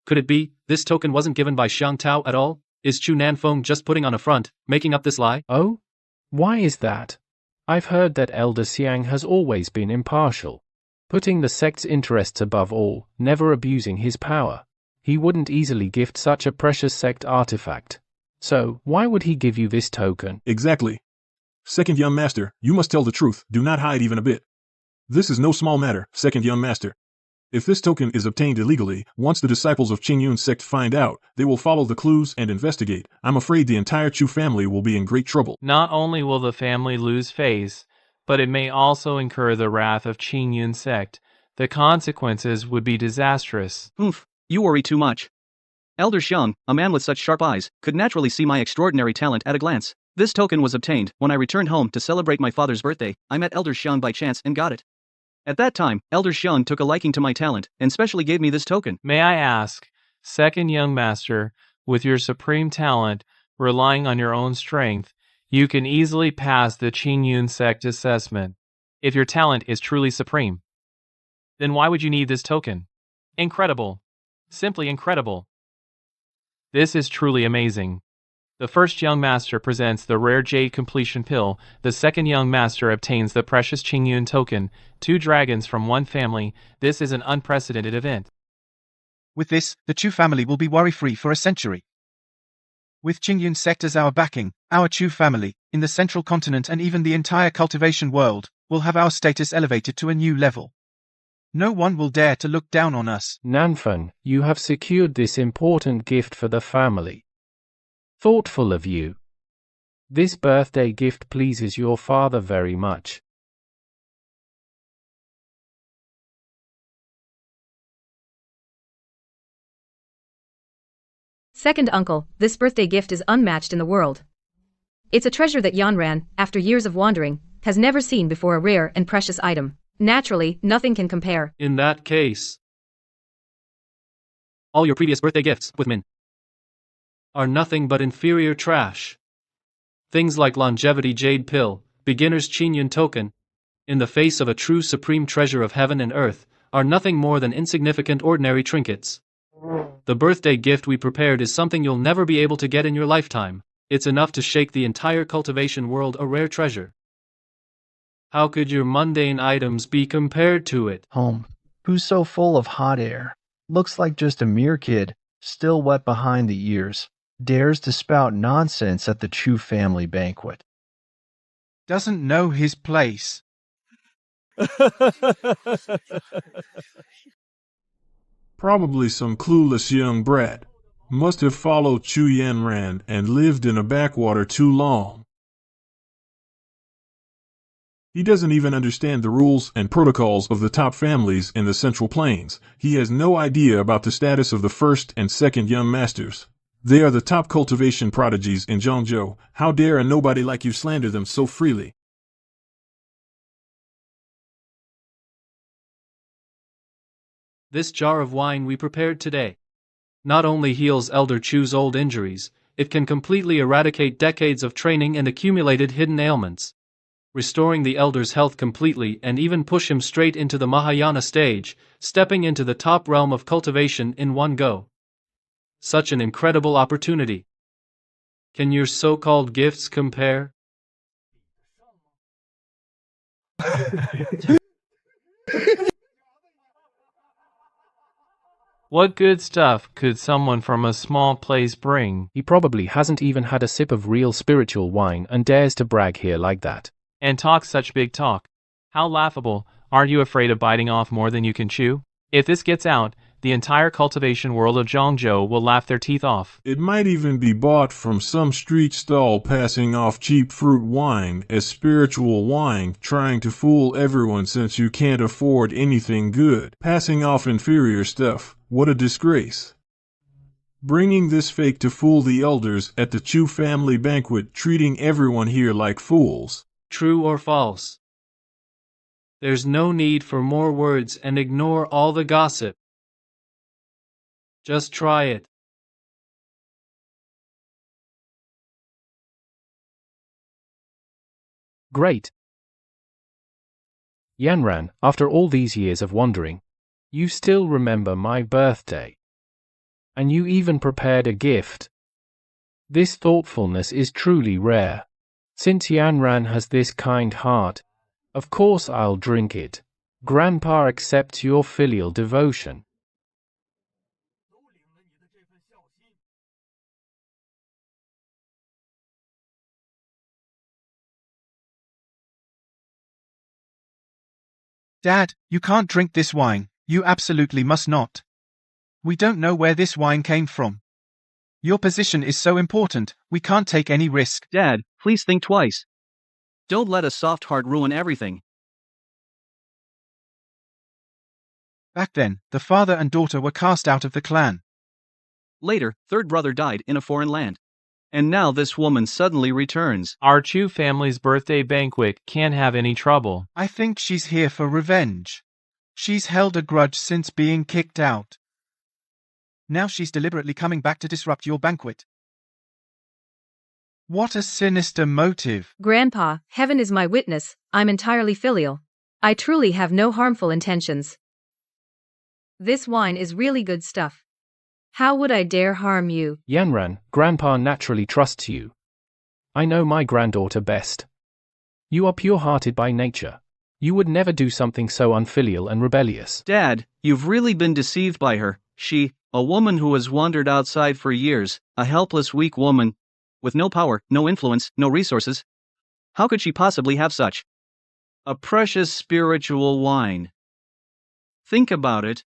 Could it be, this token wasn't given by Xiang Tao at all? Is Chu Nanfeng just putting on a front, making up this lie? Oh? Why is that? I've heard that Elder Xiang has always been impartial, putting the sect's interests above all, never abusing his power. He wouldn't easily gift such a precious sect artifact. So, why would he give you this token? Exactly. Second young master, you must tell the truth, do not hide even a bit. This is no small matter, second young master. If this token is obtained illegally, once the disciples of Qingyun sect find out, they will follow the clues and investigate. I'm afraid the entire Chu family will be in great trouble. Not only will the family lose face, but it may also incur the wrath of Qingyun sect. The consequences would be disastrous. Oof, you worry too much. Elder Xiang, a man with such sharp eyes, could naturally see my extraordinary talent at a glance. This token was obtained when I returned home to celebrate my father's birthday. I met Elder Xiang by chance and got it. At that time, Elder Xiang took a liking to my talent and specially gave me this token. May I ask, second young master, with your supreme talent, relying on your own strength, you can easily pass the Qingyun sect assessment. If your talent is truly supreme, then why would you need this token? Incredible. Simply incredible. This is truly amazing. The first young master presents the rare jade completion pill. The second young master obtains the precious Qingyun token. 2 dragons from one family. This is an unprecedented event. With this, the Chu family will be worry-free for a century. With Qingyun sect as our backing, our Chu family, in the central continent and even the entire cultivation world, will have our status elevated to a new level. No one will dare to look down on us. Nanfan, you have secured this important gift for the family. Thoughtful of you. This birthday gift pleases your father very much. Second uncle, this birthday gift is unmatched in the world. It's a treasure that Yanran, after years of wandering, has never seen before, a rare and precious item. Naturally, nothing can compare. In that case, all your previous birthday gifts, with Min, are nothing but inferior trash. Things like longevity jade pill, beginner's Qingyun token, in the face of a true supreme treasure of heaven and earth, are nothing more than insignificant ordinary trinkets. The birthday gift we prepared is something you'll never be able to get in your lifetime. It's enough to shake the entire cultivation world, a rare treasure. How could your mundane items be compared to it? Home, who's so full of hot air, looks like just a mere kid, still wet behind the ears, dares to spout nonsense at the Chu family banquet. Doesn't know his place. Probably some clueless young brat. Must have followed Chu Yanran and lived in a backwater too long. He doesn't even understand the rules and protocols of the top families in the Central Plains. He has no idea about the status of the first and second young masters. They are the top cultivation prodigies in Zhongzhou. How dare a nobody like you slander them so freely? This jar of wine we prepared today not only heals Elder Chu's old injuries, it can completely eradicate decades of training and accumulated hidden ailments, restoring the Elder's health completely and even push him straight into the Mahayana stage, stepping into the top realm of cultivation in one go. Such an incredible opportunity. Can your so-called gifts compare? What good stuff could someone from a small place bring? He probably hasn't even had a sip of real spiritual wine and dares to brag here like that. And talk such big talk. How laughable. Aren't you afraid of biting off more than you can chew? If this gets out, the entire cultivation world of Zhongzhou will laugh their teeth off. It might even be bought from some street stall passing off cheap fruit wine as spiritual wine, trying to fool everyone since you can't afford anything good. Passing off inferior stuff. What a disgrace. Bringing this fake to fool the elders at the Chu family banquet, treating everyone here like fools. True or false? There's no need for more words and ignore all the gossip. Just try it. Great. Yanran, after all these years of wandering, you still remember my birthday. And you even prepared a gift. This thoughtfulness is truly rare. Since Yanran has this kind heart, of course I'll drink it. Grandpa accepts your filial devotion. Dad, you can't drink this wine. You absolutely must not. We don't know where this wine came from. Your position is so important, we can't take any risk. Dad, please think twice. Don't let a soft heart ruin everything. Back then, the father and daughter were cast out of the clan. Later, third brother died in a foreign land. And now this woman suddenly returns. Our Chu family's birthday banquet can't have any trouble. I think she's here for revenge. She's held a grudge since being kicked out. Now she's deliberately coming back to disrupt your banquet. What a sinister motive. Grandpa, heaven is my witness, I'm entirely filial. I truly have no harmful intentions. This wine is really good stuff. How would I dare harm you? Yanran, Grandpa naturally trusts you. I know my granddaughter best. You are pure-hearted by nature. You would never do something so unfilial and rebellious. Dad, you've really been deceived by her. She, a woman who has wandered outside for years, a helpless, weak woman, with no power, no influence, no resources. How could she possibly have such a precious spiritual wine? Think about it.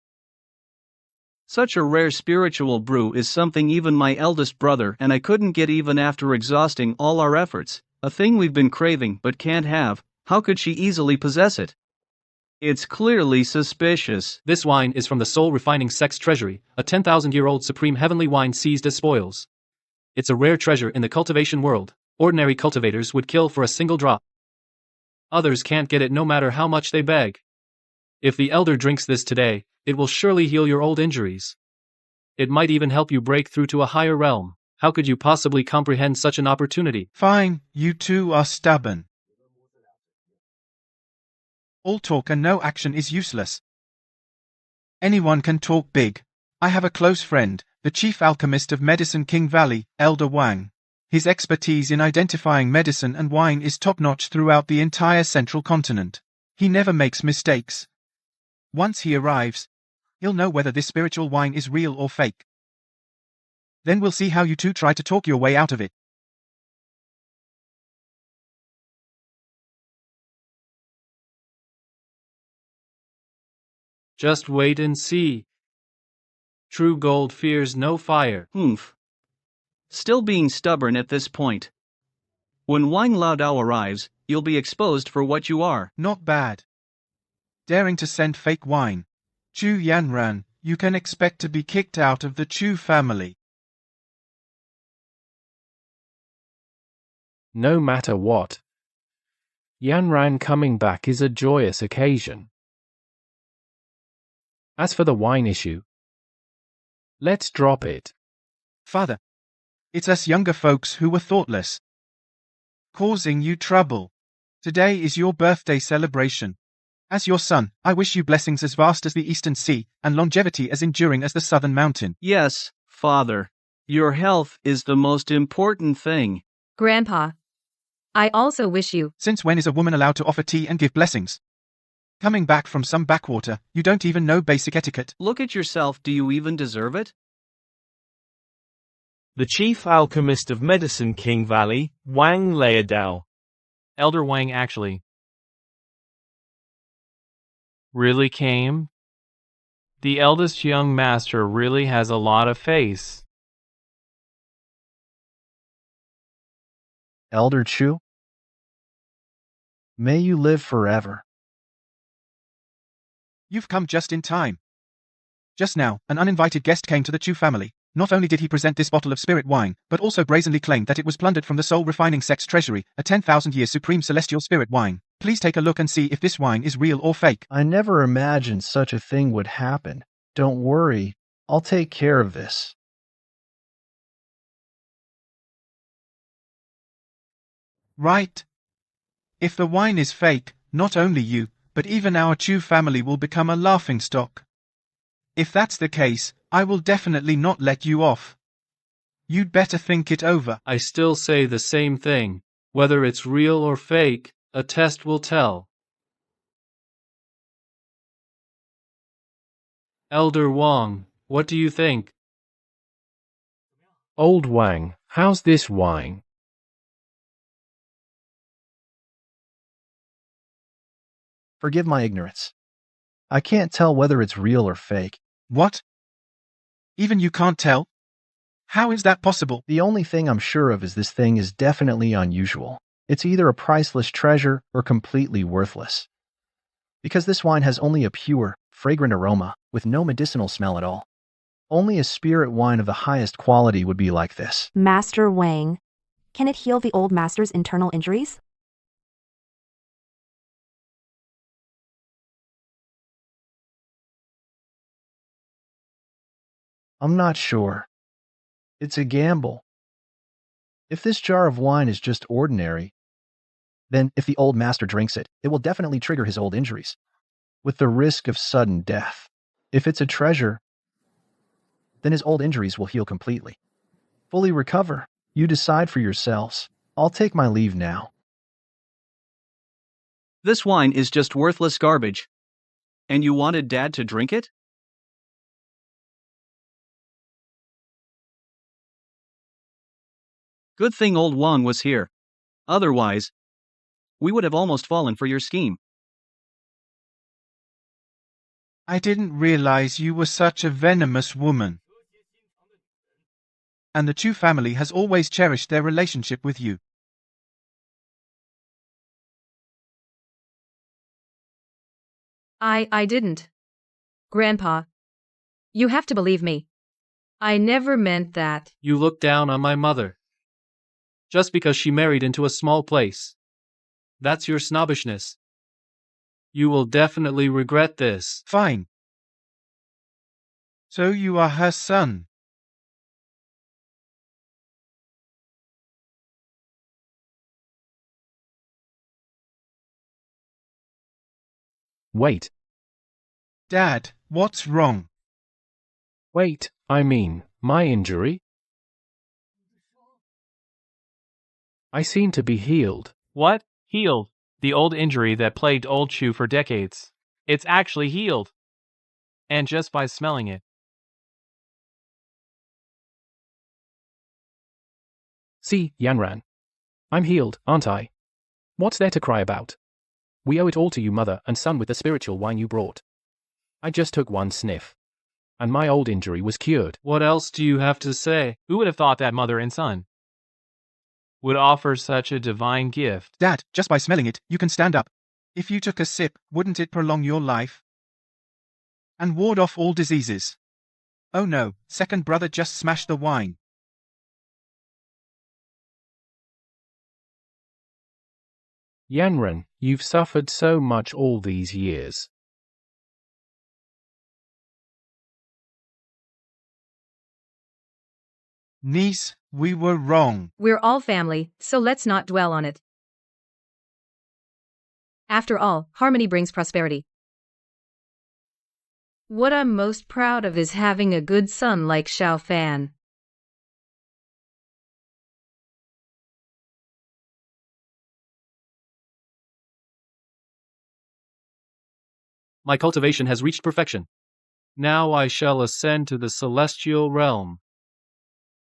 Such a rare spiritual brew is something even my eldest brother and I couldn't get even after exhausting all our efforts, a thing we've been craving but can't have. How could she easily possess it? It's clearly suspicious. This wine is from the soul refining sect's treasury, a 10,000-year-old supreme heavenly wine seized as spoils. It's a rare treasure in the cultivation world. Ordinary cultivators would kill for a single drop. Others can't get it no matter how much they beg. If the elder drinks this today, it will surely heal your old injuries. It might even help you break through to a higher realm. How could you possibly comprehend such an opportunity? Fine, you two are stubborn. All talk and no action is useless. Anyone can talk big. I have a close friend, the chief alchemist of Medicine King Valley, Elder Wang. His expertise in identifying medicine and wine is top-notch throughout the entire central continent. He never makes mistakes. Once he arrives, he'll know whether this spiritual wine is real or fake. Then we'll see how you two try to talk your way out of it. Just wait and see. True gold fears no fire. Oomph. Still being stubborn at this point. When Wang Laodao arrives, you'll be exposed for what you are. Not bad. Daring to send fake wine. Chu Yanran, you can expect to be kicked out of the Chu family. No matter what. Yanran coming back is a joyous occasion. As for the wine issue, let's drop it. Father, it's us younger folks who were thoughtless, causing you trouble. Today is your birthday celebration. As your son, I wish you blessings as vast as the eastern sea, and longevity as enduring as the southern mountain. Yes, Father. Your health is the most important thing. Grandpa, I also wish you. Since when is a woman allowed to offer tea and give blessings? Coming back from some backwater, you don't even know basic etiquette. Look at yourself, do you even deserve it? The chief alchemist of Medicine King Valley, Wang Laodao. Elder Wang actually really came? The eldest young master really has a lot of face. Elder Chu, may you live forever. You've come just in time. Just now, an uninvited guest came to the Chu family. Not only did he present this bottle of spirit wine, but also brazenly claimed that it was plundered from the soul refining sect's treasury, a 10,000-year supreme celestial spirit wine. Please take a look and see if this wine is real or fake. I never imagined such a thing would happen. Don't worry, I'll take care of this. Right. If the wine is fake, not only you, but even our Chu family will become a laughingstock. If that's the case, I will definitely not let you off. You'd better think it over. I still say the same thing. Whether it's real or fake, a test will tell. Elder Wang, what do you think? Old Wang, how's this wine? Forgive my ignorance. I can't tell whether it's real or fake. What? Even you can't tell? How is that possible? The only thing I'm sure of is this thing is definitely unusual. It's either a priceless treasure or completely worthless. Because this wine has only a pure, fragrant aroma, with no medicinal smell at all. Only a spirit wine of the highest quality would be like this. Master Wang. Can it heal the old master's internal injuries? I'm not sure. It's a gamble. If this jar of wine is just ordinary, then if the old master drinks it, it will definitely trigger his old injuries, with the risk of sudden death. If it's a treasure, then his old injuries will heal completely. Fully recover. You decide for yourselves. I'll take my leave now. This wine is just worthless garbage. And you wanted Dad to drink it? Good thing old Juan was here. Otherwise, we would have almost fallen for your scheme. I didn't realize you were such a venomous woman. And the Chu family has always cherished their relationship with you. I didn't. Grandpa. You have to believe me. I never meant that. You look down on my mother. Just because she married into a small place. That's your snobbishness. You will definitely regret this. Fine. So you are her son. Wait. Dad, what's wrong? Wait, I mean, my injury? I seem to be healed. What? Healed? The old injury that plagued old Chu for decades. It's actually healed. And just by smelling it. See, Yanran. I'm healed, aren't I? What's there to cry about? We owe it all to you, mother and son, with the spiritual wine you brought. I just took one sniff. And my old injury was cured. What else do you have to say? Who would have thought that mother and son would offer such a divine gift? Dad, just by smelling it, you can stand up. If you took a sip, wouldn't it prolong your life? And ward off all diseases? Oh no, second brother just smashed the wine. Yanran, you've suffered so much all these years. Niece, we were wrong. We're all family, so let's not dwell on it. After all, harmony brings prosperity. What I'm most proud of is having a good son like Xiao Fan. My cultivation has reached perfection. Now I shall ascend to the celestial realm.